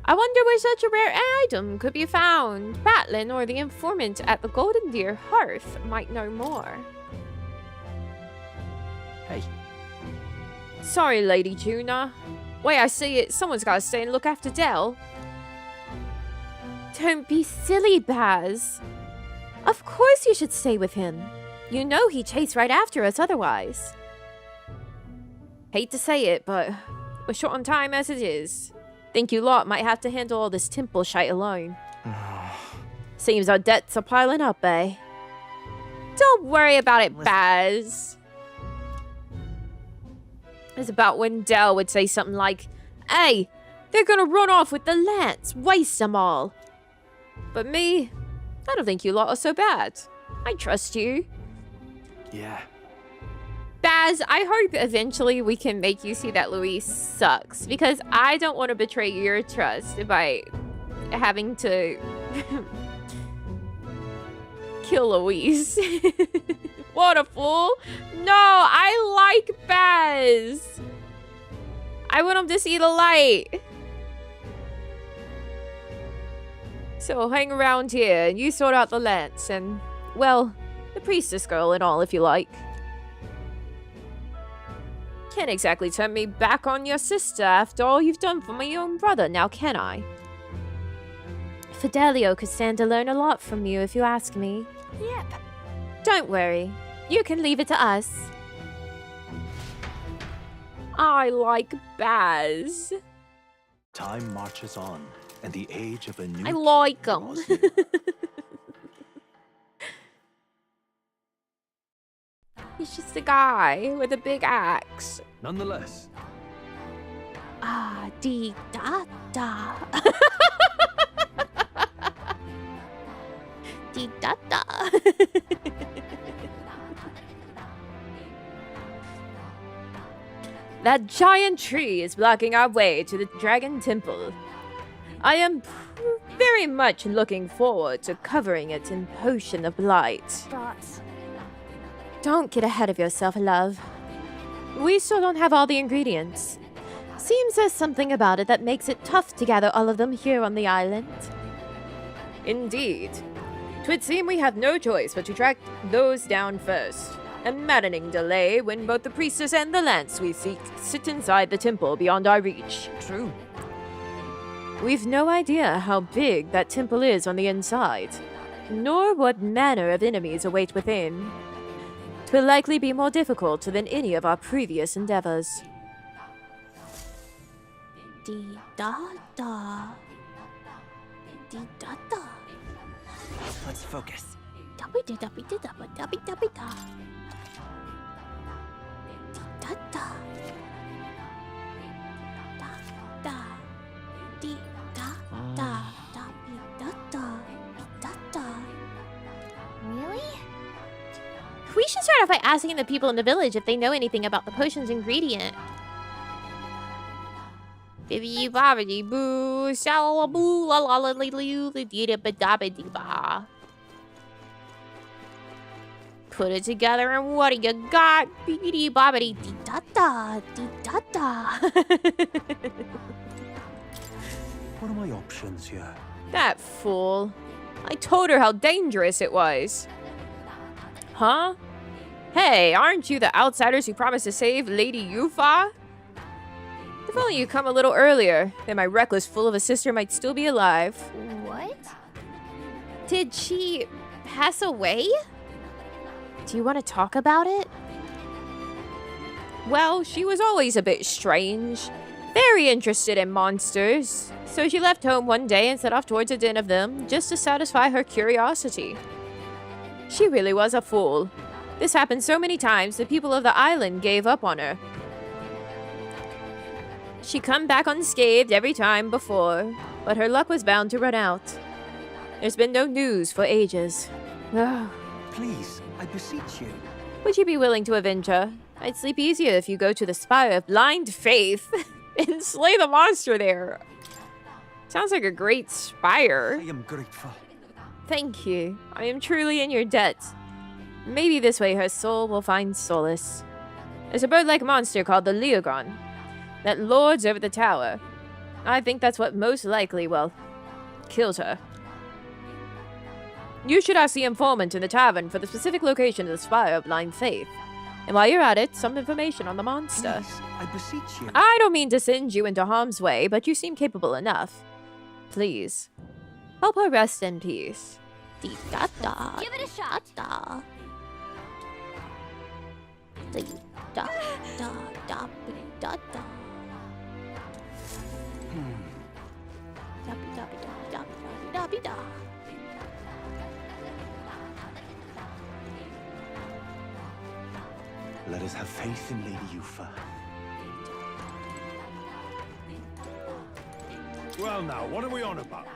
I wonder where such a rare item could be found. Batlin or the informant at the Golden Deer Hearth might know more. Hey. Sorry, Lady Juna. Way I see it, someone's got to stay and look after Dell. Don't be silly, Baz. Of course you should stay with him. You know he'd chase right after us otherwise. Hate to say it, but we're short on time as it is. Think you lot might have to handle all this temple shite alone. Seems our debts are piling up, eh? Don't worry about it, Baz. It's about when Dell would say something like, "Hey, they're gonna run off with the lance, waste them all." But me, I don't think you lot are so bad. I trust you. Yeah. Baz, I hope eventually we can make you see that Luis sucks, because I don't want to betray your trust by having to kill Luis. What a fool. No, I like Baz. I want him to see the light. So hang around here and you sort out the lance and, well, the priestess girl and all if you like. Can't exactly turn me back on your sister after all you've done for my own brother, now can I? Fidelio could stand to learn a lot from you if you ask me. Yep. Don't worry. You can leave it to us. I like Baz. Time marches on, and the age of a new... I like him. He's just a guy with a big axe. Nonetheless. Ah, dee da da. Dee da da. That giant tree is blocking our way to the Dragon Temple. I am very much looking forward to covering it in Potion of Light. But... Don't get ahead of yourself, love. We still don't have all the ingredients. Seems there's something about it that makes it tough to gather all of them here on the island. Indeed. 'Twould seem we have no choice but to track those down first. A maddening delay when both the priestess and the lance we seek sit inside the temple beyond our reach. True. We've no idea how big that temple is on the inside, nor what manner of enemies await within. 'Twill likely be more difficult than any of our previous endeavors. Dee da da. Dee da da. Let's focus. Dabby da dabby da dabba dabby dabby da. Dee da da. Da da. Dee da da. Dabby da da. Da da. Really? We should start off by asking the people in the village if they know anything about the potion's ingredient. Bibby bobbity boo, salaboo, la la la la la. Put it together and what do you got? Bibbidi bobbity dee da da, dee da da. What are my options here? That fool. I told her how dangerous it was. Huh? Hey, aren't you the outsiders who promised to save Lady Yufa? If only you come a little earlier, then my reckless fool of a sister might still be alive. What? Did she pass away? Do you want to talk about it? Well, she was always a bit strange. Very interested in monsters, so she left home one day and set off towards a den of them just to satisfy her curiosity. She really was a fool. This happened so many times the people of the island gave up on her. She come back unscathed every time before, but her luck was bound to run out. There's been no news for ages. Ugh. Please, I beseech you. Would you be willing to avenge her? I'd sleep easier if you go to the Spire of Blind Faith and slay the monster there. Sounds like a great spire. I am grateful. Thank you. I am truly in your debt. Maybe this way her soul will find solace. There's a bird-like monster called the Leogron that lords over the tower. I think that's what most likely, well, killed her. You should ask the informant in the tavern for the specific location of the Spire of Blind Faith. And while you're at it, some information on the monster. Please, I beseech you. I don't mean to send you into harm's way, but you seem capable enough. Please, help her rest in peace. Dee-da-da. Give it a shot. Da-da. Dee-da-da-da-da-da-da. Da-da-da-da-da-da-da-da. Let us have faith in Lady Yufa. Well now, what are we on about?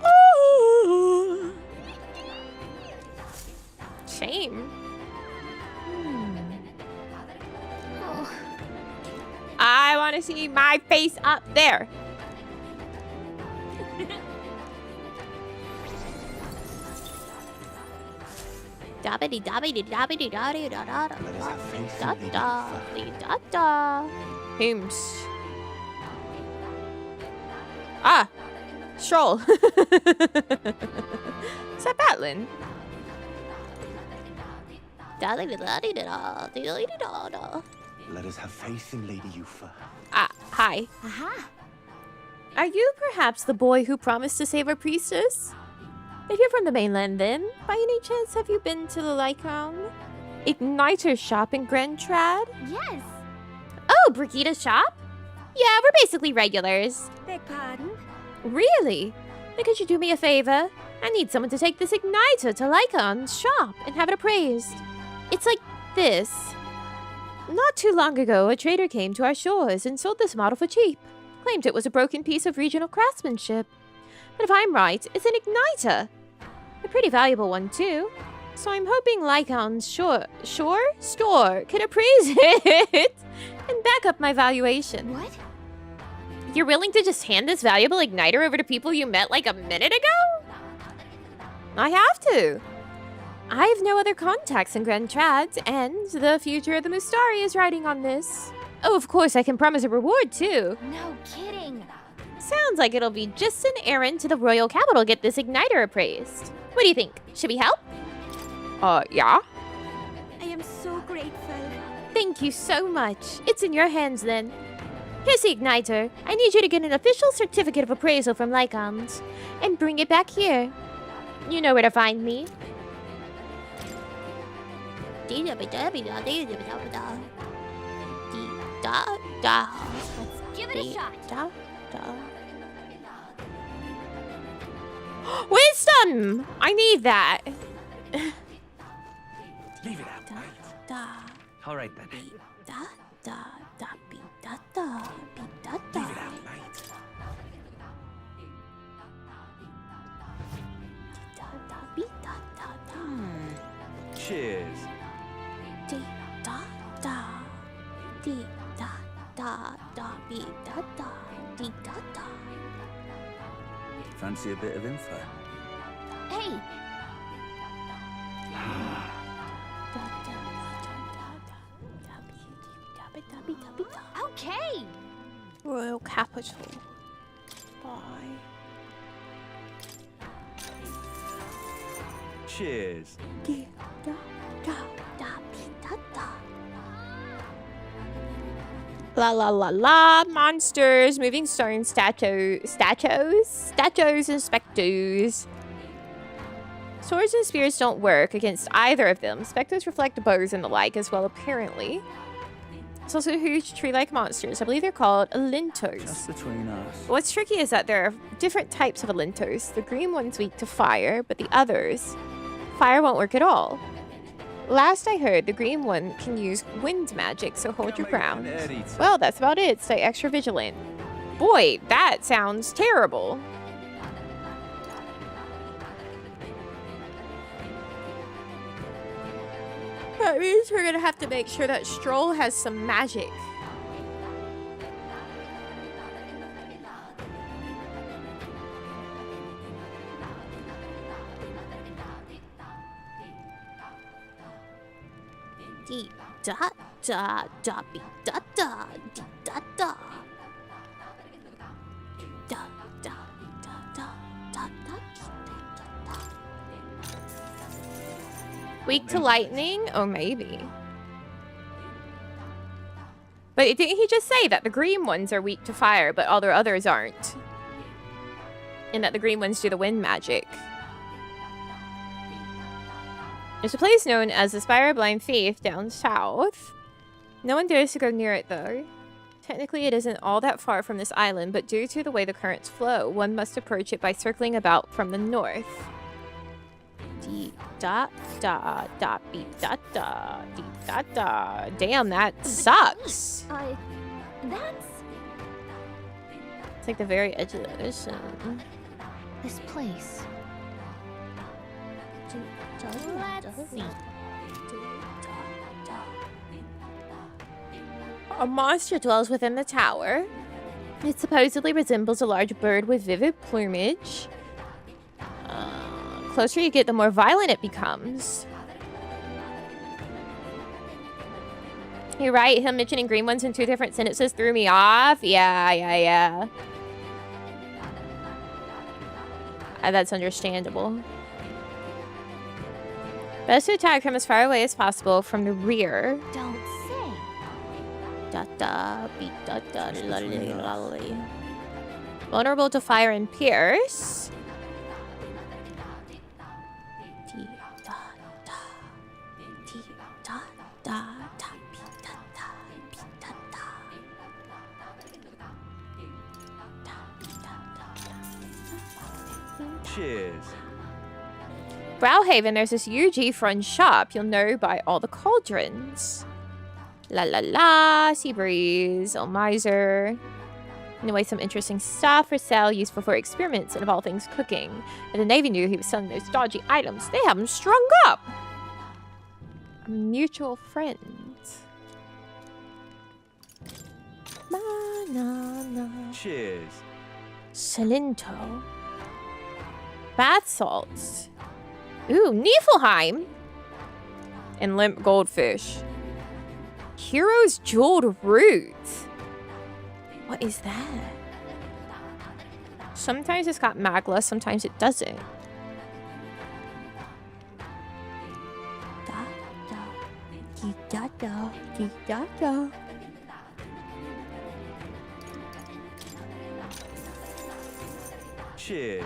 Oh. Shame. Oh. I want to see my face up there. Dabbity dabbity dabbity dabbity da da da da da da. Hooms. Ah, Stroll. Is that Batlin? Let us have faith in Lady Yufa. Ah, hi. Aha. Are you perhaps the boy who promised to save a priestess? If you're from the mainland, then, by any chance, have you been to the Lycon Igniter shop in Grand Trad? Yes. Oh, Brigida's shop? Yeah, we're basically regulars. Beg pardon? Really? Then could you do me a favor? I need someone to take this Igniter to Lycon's shop and have it appraised. It's like this. Not too long ago, a trader came to our shores and sold this model for cheap. Claimed it was a broken piece of regional craftsmanship. But if I'm right, it's an Igniter. A pretty valuable one, too. So I'm hoping Lycon's store can appraise it and back up my valuation. What? You're willing to just hand this valuable Igniter over to people you met like a minute ago? I have to. I have no other contacts in Grand Trads, and the future of the Mustari is riding on this. Oh, of course, I can promise a reward, too. No kidding. Sounds like it'll be just an errand to the royal capital to get this Igniter appraised. What do you think? Should we help? Yeah? I am so grateful. Thank you so much. It's in your hands, then. Here's the Igniter. I need you to get an official certificate of appraisal from Lycons and bring it back here. You know where to find me. Let's give it a shot. Wisdom! I need that. Leave it out. All right then. Leave it out, mate. Cheers. Fancy a bit of info? Hey. Okay. Royal capital. Bye. Cheers. La la la la, monsters, moving stones, statues and spectres. Swords and spears don't work against either of them. Spectres reflect bows and the like as well, apparently. It's also huge tree-like monsters. I believe they're called Alintos. Just between us. What's tricky is that there are different types of Alintos. The green one's weak to fire, but the others, fire won't work at all. Last I heard, the green one can use wind magic, so hold your ground. Well, that's about it. Stay extra vigilant. Boy, that sounds terrible. That means we're gonna have to make sure that Stroll has some magic. Dee da da da be da da dee da da. Da da da da da da da. Weak to lightning? Oh, maybe. But didn't he just say that the green ones are weak to fire, but all the others aren't? And that the green ones do the wind magic. There's a place known as the Spire of Blind Faith down south. No one dares to go near it, though. Technically, it isn't all that far from this island, but due to the way the currents flow, one must approach it by circling about from the north. Dee da da da be da da dee da da. Damn, that sucks. That's... It's like the very edge of the ocean. This place. Let's see. A monster dwells within the tower. It supposedly resembles a large bird with vivid plumage. Closer you get, the more violent it becomes. You're right, him mentioning green ones in two different sentences threw me off. Yeah. That's understandable. Best to attack from as far away as possible from the rear. Don't say. Da da beat da da lolly. Vulnerable to fire and pierce. Dee da da. Dee da da da beat da da beat da da. Cheers. Browhaven, there's this UG front shop you'll know by all the cauldrons. La la la, sea breeze, oh miser. Anyway, some interesting stuff for sale, useful for experiments and of all things cooking. And the Navy knew he was selling those dodgy items. They have him strung up. A mutual friend. Banana. Cheers. Salinto. Bath salts. Ooh, Niflheim! And limp goldfish. Hero's jeweled root. What is that? Sometimes it's got magla, sometimes it doesn't. Da da. Dee da da. Dee da da. Cheers.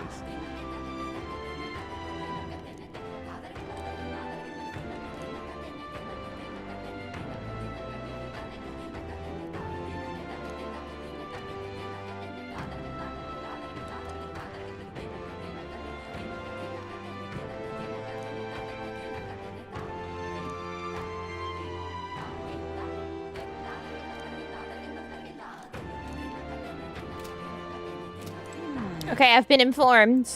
Okay, I've been informed.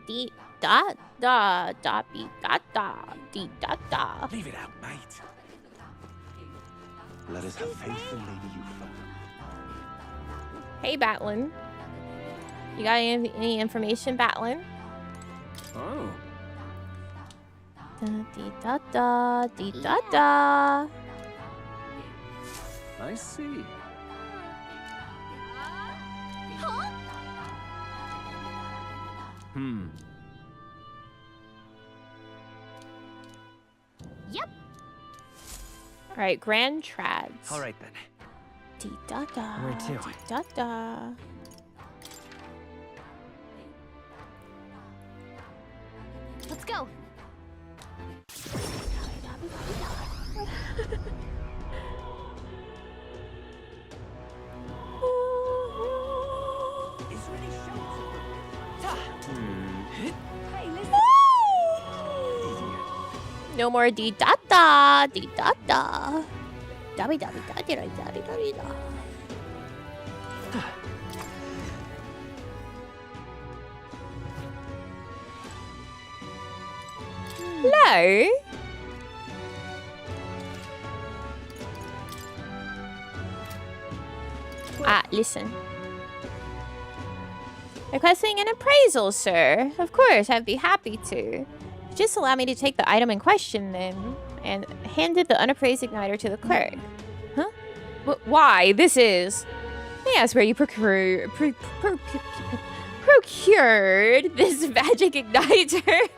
Dee da da da be da da dee da da. Leave it out, mate. Let us have faith in Lady Yufa. Hey, Batlin. You got any information, Batlin? Oh. Da dee da da dee da da. I see. Yep. All right, Grand Trads. All right then. Dee da da. Where to? Dee da da. Let's go. No more dee da da, dee da da. Dabby dabby da da da da da da. Hello? Listen. Requesting an appraisal, sir. Of course, I'd be happy to. Just allow me to take the item in question, then. And handed the unappraised igniter to the clerk. Huh? Why? This is... May I ask where you procured this magic igniter?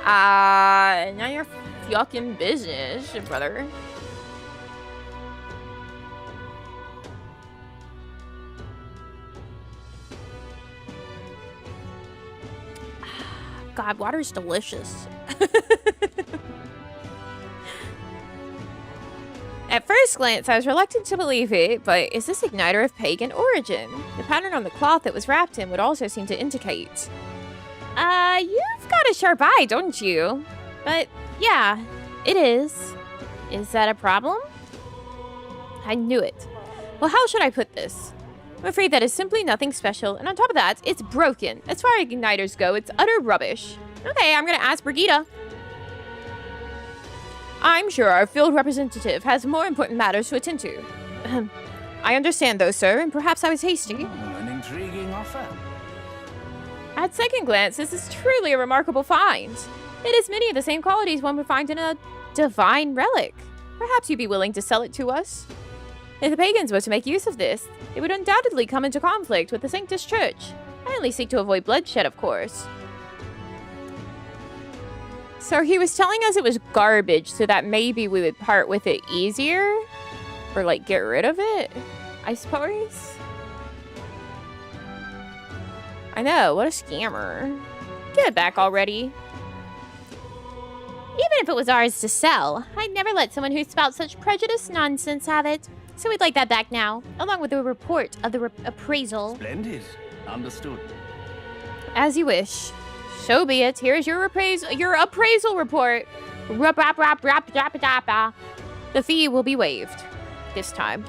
None of your fucking business, brother. God, water's delicious. At first glance, I was reluctant to believe it, but is this igniter of pagan origin? The pattern on the cloth it was wrapped in would also seem to indicate. You've got a sharp eye, don't you? But, yeah, it is. Is that a problem? I knew it. Well, how should I put this? I'm afraid that is simply nothing special, and on top of that, it's broken. As far as igniters go, it's utter rubbish. Okay, I'm gonna ask Brigitte. I'm sure our field representative has more important matters to attend to. I understand, though, sir, and perhaps I was hasty. An intriguing offer. At second glance, this is truly a remarkable find. It has many of the same qualities one would find in a divine relic. Perhaps you'd be willing to sell it to us? If the pagans were to make use of this, it would undoubtedly come into conflict with the Sanctus Church. I only seek to avoid bloodshed, of course. So he was telling us it was garbage so that maybe we would part with it easier? Or, like, get rid of it? I suppose? I know, what a scammer. Get it back already. Even if it was ours to sell, I'd never let someone who spouts such prejudiced nonsense have it. So we'd like that back now, along with the report of the appraisal. Splendid. Understood. As you wish. So be it. Here's your appraisal report. The fee will be waived. This time.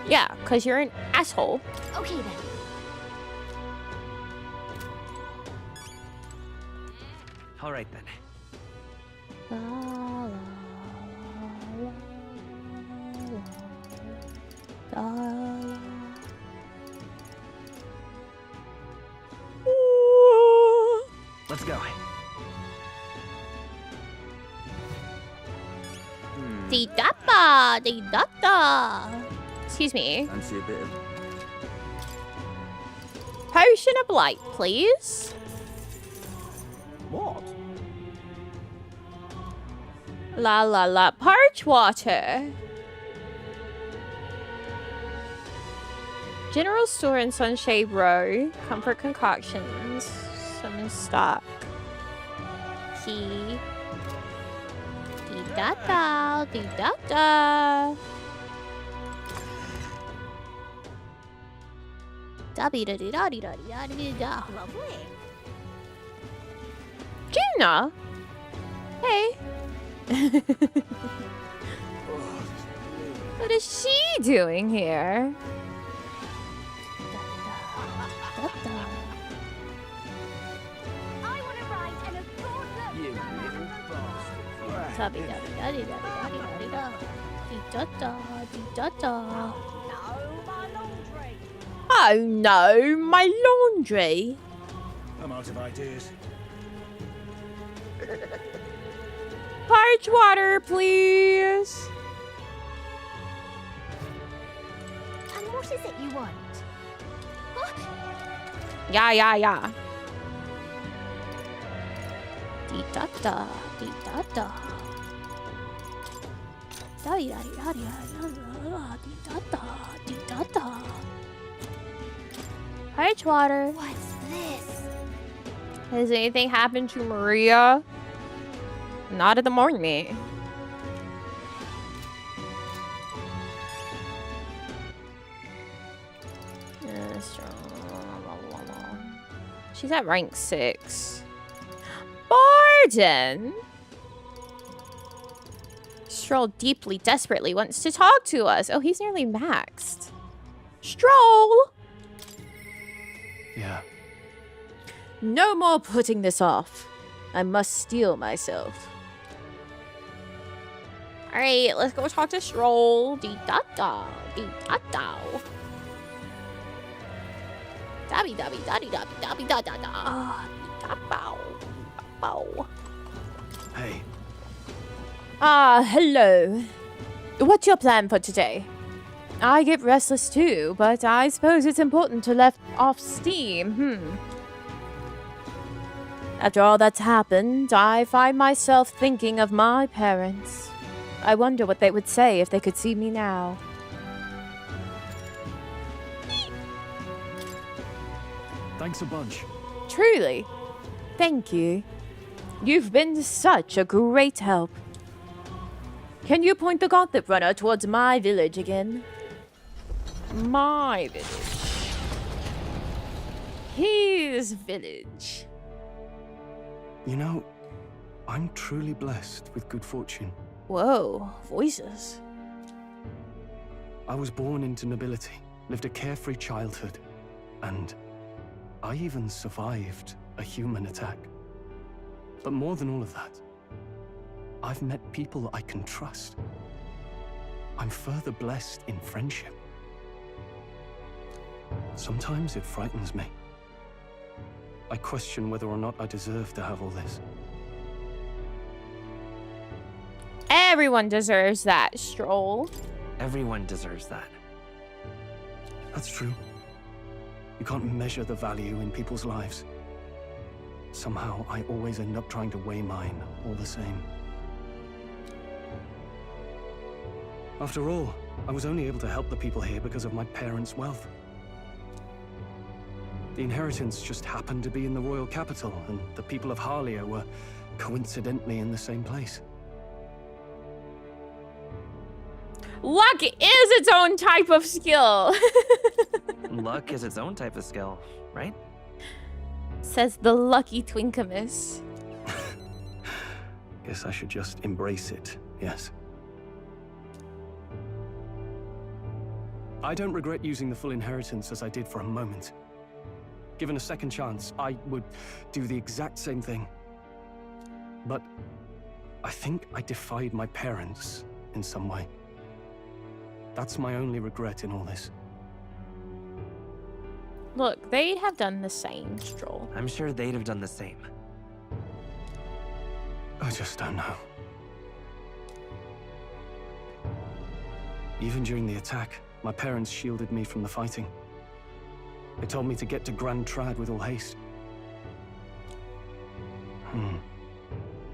Yeah, because you're an asshole. Okay, then. All right, then. Let's go. Dee-da-da. Excuse me. Fancy a bit of... Potion of light, please. What? La la la. Parch water. General store in Sunshade Row. Comfort concoctions. Some in stock. Key. Dee-da-da. Dee-da-da. Da-dee-da-dee-da-dee-da-dee-da-dee-da. Lovely. Gina? Hey. What is she doing here? I want to ride in a gauntlet. You little bastard. Oh no, my laundry. I'm out of ideas. Parch water, please. And what is it you want? Yeah. Dee-da-da, dee-da-da. Dee-da-da, dee-da-da. Parch water. What's this? Has anything happened to Maria? Not at the morning. She's at rank 6. Barden! Stroll deeply, desperately wants to talk to us. Oh, he's nearly maxed. Stroll! Yeah. No more putting this off. I must steel myself. Alright, let's go talk to Stroll. Dee-da-da. Dee-da-da. Dabby-dabby-dabby-dabby-dabby-da-da-da. Dee-da-bow. Bow. Hey. Ah, hello. What's your plan for today? I get restless too, but I suppose it's important to let off steam, After all that's happened, I find myself thinking of my parents. I wonder what they would say if they could see me now. Thanks a bunch. Truly. Thank you. You've been such a great help. Can you point the gauntlet runner towards my village again? My village. His village. You know, I'm truly blessed with good fortune. Whoa, voices. I was born into nobility, lived a carefree childhood, and I even survived a human attack. But more than all of that, I've met people I can trust. I'm further blessed in friendship. Sometimes it frightens me. I question whether or not I deserve to have all this. Everyone deserves that, Stroll. Everyone deserves that. That's true. You can't measure the value in people's lives. Somehow, I always end up trying to weigh mine all the same. After all, I was only able to help the people here because of my parents' wealth. The inheritance just happened to be in the royal capital, and the people of Harlia were coincidentally in the same place. Luck is its own type of skill. Luck is its own type of skill, right? Says the lucky Twinkimus. Guess I should just embrace it, yes. I don't regret using the full inheritance as I did for a moment. Given a second chance, I would do the exact same thing. But I think I defied my parents in some way. That's my only regret in all this. Look, they'd have done the same, Stroll. I'm sure they'd have done the same. I just don't know. Even during the attack, my parents shielded me from the fighting. They told me to get to Grand Trad with all haste.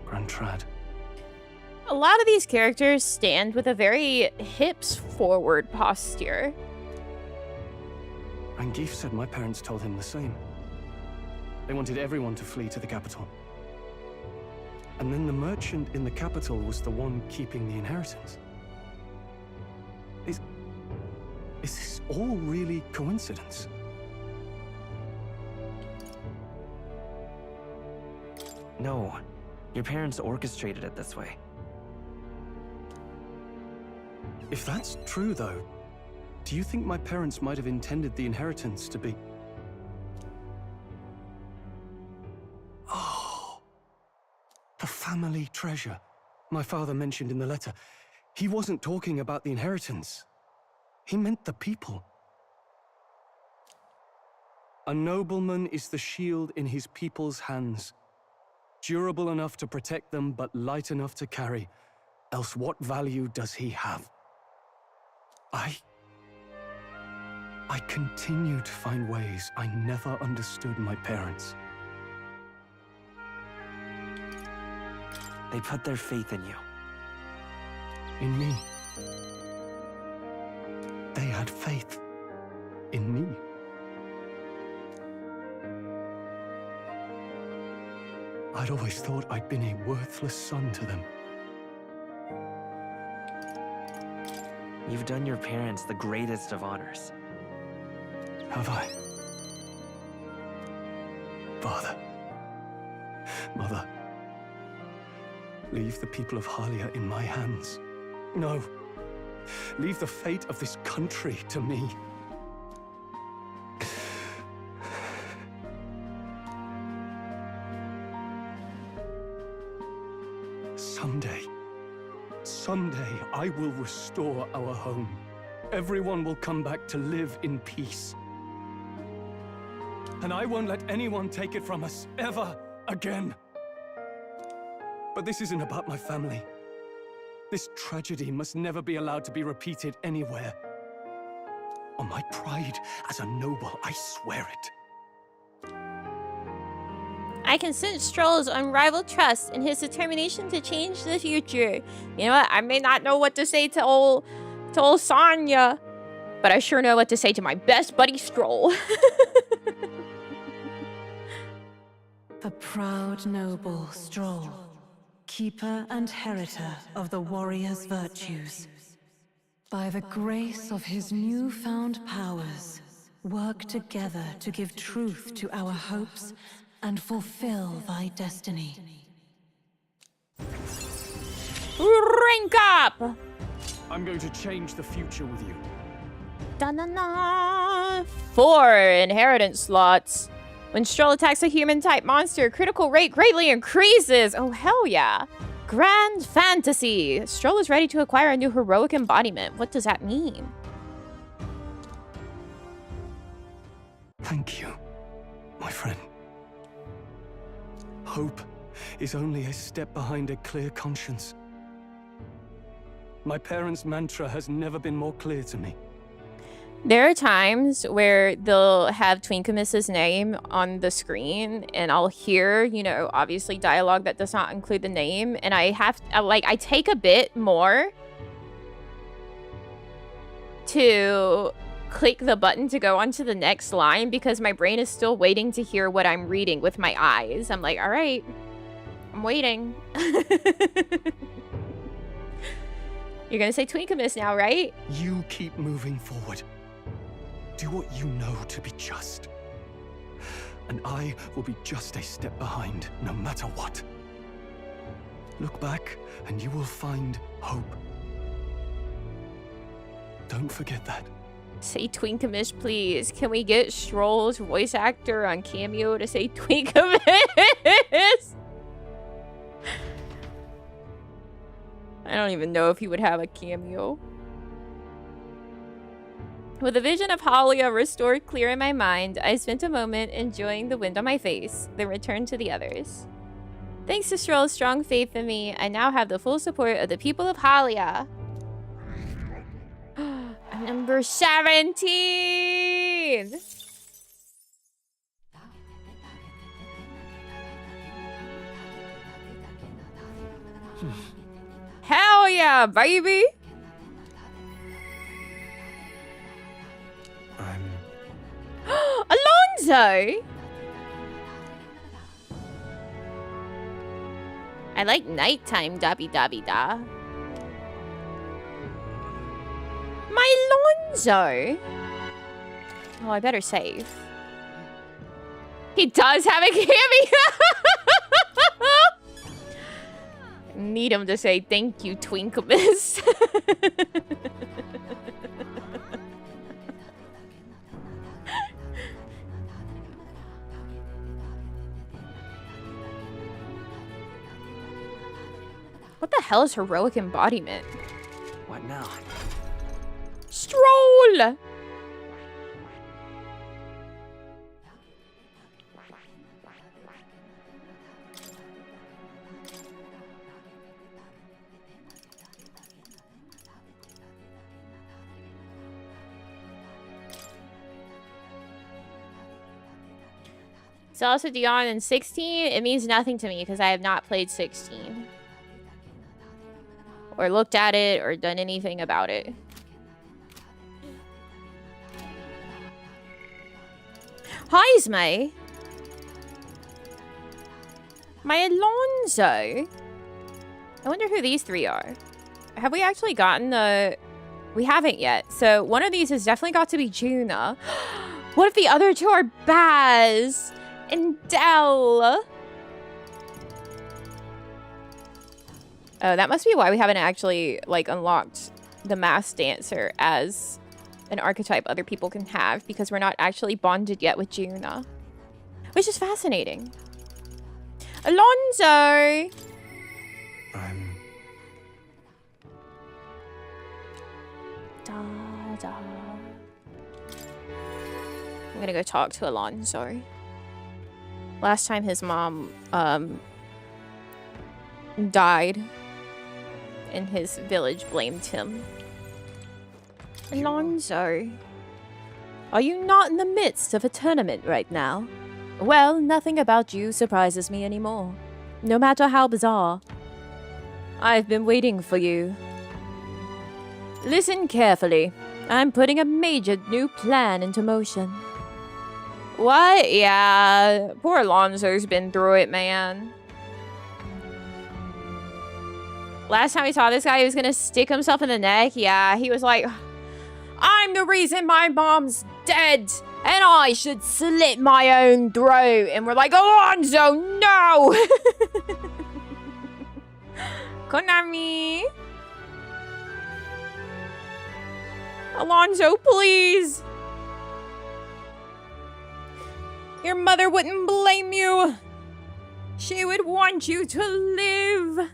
Grand Trad. A lot of these characters stand with a very hips-forward posture. Rangif said my parents told him the same. They wanted everyone to flee to the capital. And then the merchant in the capital was the one keeping the inheritance. Is this all really coincidence? No, your parents orchestrated it this way. If that's true, though, do you think my parents might have intended the inheritance to be... Oh, the family treasure my father mentioned in the letter. He wasn't talking about the inheritance. He meant the people. A nobleman is the shield in his people's hands, durable enough to protect them, but light enough to carry. Else what value does he have? I continue to find ways I never understood my parents. They put their faith in you. In me. They had faith in me. I'd always thought I'd been a worthless son to them. You've done your parents the greatest of honors. Have I? Father, Mother, leave the people of Halia in my hands. No, leave the fate of this country to me. Someday, I will restore our home. Everyone will come back to live in peace. And I won't let anyone take it from us, ever again. But this isn't about my family. This tragedy must never be allowed to be repeated anywhere. On my pride as a noble, I swear it. I can sense Stroll's unrivaled trust and his determination to change the future. You know what? I may not know what to say to old Sonya, but I sure know what to say to my best buddy Stroll. The proud noble Stroll, keeper and heritor of the warrior's virtues. By the grace of his newfound powers, work together to give truth to our hopes and fulfill thy destiny. Rank up! I'm going to change the future with you. Da-na-na! 4 inheritance slots. When Stroll attacks a human-type monster, critical rate greatly increases. Oh, hell yeah. Grand Fantasy. Stroll is ready to acquire a new heroic embodiment. What does that mean? Thank you, my friend. Hope is only a step behind a clear conscience. My parents' mantra has never been more clear to me. There are times where they'll have Twinkimus's name on the screen and I'll hear, you know, obviously dialogue that does not include the name, and I take a bit more to click the button to go on to the next line because my brain is still waiting to hear what I'm reading with my eyes. I'm like, all right, I'm waiting. You're gonna say Twinkimus now, right? You keep moving forward. Do what you know to be just. And I will be just a step behind, no matter what. Look back, and you will find hope. Don't forget that. Say Twinkimus, please. Can we get Stroll's voice actor on Cameo to say Twinkimus? I don't even know if he would have a cameo. With a vision of Halia restored clear in my mind, I spent a moment enjoying the wind on my face, then returned to the others. Thanks to Stroll's strong faith in me, I now have the full support of the people of Halia. I'm number 17! Hell yeah, baby! Alonso! I like nighttime dabby-dabby-da. My Alonso! Oh, I better save. He does have a cameo! Need him to say thank you, Twinkimus. What the hell is heroic embodiment? What now? Stroll! It's also Dion in 16. It means nothing to me because I have not played 16. Or looked at it or done anything about it. Hi, Ismay. My Alonso. I wonder who these three are. Have we actually gotten the... We haven't yet. So one of these has definitely got to be Juna. What if the other two are Baz And Dell. Oh, that must be why we haven't actually, like, unlocked the mass dancer as an archetype other people can have, because we're not actually bonded yet with Giuna. Which is fascinating. Alonso! I'm gonna go talk to Alonso. Last time his mom, died, and his village blamed him. Alonso, are you not in the midst of a tournament right now? Well, nothing about you surprises me anymore, no matter how bizarre. I've been waiting for you. Listen carefully. I'm putting a major new plan into motion. What? Yeah, poor Alonso's been through it, man. Last time we saw this guy, he was gonna stick himself in the neck. Yeah, he was like, I'm the reason my mom's dead, and I should slit my own throat. And we're like, Alonso, no! Konami! Alonso, please! Your mother wouldn't blame you. She would want you to live.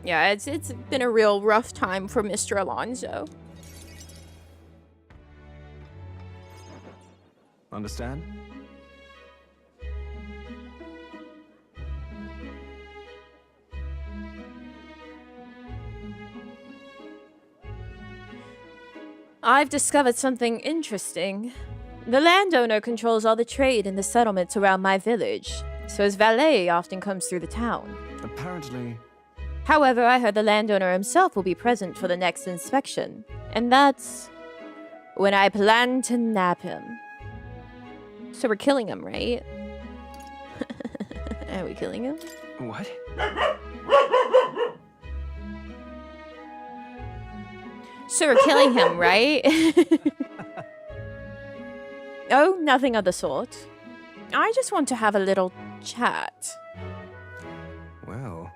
Yeah, it's been a real rough time for Mr. Alonso. Understand? I've discovered something interesting. The landowner controls all the trade in the settlements around my village, so his valet often comes through the town. Apparently. However, I heard the landowner himself will be present for the next inspection, and that's when I plan to nab him. So we're killing him, right? Are we killing him? What? So we're killing him, right? Oh, nothing of the sort. I just want to have a little chat. Well.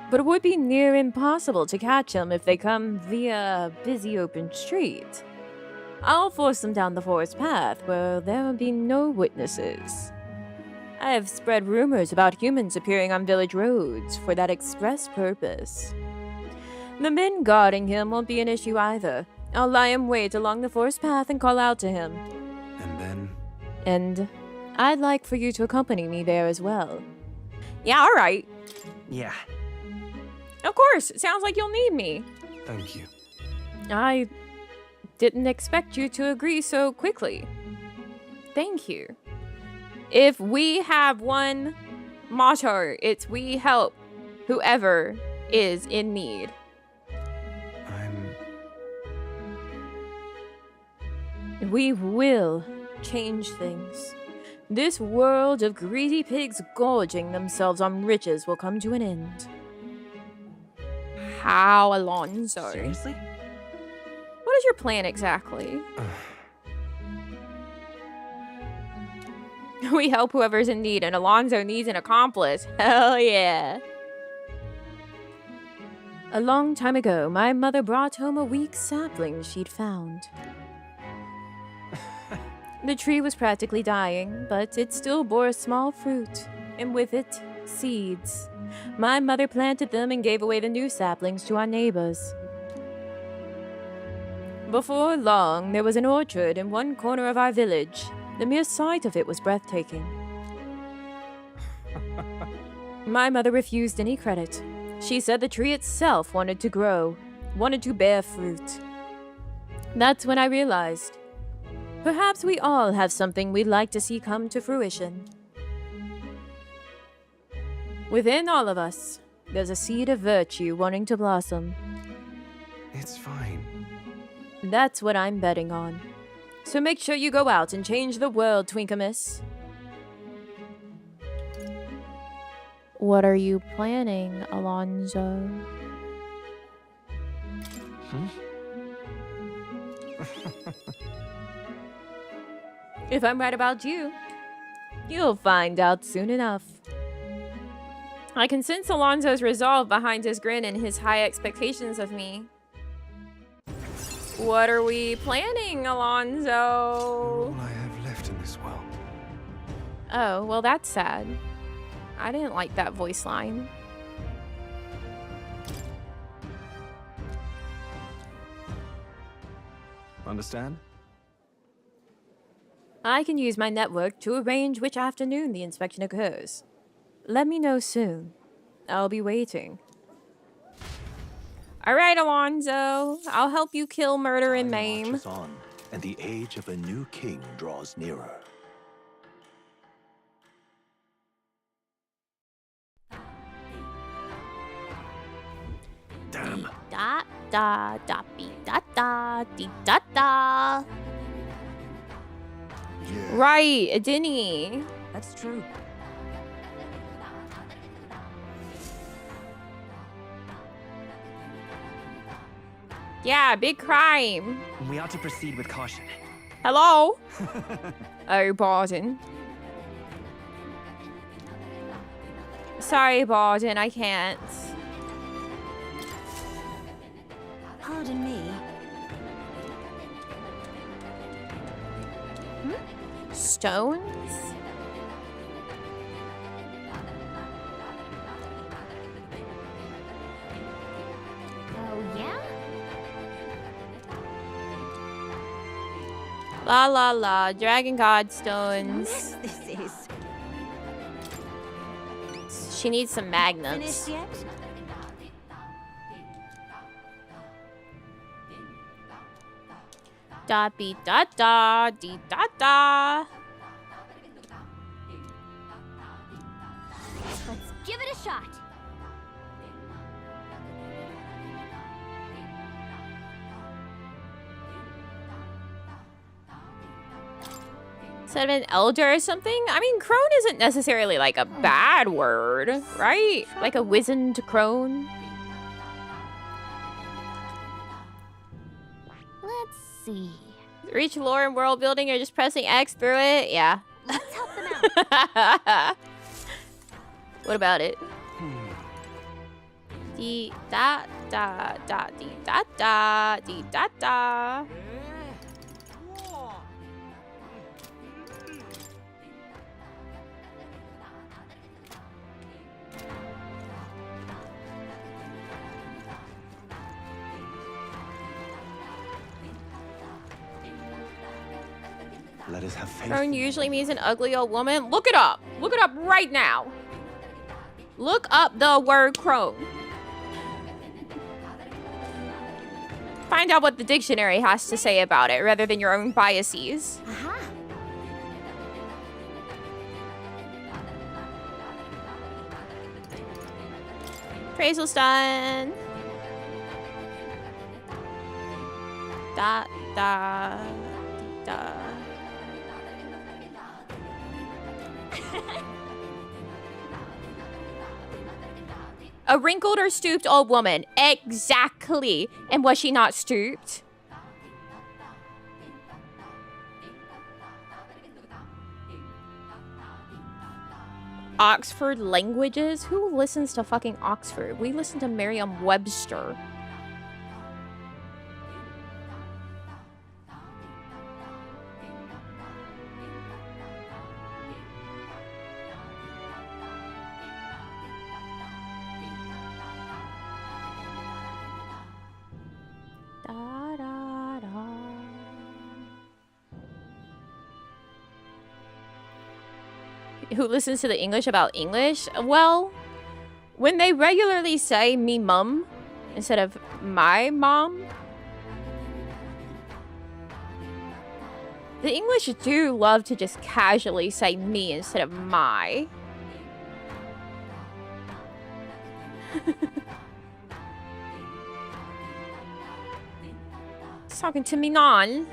But it would be near impossible to catch them if they come via a busy open street. I'll force them down the forest path where there will be no witnesses. I have spread rumors about humans appearing on village roads for that express purpose. The men guarding him won't be an issue either. I'll lie in wait along the forest path and call out to him. And then? And I'd like for you to accompany me there as well. Yeah, alright. Yeah. Of course, it sounds like you'll need me. Thank you. I didn't expect you to agree so quickly. Thank you. If we have one motto, it's we help whoever is in need. We will change things. This world of greedy pigs gorging themselves on riches will come to an end. How, Alonso? Seriously? What is your plan exactly? We help whoever's in need, and Alonso needs an accomplice. Hell yeah. A long time ago, my mother brought home a weak sapling she'd found. The tree was practically dying, but it still bore a small fruit, and with it, seeds. My mother planted them and gave away the new saplings to our neighbors. Before long, there was an orchard in one corner of our village. The mere sight of it was breathtaking. My mother refused any credit. She said the tree itself wanted to grow, wanted to bear fruit. That's when I realized, perhaps we all have something we'd like to see come to fruition. Within all of us, there's a seed of virtue wanting to blossom. It's fine. That's what I'm betting on. So make sure you go out and change the world, Twinkimus. What are you planning, Alonso? If I'm right about you, you'll find out soon enough. I can sense Alonso's resolve behind his grin and his high expectations of me. What are we planning, Alonso? All I have left in this world. Oh, well, that's sad. I didn't like that voice line. Understand? I can use my network to arrange which afternoon the inspection occurs. Let me know soon. I'll be waiting. All right, Alonso. I'll help you kill, murder, and maim. Marches on, and the age of a new king draws nearer. Damn. Da da da be da da dee da da. Right, didn't he? That's true. Yeah, big crime. We ought to proceed with caution. Hello? Oh, Barden. Sorry, Barden, I can't. Pardon me. Stones? Oh, yeah? La la la, Dragon God stones. Yes, this is. She needs some magnets. Finished yet? Da be da da dee da da. Let's give it a shot. Instead of an elder or something? I mean, crone isn't necessarily like a bad word, right? Like a wizened crone. Let's see. Reach lore and world building or just pressing X through it? Yeah. Let's help them out. What about it? Dee da da da dee da da dee da da. Let us have faith. Crone usually means an ugly old woman. Look it up. Look it up right now. Look up the word crone. Find out what the dictionary has to say about it rather than your own biases. Aha. Appraisal's done. Da da da. A wrinkled or stooped old woman. Exactly. And was she not stooped? Oxford languages? Who listens to fucking Oxford? We listen to Merriam-Webster. Who listens to the English about English? Well, when they regularly say me mum instead of my mom, the English do love to just casually say me instead of my. He's talking to me non.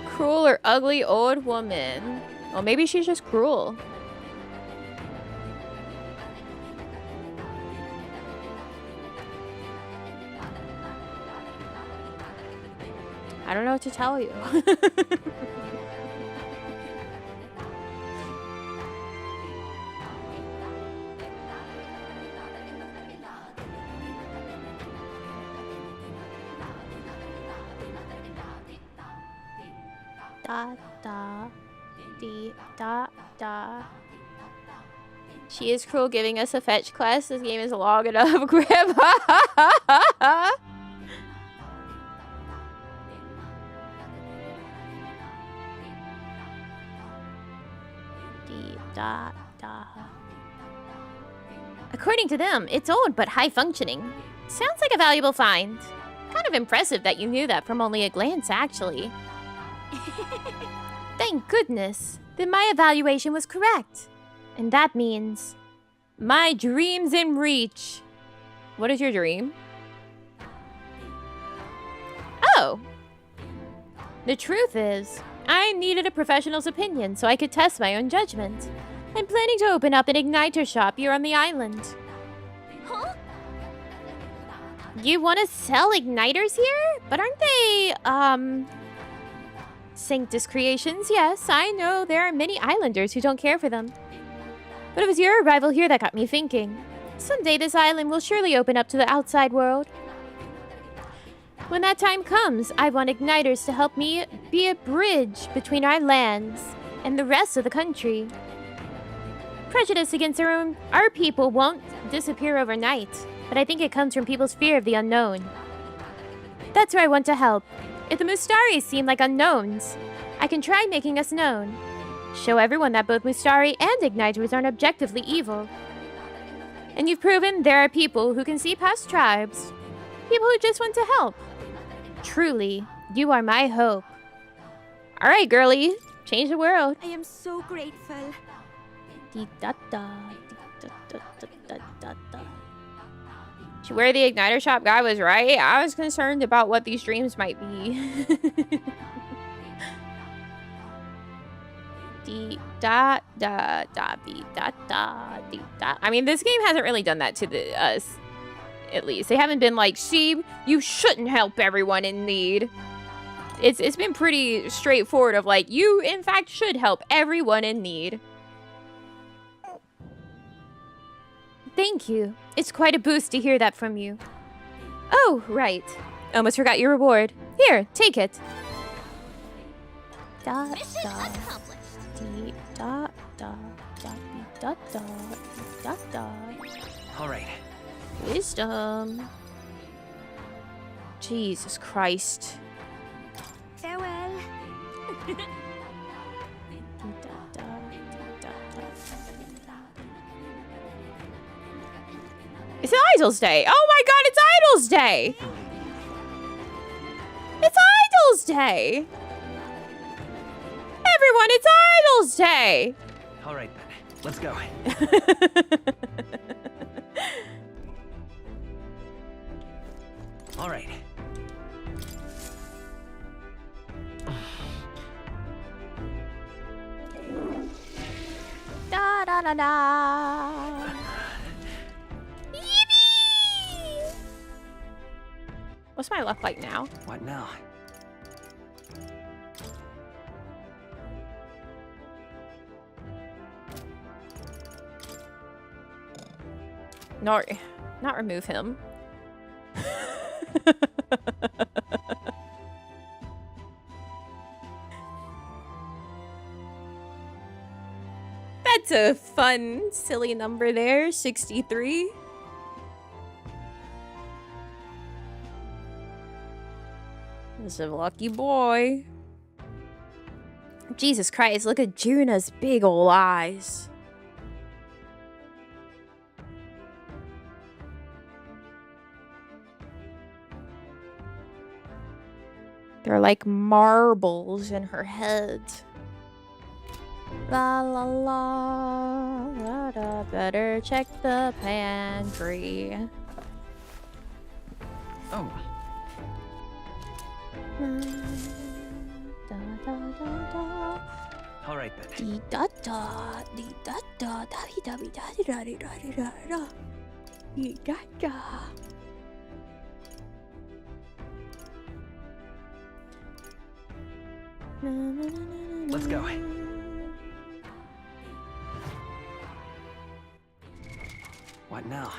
Cruel or ugly old woman. Well, maybe she's just cruel. I don't know what to tell you. Da da dee da da. She is cruel giving us a fetch quest. This game is long enough. Grip. Dee da da. According to them, it's old but high functioning. Sounds like a valuable find. Kind of impressive that you knew that from only a glance, actually. Thank goodness. Then my evaluation was correct. And that means my dream's in reach. What is your dream? Oh. The truth is, I needed a professional's opinion so I could test my own judgment. I'm planning to open up an igniter shop here on the island. Huh? You want to sell igniters here? But aren't they, Sanctus creations? Yes, I know there are many islanders who don't care for them. But it was your arrival here that got me thinking. Someday this island will surely open up to the outside world. When that time comes, I want igniters to help me be a bridge between our lands and the rest of the country. Prejudice against our people won't disappear overnight, but I think it comes from people's fear of the unknown. That's where I want to help. If the Mustari seem like unknowns, I can try making us known. Show everyone that both Mustari and Igniters aren't objectively evil. And you've proven there are people who can see past tribes. People who just want to help. Truly, you are my hope. Alright, girlie. Change the world. I am so grateful. Where the Igniter shop guy was right. I was concerned about what these dreams might be. I mean, this game hasn't really done that to us. At least they haven't been like, see, you shouldn't help everyone in need. It's been pretty straightforward of like, you in fact should help everyone in need. Thank you. It's quite a boost to hear that from you. Oh, right. Almost forgot your reward. Here, take it. Da da dee da da da dee da da dee da da. All right. Wisdom. Jesus Christ. Farewell. It's Idol's Day. Oh my god, it's Idol's Day. It's Idol's Day. Everyone, it's Idol's Day. All right, then. Let's go. All right. Da da da da. Yippee! What's my luck like now? What now? No, not remove him. That's a fun, silly number there, 63. This is a lucky boy. Jesus Christ, look at Juna's big ol' eyes. They're like marbles in her head. La la la, da, da, better check the pantry. Oh. Da, da, da, da. All right then. Dee da da, dee da da, da dee da dee da dee da dee da dee da da, dee da da. Let's go. What now?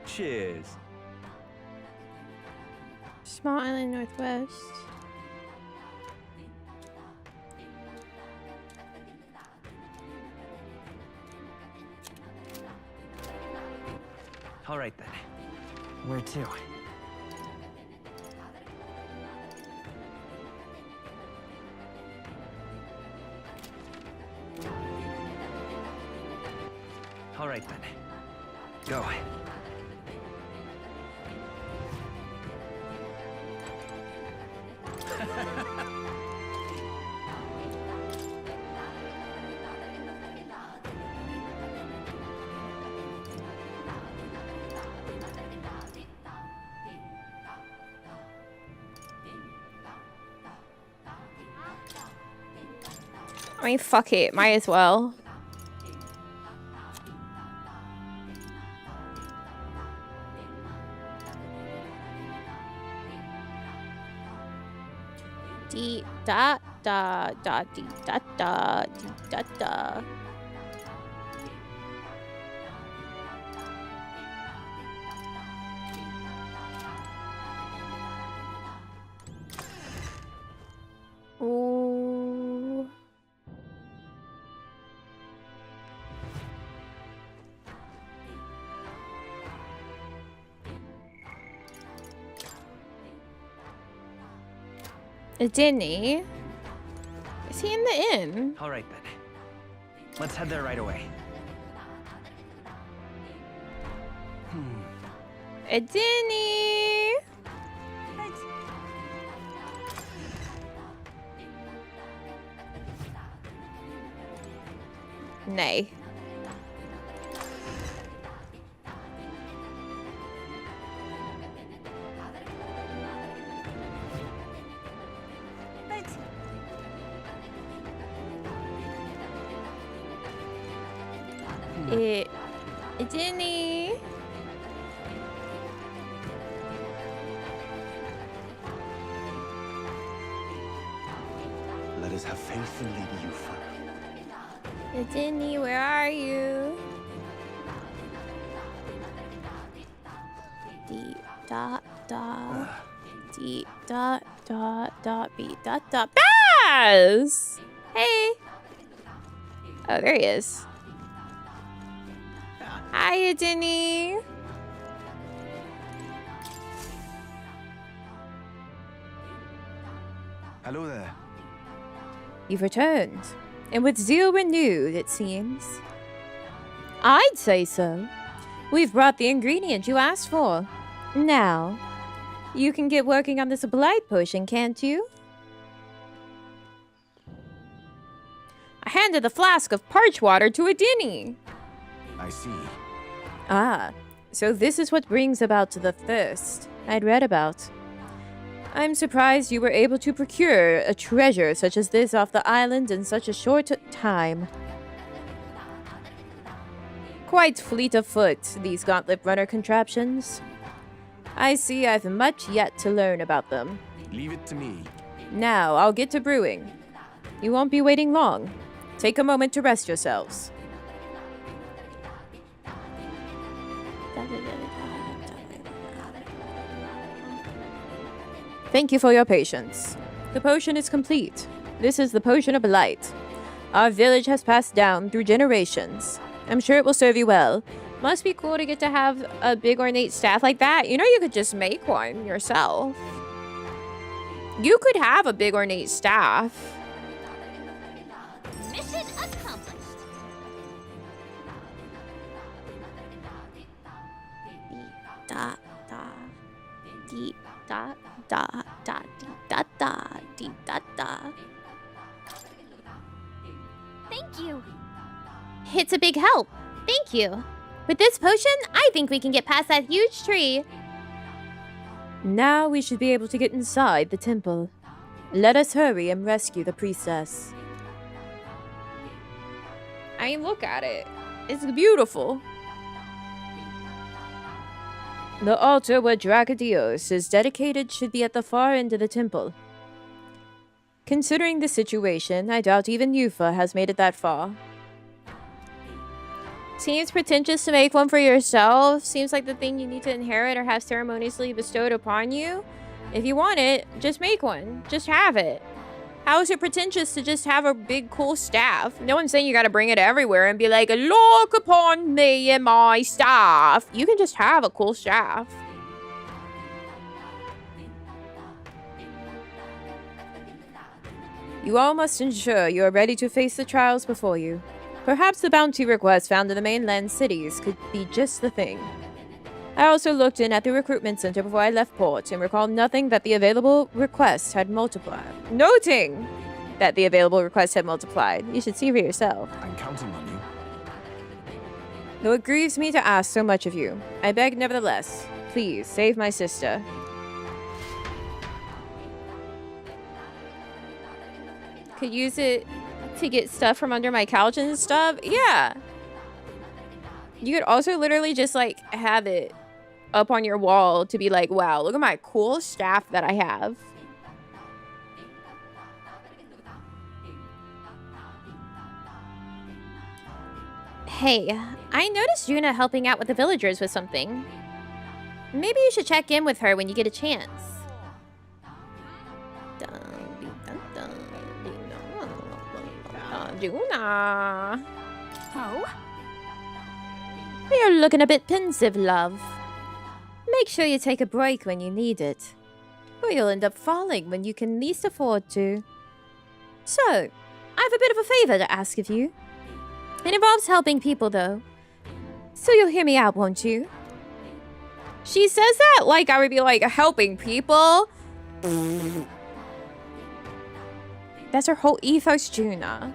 Cheers. Small Island Northwest. All right then. Where to? All right then. Go. I mean, fuck it. Might as well. Dee da da da dee da da dee da da. Ooh. Didn't he? Is he in the inn? All right then. Let's head there right away. Didn't he? Nay. Didn't he? Let us have faith in Lady Yufa. Didn't he? Where are you? Dee da da. Dee da da da. Be da da. Baz! Hey! Oh, there he is. Hiya, Denny. Hello there. You've returned, and with zeal renewed, it seems. I'd say so. We've brought the ingredient you asked for. Now, you can get working on this blight potion, can't you? I handed the flask of parch water to Adini. I see. Ah, so this is what brings about the thirst I'd read about. I'm surprised you were able to procure a treasure such as this off the island in such a short time. Quite fleet of foot, these gauntlet runner contraptions. I see I've much yet to learn about them. Leave it to me. Now, I'll get to brewing. You won't be waiting long. Take a moment to rest yourselves. Thank you for your patience. The potion is complete. This is the potion of blight. Our village has passed down through generations. I'm sure it will serve you well. Must be cool to get to have a big ornate staff like that. You know, you could just make one yourself. You could have a big ornate staff. Mission accomplished. Da da dee da da da dee da da dee da da. Thank you. It's a big help. Thank you. With this potion, I think we can get past that huge tree. Now we should be able to get inside the temple. Let us hurry and rescue the priestess. I mean, look at it. It's beautiful. The altar where Dracodios is dedicated should be at the far end of the temple. Considering the situation, I doubt even Yufa has made it that far. Seems pretentious to make one for yourself. Seems like the thing you need to inherit or have ceremoniously bestowed upon you. If you want it, just make one. Just have it. How is it pretentious to just have a big cool staff? No one's saying you gotta bring it everywhere and be like, look upon me and my staff. You can just have a cool staff. You all must ensure you are ready to face the trials before you. Perhaps the bounty requests found in the mainland cities could be just the thing. I also looked in at the recruitment center before I left port and recalled nothing that the available requests had multiplied. Noting that the available requests had multiplied. You should see for yourself. I'm counting on you. Though it grieves me to ask so much of you, I beg nevertheless, please save my sister. Could use it to get stuff from under my couch and stuff? Yeah. You could also literally just like have it up on your wall to be like, wow, look at my cool staff that I have. Hey, I noticed Yuna helping out with the villagers with something. Maybe you should check in with her when you get a chance. Yuna. Oh? You're looking a bit pensive, love. Make sure you take a break when you need it, or you'll end up falling when you can least afford to. So, I have a bit of a favor to ask of you. It involves helping people, though. So you'll hear me out, won't you? She says that like I would be like, helping people? That's her whole ethos, Juna.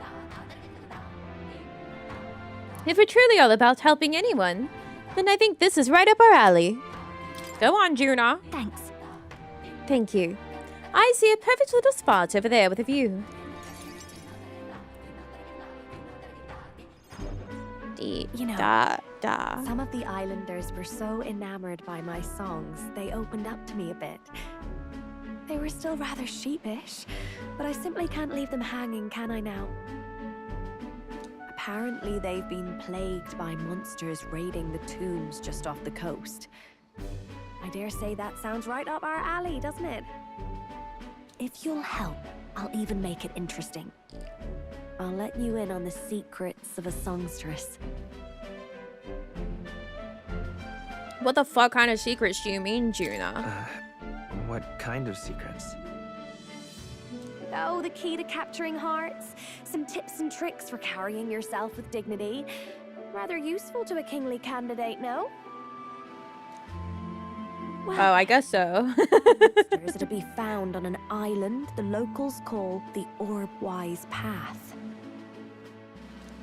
If we're truly all about helping anyone, then I think this is right up our alley. Go on, Juna. Thanks. Thank you. I see a perfect little spot over there with a view. You know, some of the islanders were so enamored by my songs, they opened up to me a bit. They were still rather sheepish, but I simply can't leave them hanging, can I now? Apparently they've been plagued by monsters raiding the tombs just off the coast. I dare say that sounds right up our alley, doesn't it? If you'll help, I'll even make it interesting. I'll let you in on the secrets of a songstress. What the fuck kind of secrets do you mean, Juna? What kind of secrets? Oh, the key to capturing hearts. Some tips and tricks for carrying yourself with dignity. Rather useful to a kingly candidate, no? Well, oh, I guess so. Monsters are to be found on an island the locals call the Orbwise Path.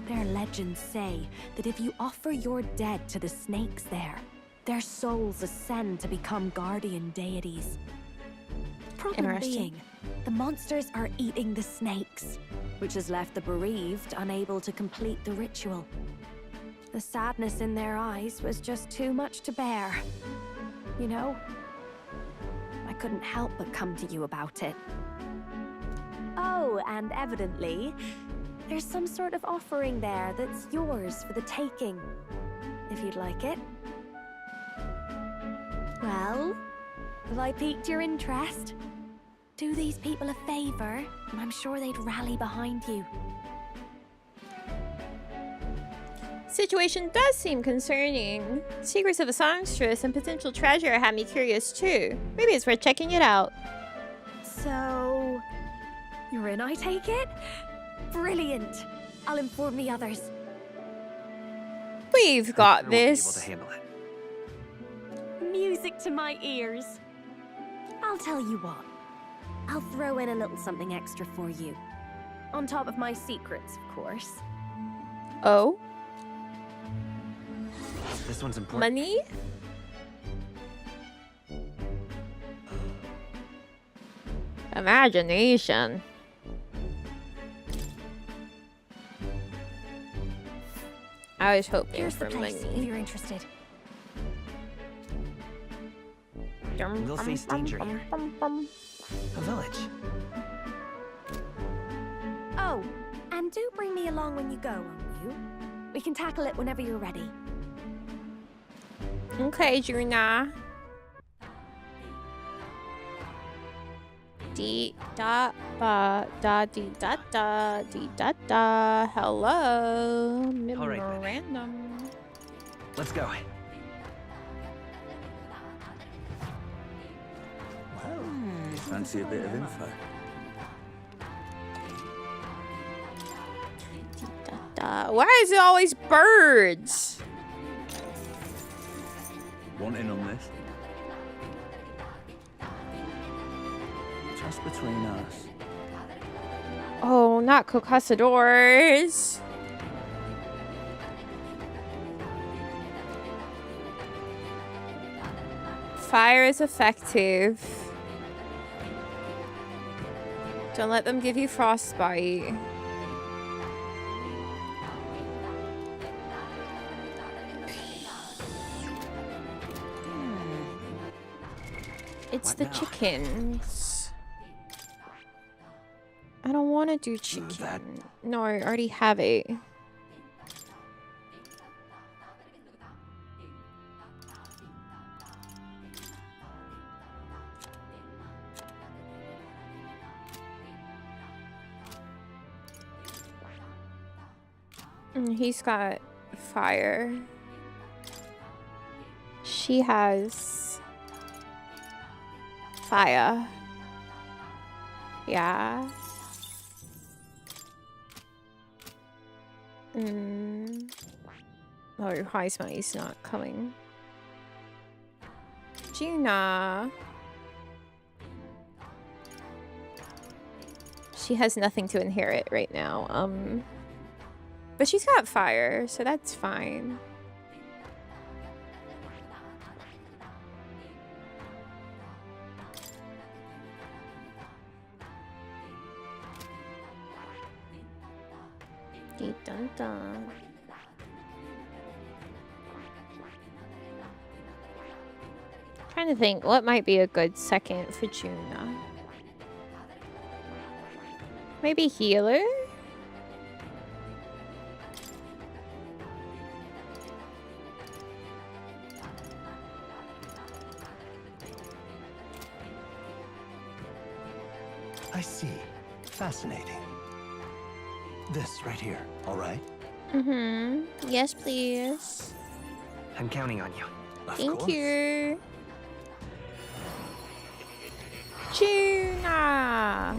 Their legends say that if you offer your dead to the snakes there, their souls ascend to become guardian deities. Problem being, the monsters are eating the snakes, which has left the bereaved unable to complete the ritual. The sadness in their eyes was just too much to bear. You know, I couldn't help but come to you about it. Oh, and evidently, there's some sort of offering there that's yours for the taking, if you'd like it. Well, have I piqued your interest? Do these people a favor, and I'm sure they'd rally behind you. Situation does seem concerning. Secrets of a songstress and potential treasure have me curious too. Maybe it's worth checking it out. So, you're in, I take it? Brilliant. I'll inform the others. We've got this. Able to handle it. Music to my ears. I'll tell you what. I'll throw in a little something extra for you. On top of my secrets, of course. Oh? This one's important. Money? Imagination. I was hoping Here's for the place, money. if you're interested. We'll face danger here. A village. Oh, and do bring me along when you go, won't you? We can tackle it whenever you're ready. Okay, Juna. Dee da ba da dee da da dee da da. Hello, All right, then. memorandum. Let's go. Fancy a bit of info? Why is it always birds? Want in on this? Just between us. Oh, not Cocasadors. Fire is effective. Don't let them give you frostbite. It's What the now? chickens. I don't want to do chicken. No, I already have it. He's got fire. She has fire. Yeah. Oh, why is money's not coming? Juna. She has nothing to inherit right now. But she's got fire, so that's fine. Dun dun dun. Trying to think what might be a good second for Juna. Maybe healer? I see. Fascinating. This right here, all right? Mm-hmm. Yes, please. I'm counting on you. Thank you. Juna!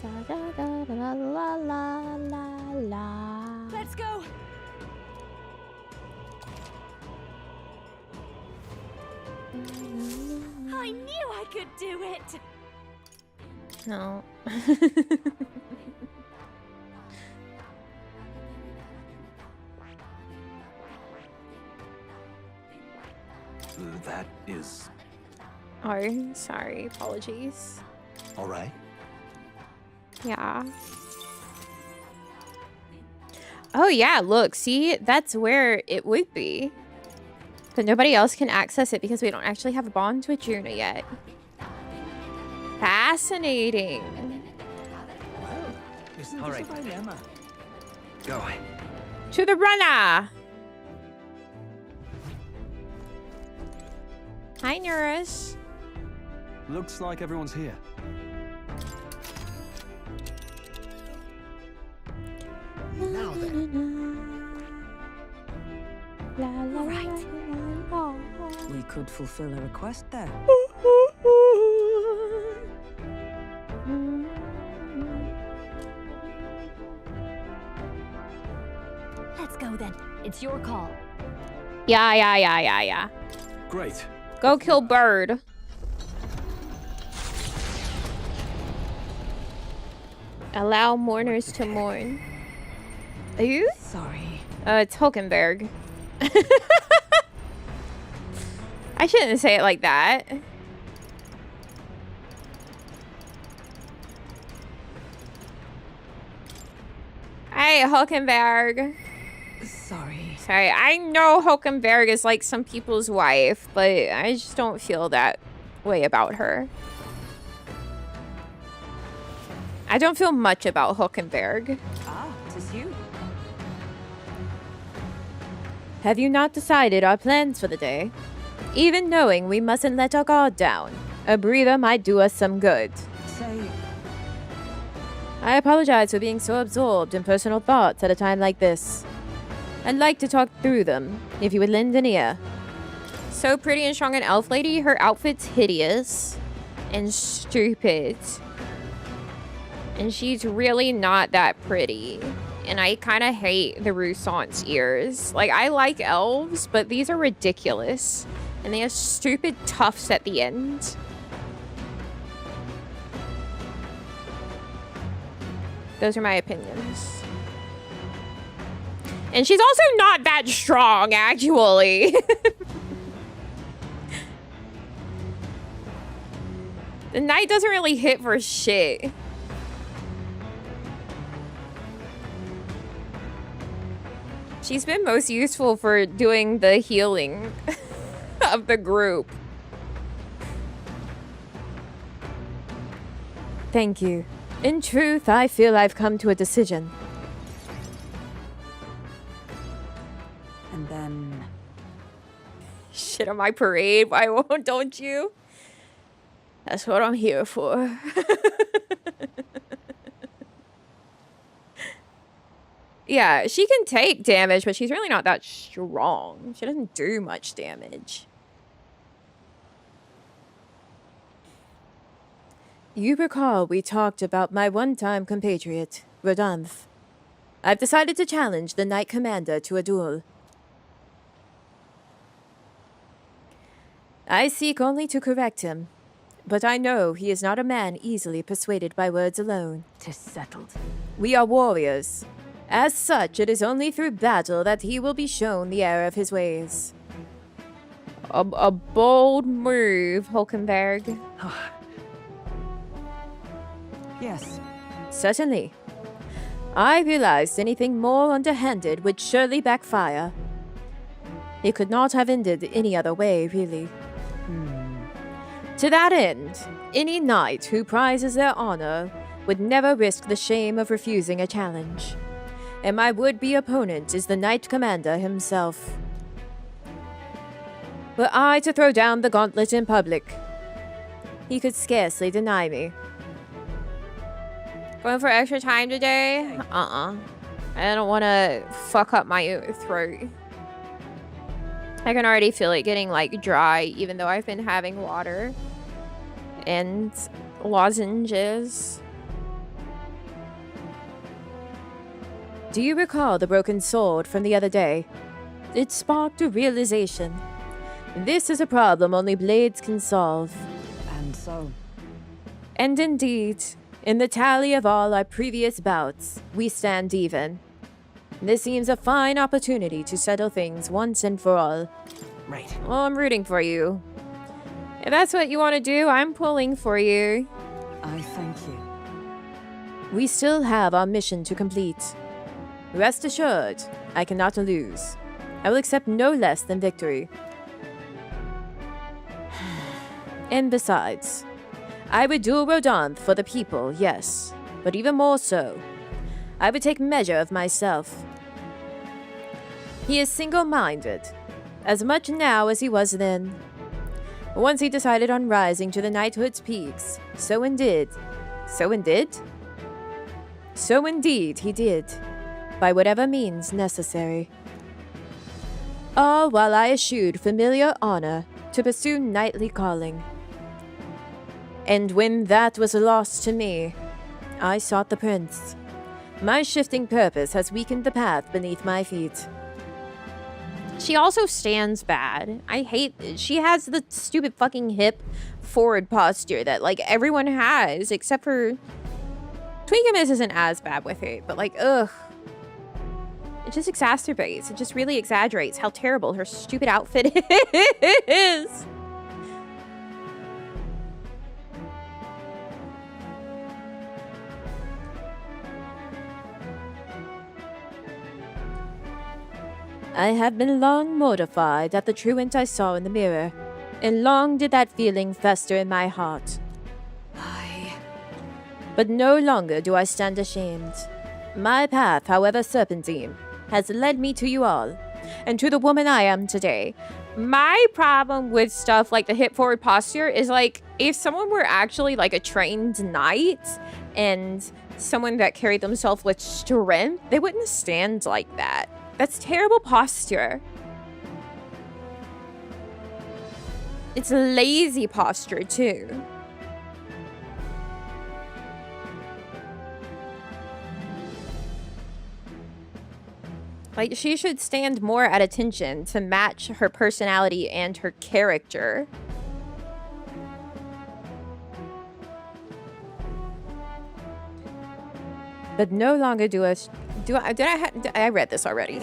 Da da da da la la la la. Let's go! I knew I could do it! No. That is Oh, sorry. Apologies. all right. Yeah. Oh, yeah. Look, see? That's where it would be. But nobody else can access it because we don't actually have a bond with Juna yet. Fascinating. All right. Go. To the runner. Hi, Nurse. Looks like everyone's here. Now then. All right. We could fulfill a request there. Let's go then. It's your call. Yeah. Great. Go kill Bird. Allow mourners to mourn. Who? Sorry. It's Hulkenberg. I shouldn't say it like that. Hey, Hulkenberg. Sorry. Sorry, I know Hulkenberg is like some people's wife, but I just don't feel that way about her. I don't feel much about Hulkenberg. Ah, 'tis you. Have you not decided our plans for the day? Even knowing we mustn't let our guard down, a breather might do us some good. Say... I apologize for being so absorbed in personal thoughts at a time like this. I'd like to talk through them, if you would lend an ear. So pretty and strong an elf lady, her outfit's hideous and stupid. And she's really not that pretty. And I kind of hate the Roussant's ears. Like, I like elves, but these are ridiculous. And they have stupid tufts at the end. Those are my opinions. And she's also not that strong, actually. The knight doesn't really hit for shit. She's been most useful for doing the healing of the group. Thank you. In truth, I feel I've come to a decision. And then... Shit on my parade, why don't you? That's what I'm here for. Yeah, she can take damage, but she's really not that strong. She doesn't do much damage. You recall we talked about my one-time compatriot, Rodolphe. I've decided to challenge the Knight Commander to a duel. I seek only to correct him, but I know he is not a man easily persuaded by words alone. 'Tis settled. We are warriors. As such, it is only through battle that he will be shown the error of his ways. A bold move, Hulkenberg. Yes. Certainly. I realized anything more underhanded would surely backfire. It could not have ended any other way, really. To that end, any knight who prizes their honor would never risk the shame of refusing a challenge. And my would-be opponent is the Knight Commander himself. Were I to throw down the gauntlet in public, he could scarcely deny me. Going for extra time today? I don't want to fuck up my throat. I can already feel it getting, like, dry, even though I've been having water and lozenges. Do you recall the broken sword from the other day? It sparked a realization. This is a problem only blades can solve. And so? And indeed, in the tally of all our previous bouts, we stand even. This seems a fine opportunity to settle things once and for all. Right. Well, I'm rooting for you. If that's what you want to do, I'm pulling for you. I thank you. We still have our mission to complete. Rest assured, I cannot lose. I will accept no less than victory. And besides, I would duel Rodolphe for the people, yes, but even more so, I would take measure of myself. He is single-minded, as much now as he was then. Once he decided on rising to the knighthood's peaks, so indeed he did, by whatever means necessary. All while I eschewed familiar honor to pursue knightly calling. And when that was lost to me, I sought the prince. My shifting purpose has weakened the path beneath my feet. She also stands bad. I hate... She has the stupid fucking hip forward posture that, like, everyone has, except for... Twinkimus isn't as bad with it, but, like, ugh. It just exacerbates. It just really exaggerates how terrible her stupid outfit is. I have been long mortified at the truant I saw in the mirror, and long did that feeling fester in my heart. But no longer do I stand ashamed. My path, however serpentine, has led me to you all, and to the woman I am today. My problem with stuff like the hip forward posture is like, if someone were actually like a trained knight and someone that carried themselves with strength, they wouldn't stand like that. That's terrible posture. It's lazy posture too. Like, she should stand more at attention to match her personality and her character. But no longer I read this already.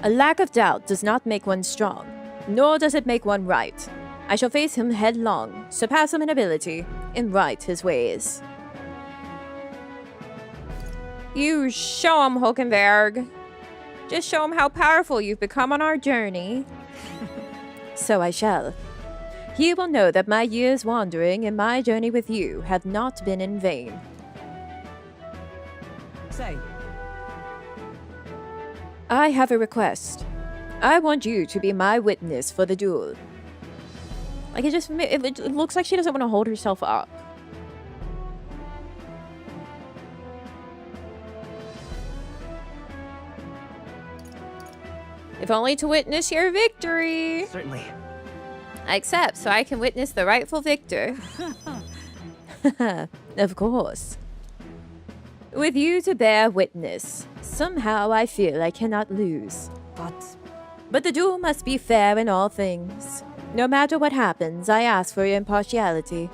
A lack of doubt does not make one strong, nor does it make one right. I shall face him headlong, surpass him in ability, and right his ways. You show him, Hulkenberg. Just show him how powerful you've become on our journey. So I shall. He will know that my years wandering and my journey with you have not been in vain. Say. I have a request. I want you to be my witness for the duel. Like, it looks like she doesn't want to hold herself up. If only to witness your victory. Certainly. I accept, so I can witness the rightful victor. Of course. With you to bear witness, somehow I feel I cannot lose. But the duel must be fair in all things. No matter what happens, I ask for your impartiality.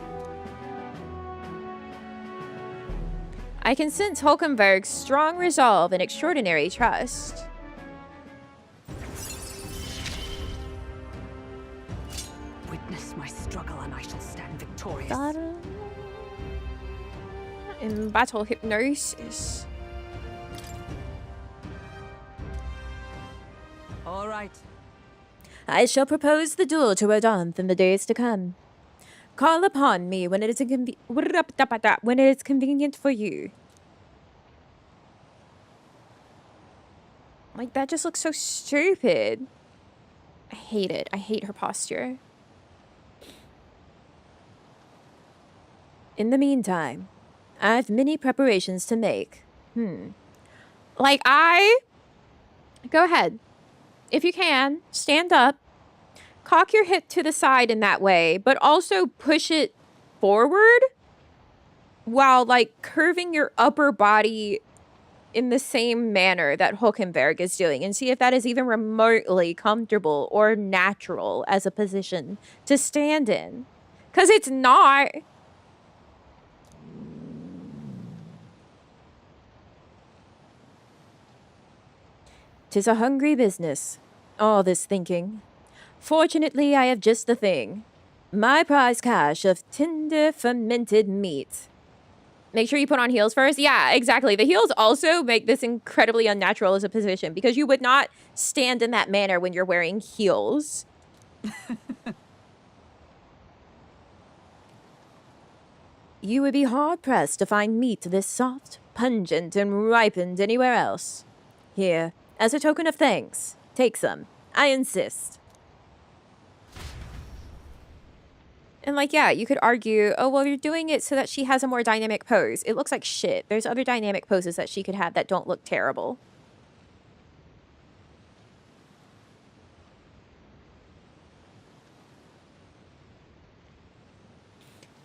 I can sense Hulkenberg's strong resolve and extraordinary trust. Witness my struggle and I shall stand victorious. In battle hypnosis. All right. I shall propose the duel to Rodanthe in the days to come. Call upon me when it is convenient for you. Like, that just looks so stupid. I hate it. I hate her posture. In the meantime, I've many preparations to make. Like, go ahead. If you can, stand up. Cock your hip to the side in that way, but also push it forward while, like, curving your upper body in the same manner that Hulkenberg is doing, and see if that is even remotely comfortable or natural as a position to stand in. Because it's not. 'Tis a hungry business, all this thinking. Fortunately, I have just the thing. My prize cache of tender, fermented meat. Make sure you put on heels first. Yeah, exactly. The heels also make this incredibly unnatural as a position, because you would not stand in that manner when you're wearing heels. You would be hard-pressed to find meat this soft, pungent, and ripened anywhere else. Here, as a token of thanks, take some. I insist. And, like, yeah, you could argue, oh, well, you're doing it so that she has a more dynamic pose. It looks like shit. There's other dynamic poses that she could have that don't look terrible.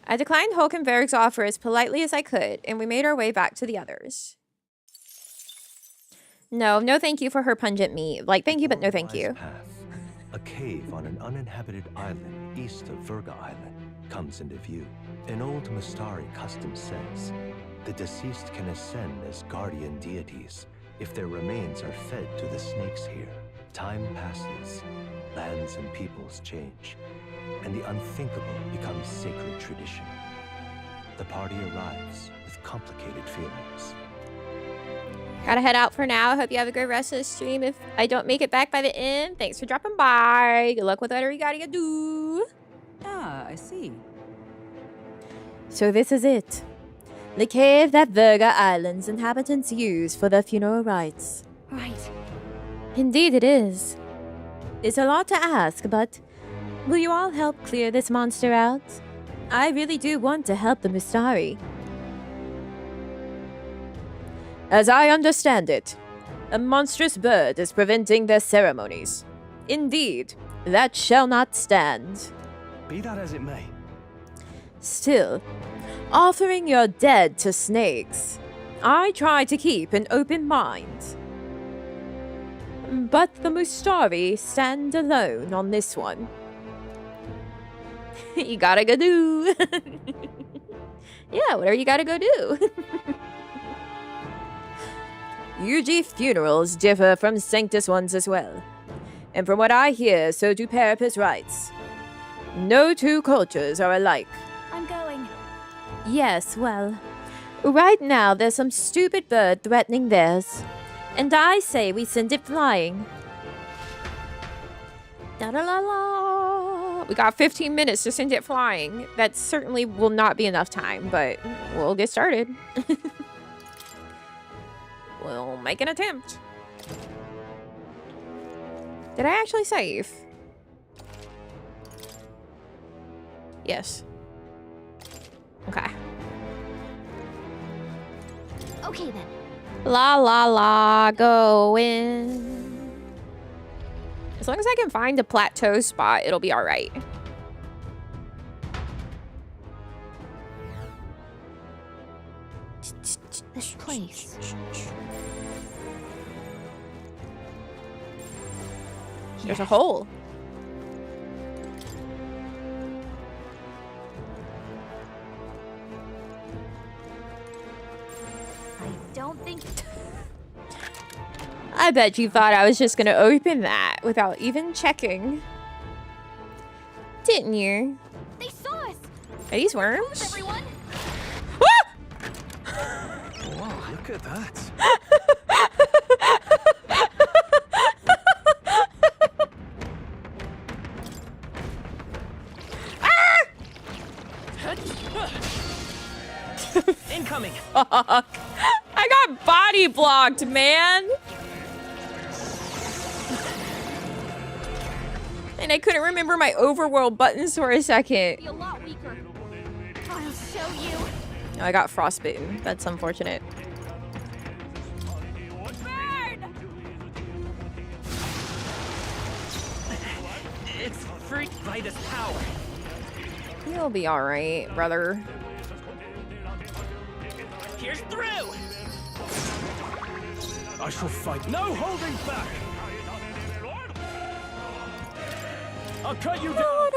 I declined Hulkenberg's offer as politely as I could, and we made our way back to the others. No thank you for her pungent meat. Like, thank you, but no thank you. A cave on an uninhabited island east of Verga Island comes into view. An old Mustari custom says, The deceased can ascend as guardian deities if their remains are fed to the snakes here. Time passes, lands and peoples change, and the unthinkable becomes sacred tradition. The party arrives with complicated feelings. Gotta head out for now. Hope you have a good rest of the stream. If I don't make it back by the end, thanks for dropping by. Good luck with whatever you gotta do. Ah, I see. So this is it. The cave that Virga Island's inhabitants use for their funeral rites. Right. Indeed it is. It's a lot to ask, but will you all help clear this monster out? I really do want to help the Mustari. As I understand it, a monstrous bird is preventing their ceremonies. Indeed, that shall not stand. Be that as it may. Still, offering your dead to snakes, I try to keep an open mind. But the Mustari stand alone on this one. You gotta go do. Yeah, whatever you gotta go do. UG funerals differ from Sanctus ones as well. And from what I hear, so do Parapet's rites. No two cultures are alike. I'm going. Yes, well, right now there's some stupid bird threatening theirs. And I say we send it flying. Da-da-la-la. We got 15 minutes to send it flying. That certainly will not be enough time, but we'll get started. We'll make an attempt. Did I actually save? Yes. Okay. Okay then. La la la, go in. As long as I can find a plateau spot, it'll be all right. This place. There's a hole. I don't think... I bet you thought I was just gonna open that without even checking. Didn't you? They saw us! Are these worms? Move, everyone! Wow, look at that. Incoming! Fuck. I got body blocked, man! And I couldn't remember my overworld buttons for a second. Be a lot weaker. I'll show you. Oh, I got frostbitten. That's unfortunate. Burn! It's free by this power. You'll be alright, brother. Here's through! I shall fight. No holding back! I'll cut you down!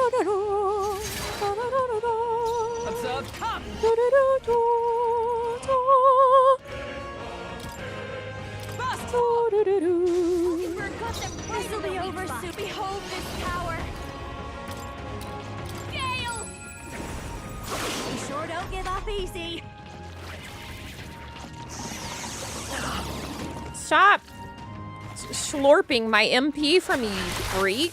Observe, come! This'll be over soon. Behold this power. Gale! We sure don't give up easy. Stop slurping my MP from me, freak.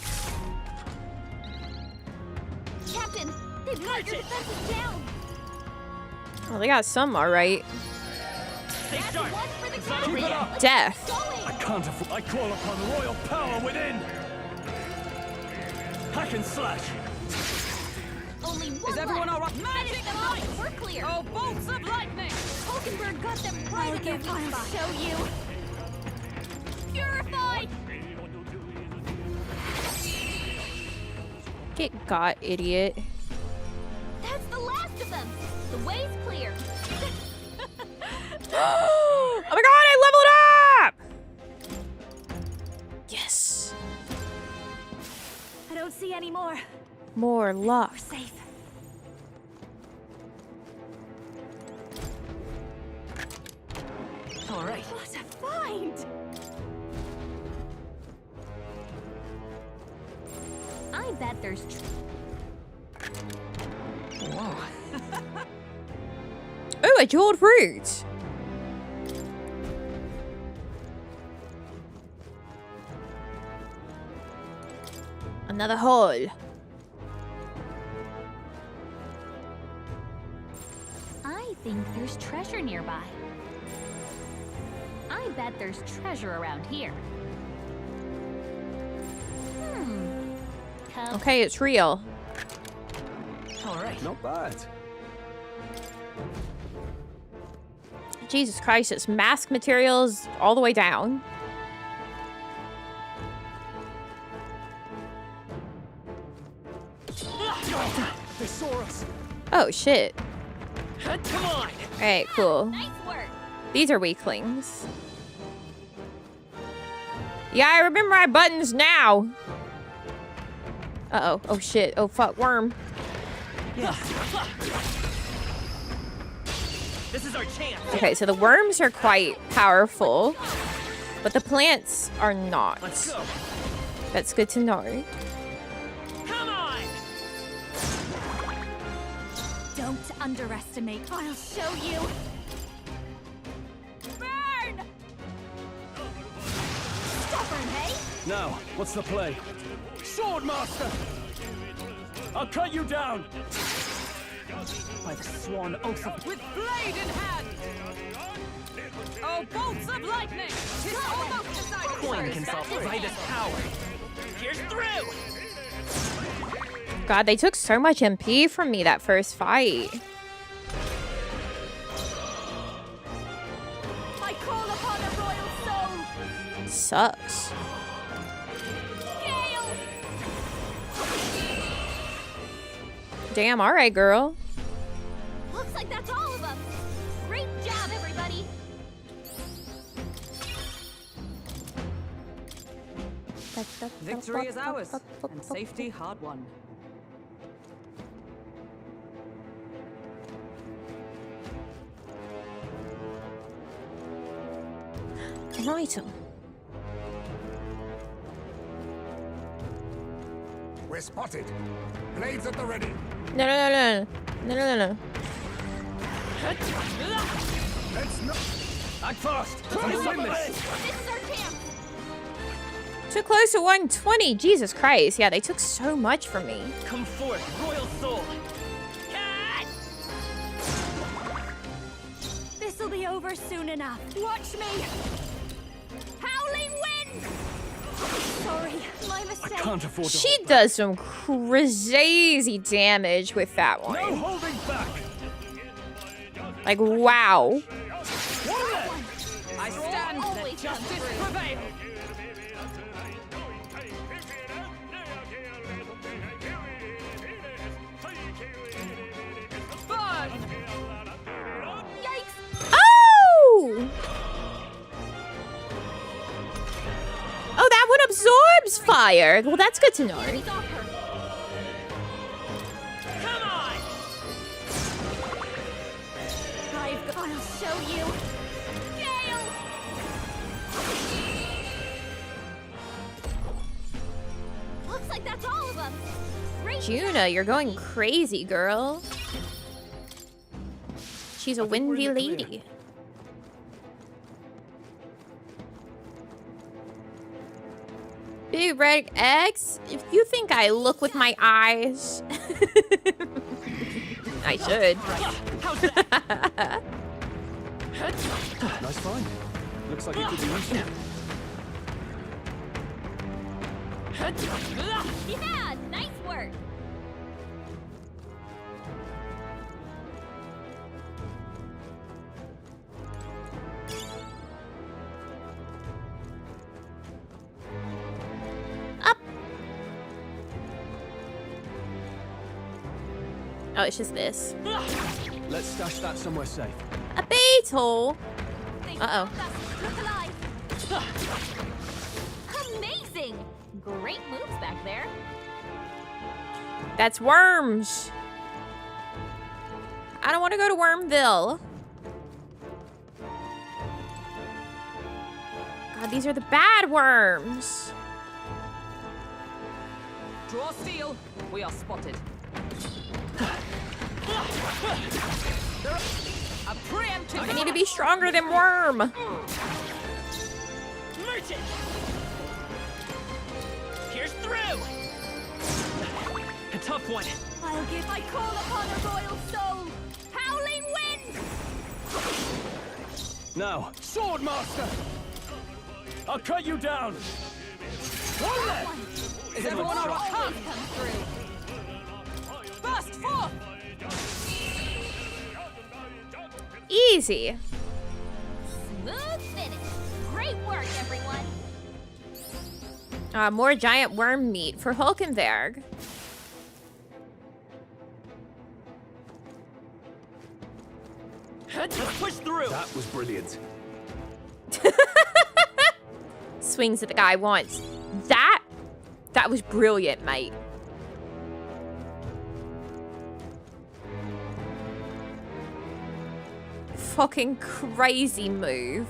Captain, they've got your defenses down. Well, they got some alright. That's one for the captain. Death. I can't afford. I call upon royal power within. Hack and slash. Only one. Is everyone left. all right? Magic them off. We're clear. Oh, bolts of lightning! Hulkenberg got them right in their weak spot. Show you. Purify. Get got, idiot. That's the last of them. The way's clear. Oh my god, I leveled up! Yes. I don't see any more. More luck. We're safe. All right. What a find! I bet there's. Whoa. Oh, a jeweled fruit. Another hole. I think there's treasure nearby. I bet there's treasure around here. Okay, it's real. All right. Not bad. Jesus Christ, it's mask materials all the way down. They saw us. Oh, shit. Come on! Alright, cool. Nice work. These are weaklings. Yeah, I remember my buttons now. Uh-oh. Oh, shit. Oh, fuck. Worm. This is our chance. Okay, so the worms are quite powerful, but the plants are not. Let's go. That's good to know. Come on! Don't underestimate. I'll show you. Burn! Stubborn, hey? Now, what's the play? Swordmaster! I'll cut you down! By the sworn oath of... With blade in hand! Oh, bolts of lightning! It's almost decided! Coin can solve by this power. Here's through! God, they took so much MP from me that first fight. I call upon a royal soul. Sucks. Gale! Damn, alright, girl. Looks like that's all of them. Great job, everybody. Victory is ours, and safety hard won. An item. We're spotted. Blades at the ready. No, no, no, no. No, no, no, no. Let's not. Act fast! Let's win this! This is our chance. Too close to 120. Jesus Christ. Yeah, they took so much from me. Come forth, royal soul! This'll be over soon enough. Watch me. Howling wind. Sorry, my mistake. I can't afford to. She does some crazy damage with that one. No holding back! Like, wow. I stand that justice prevail! Fun! Yikes! Oh! Oh, that one absorbs fire. Well, that's good to know. Come on! I'll show you. Gale! Looks like that's all of them. Great Juna, you're going crazy, girl. She's a windy lady. Big red eggs? If you think I look with my eyes, I should. How's that? Nice find. Looks like it could be useful. Yeah, nice work. Up. Oh, it's just this. Let's stash that somewhere safe. A beetle. Uh-oh. Look alive. Amazing. Great moves back there. That's worms. I don't want to go to Wormville. These are the bad worms. Draw steel. We are spotted. A preemptive. I need to be stronger than worm. Merchant. Pierce through. A tough one. I call upon a royal soul. Howling wind. Now, Swordmaster! I'll cut you down! Is everyone all right? Come through. Burst forth. Easy. Smooth finish. Great work, everyone. More giant worm meat for Hulkenberg. Let's push through. That was brilliant. Swings at the guy once. That was brilliant, mate. Fucking crazy move.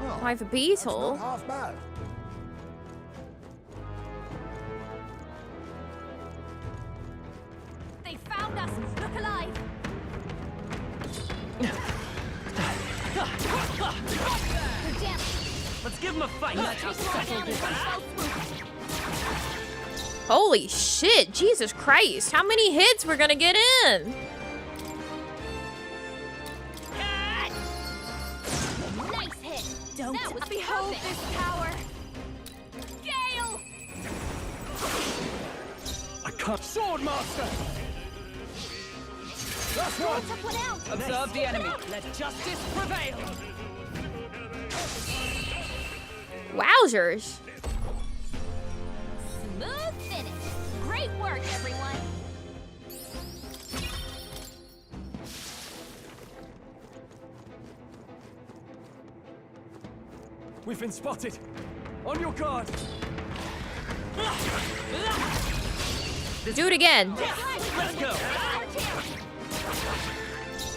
Oh, I have a beetle. Not half bad. They found us. Look alive. Let's give him a fight. Holy shit, Jesus Christ. How many hits we're gonna get in? Nice hit. Don't behold this power. Gale. I can't. Swordmaster! That's one! Took one out. Observe the enemy. Let justice prevail. Wowzers. Smooth finish. Great work, everyone. We've been spotted! On your guard! Do it again. Let's go.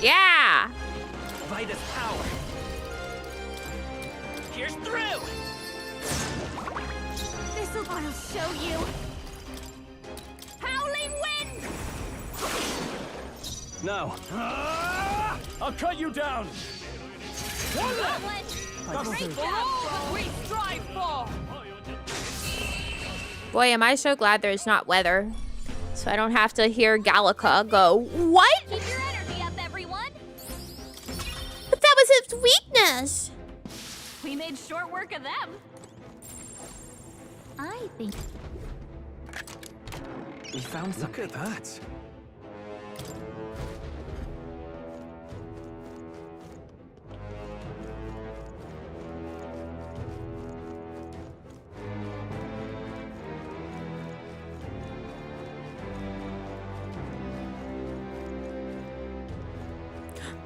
Yeah. Vitus power. Pierce through. I'll show you. Howling wind. Now. I'll cut you down! All that we strive for. Boy, am I so glad there's not weather. So I don't have to hear Gallica go, what? Keep your energy up, everyone. But that was its weakness. We made short work of them. I think We found something. Look at that.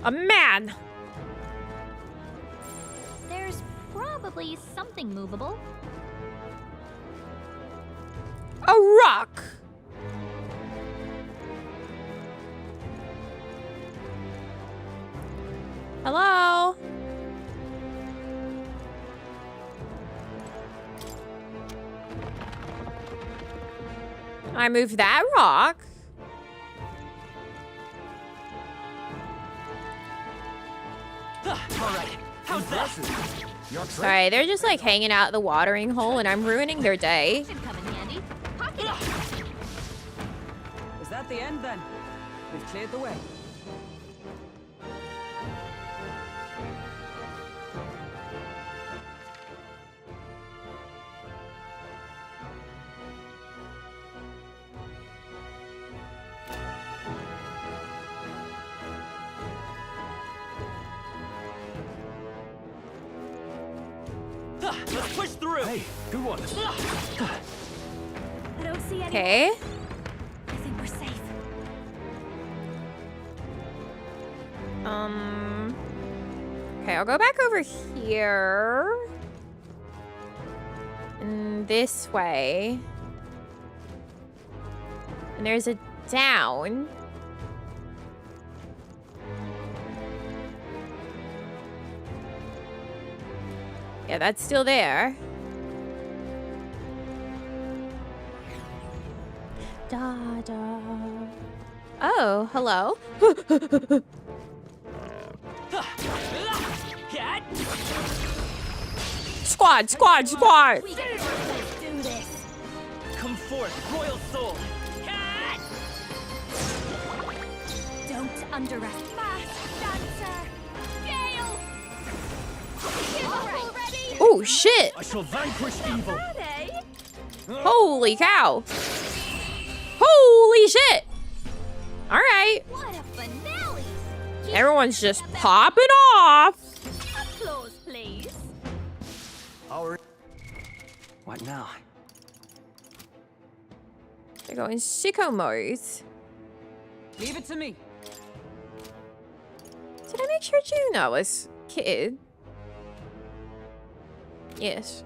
A man. there's probably something movable. A rock. Hello? I moved that rock. Alright, how's that? Sorry, they're just like hanging out at the watering hole and I'm ruining their day. Should come in handy. Pocket it. Is that the end then? We've cleared the way. Let's push through. Hey, good one. I don't see any. Okay. I think we're safe. Okay, I'll go back over here. And this way. And there's a down. Yeah, that's still there. Da da. Oh, hello. Squad, squad, squad. Let's do this. Come forth, royal soul. Don't underestimate. Fast dancer. Gale. Give up already. Oh shit. I shall vanquish evil. Holy cow. Holy shit. All right. What a finale. Everyone's just popping off. Applause, please. What now? They're going sicko mode. Leave it to me. Did I make sure Juno was kid? Yes.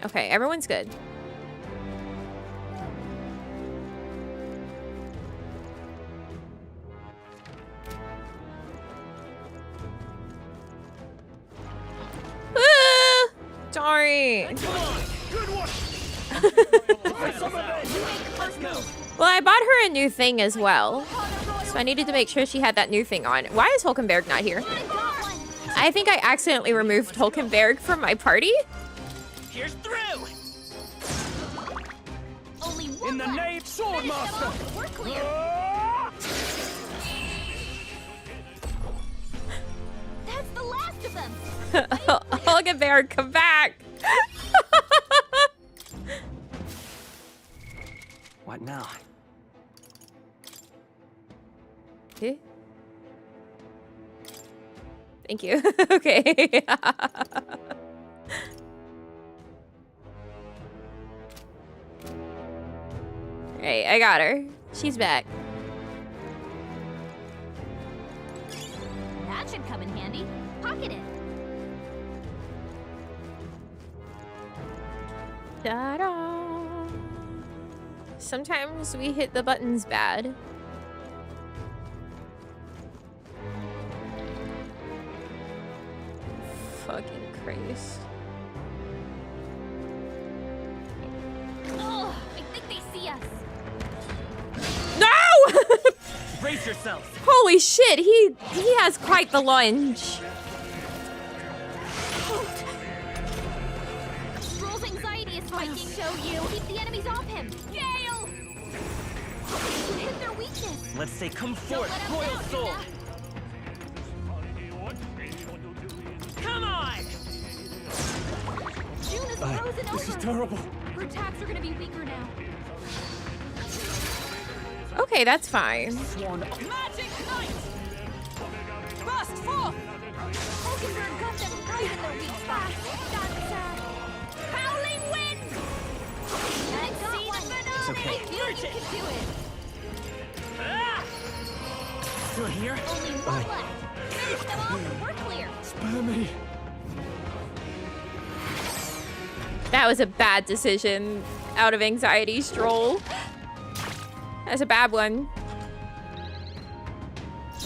Okay, everyone's good. Ah! Sorry. Well, I bought her a new thing as well. So I needed to make sure she had that new thing on. Why is Hulkenberg not here? I think I accidentally removed Hulkenberg from my party. Here's through. Only one In the nave, sword master. We're clear. That's the last of them. Hulkenberg, come back. What now? Okay. Thank you. Okay. Alright, I got her. She's back. That should come in handy. Pocket it. Ta-da! Sometimes we hit the buttons bad. Fucking Christ. Oh, I think they see us. No! Brace yourself. Holy shit, he has quite the lunge. Stroll's anxiety is spiking. Show you. Keep the enemies off him. Gale! You hit their weakness. Let's say come Don't forth, let 'em royal down, soul. Yuna. Come on. June is frozen over. This is terrible. Her attacks are gonna be weaker now. Okay, that's fine. Magic Knight! Burst forth! Hulkenberg got them right in their weak spot. Dancer! Howling wind! Let's see the finale! It's okay. I knew you could do it! Still here? Only one left. Finish them off and we're clear. Spare me. That was a bad decision. Out of anxiety, Stroll. That's a bad one.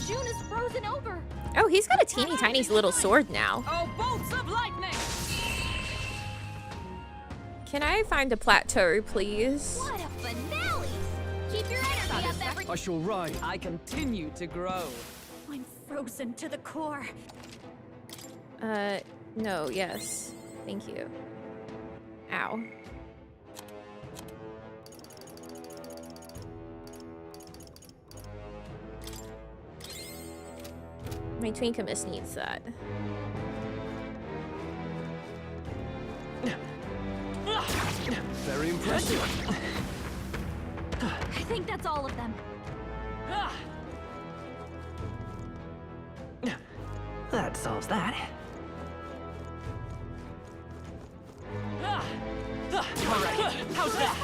June is frozen over. Oh, he's got a teeny tiny little sword now. Oh, bolts of lightning! Can I find a plateau, please? What a finale! Keep your energy up, every— I shall rise. I continue to grow. I'm frozen to the core. No, yes. Thank you. Ow. My Twinkimus needs that. Very impressive. I think that's all of them. That solves that. All right. How's that?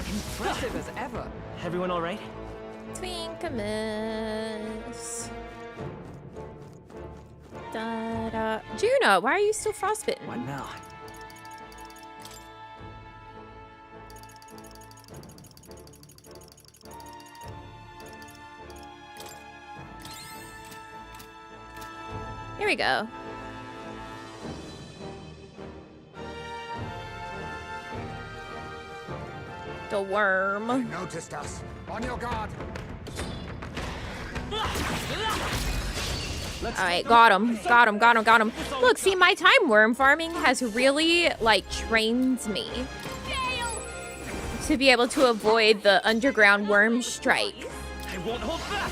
Impressive as ever. Everyone all right? Twinkimus. Da-da. Juno, why are you still frostbitten? What now? we go. The worm. They noticed us. On your guard. Alright, got him. Got him, got him, got him. Look, see, my time worm farming has really, like, trained me to be able to avoid the underground worm strike. I won't hold back.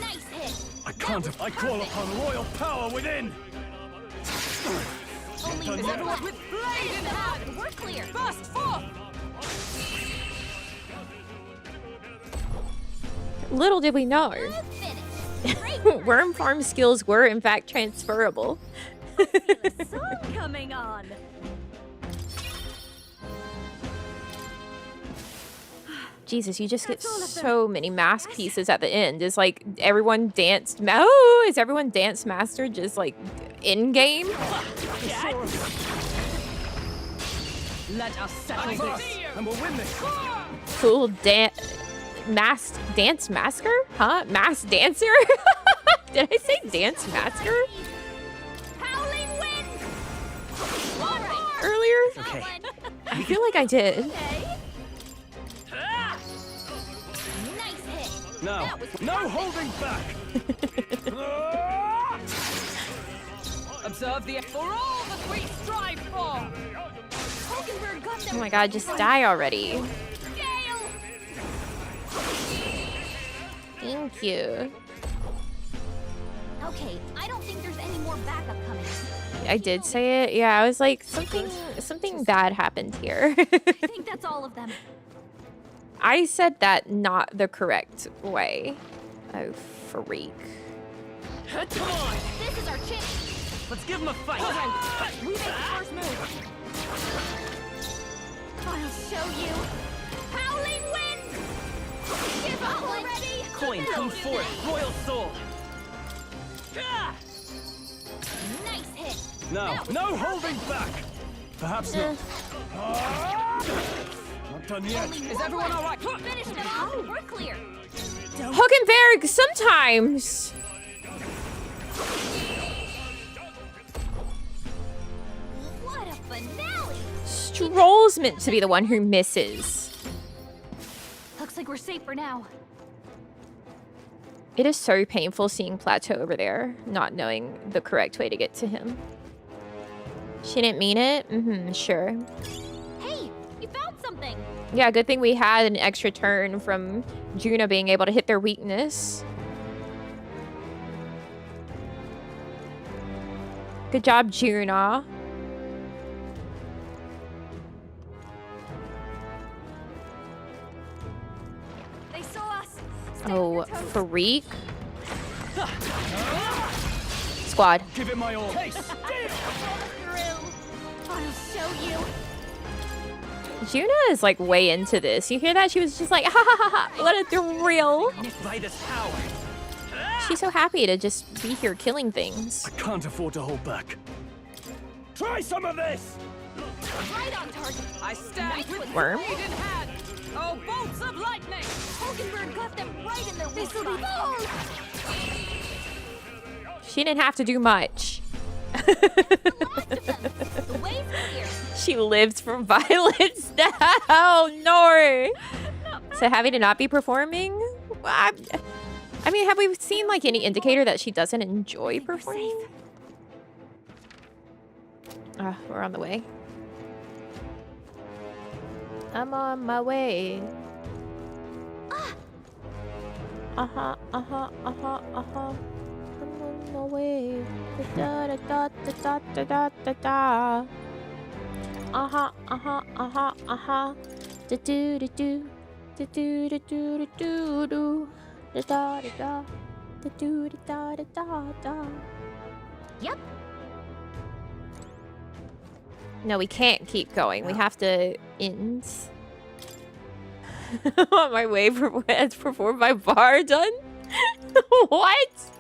Nice hit. I call upon royal power within. Only everyone with blade in hand. We're clear. Burst forth. Little did we know. Worm farm skills were, in fact, transferable. The sun coming on. Jesus, you just get so many mask pieces at the end. Is like everyone danced. Oh, is everyone dance master just like in game? Let us settle this. And we'll win this. Cool masked dance masker? Huh? Masked dancer? Did I say dance masker? Howling wind. Earlier? Okay. I feel like I did. Nice hit. No, no holding back. Observe the for all that we strive for. Oh my god, just die already. Thank you. Okay, I don't think there's any more backup coming. I did say it. Yeah, I was like, something bad happened here. I think that's all of them. I said that not the correct way. Oh, freak. Come on. This is our chance. Let's give him a fight. We make the first move. I'll show you. Howling wind. Give up already. Coin, come forth. Royal soul. Nice hit. No, no holding back. Perhaps not. Not done yet. Is everyone all right? Finish them off. We're clear. Huckenberg, sometimes. What a finale. Stroll's meant to be the one who misses. Looks like we're safe for now. It is so painful seeing Plateau over there, not knowing the correct way to get to him. She didn't mean it? Sure. Hey, you found something. Yeah, good thing we had an extra turn from Juna being able to hit their weakness. Good job, Juna. They saw us. Oh, freak. Squad. Give it my all. I'll show you. Juna is like way into this. You hear that? She was just like, ha ha ha ha, what a thrill. By this power. She's so happy to just be here killing things. I can't afford to hold back. Try some of this. Right on target. I stand with Worm? blade in hand. Oh, bolts of lightning. Hulkenberg got them right in their weak This'll be spot. She didn't have to do much. The way's clear. She lives for violence now. No. So having to not be performing? I mean, have we seen like any indicator that she doesn't enjoy performing? We're on the way. I'm on my way. I'm on my way. Da da da da da da da da. Da do da do. Da do da do da do do. Da da da da. Da do da da da da. Yep. No, we can't keep going. We have to end. On my way for as performed by Bar done? What?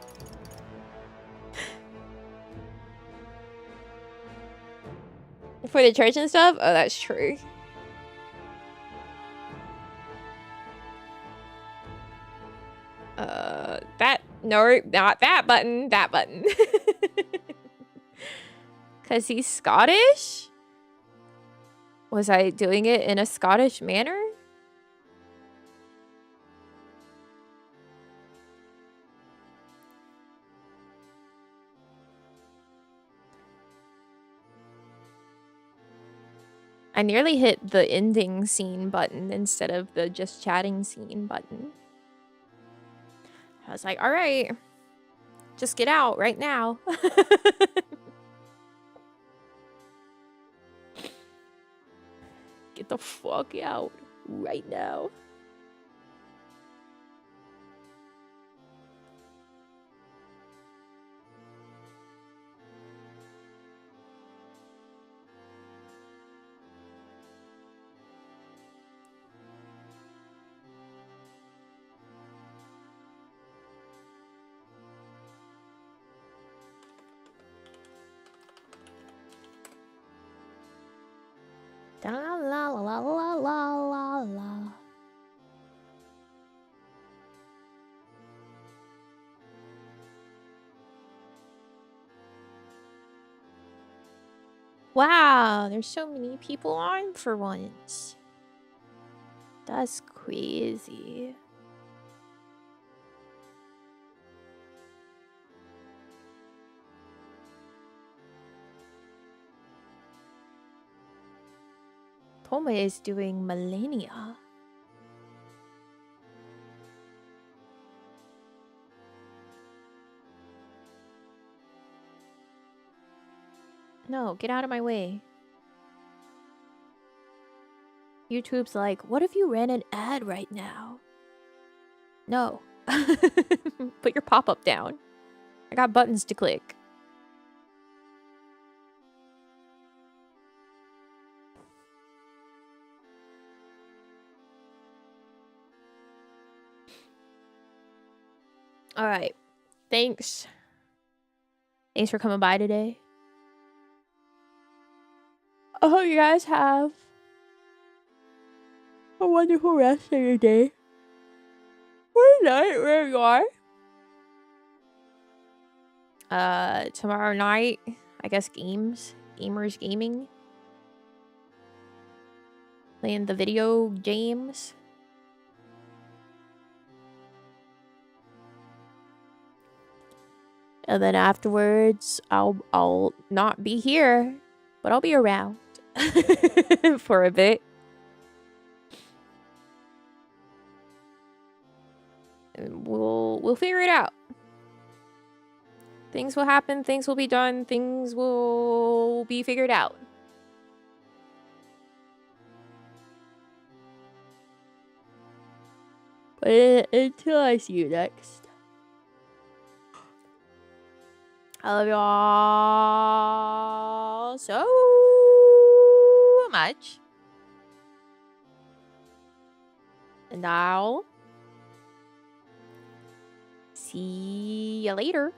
For the church and stuff? Oh, that's true. No, not that button. That button. Because he's Scottish? Was I doing it in a Scottish manner? I nearly hit the ending scene button instead of the just chatting scene button. I was like, all right, just get out right now. Get the fuck out right now. La la la la la la la. Wow, there's so many people on for once. That's crazy. Poma is doing millennia. No, get out of my way. YouTube's like, what if you ran an ad right now? No. Put your pop-up down. I got buttons to click. All right. Thanks. Thanks for coming by today. I hope you guys have a wonderful rest of your day. Or night, where you are. Tomorrow night, I guess gamers gaming. Playing the video games. And then afterwards, I'll not be here, but I'll be around for a bit. And we'll figure it out. Things will happen, things will be done, things will be figured out. But until I see you next. I love y'all so much. And I'll see you later.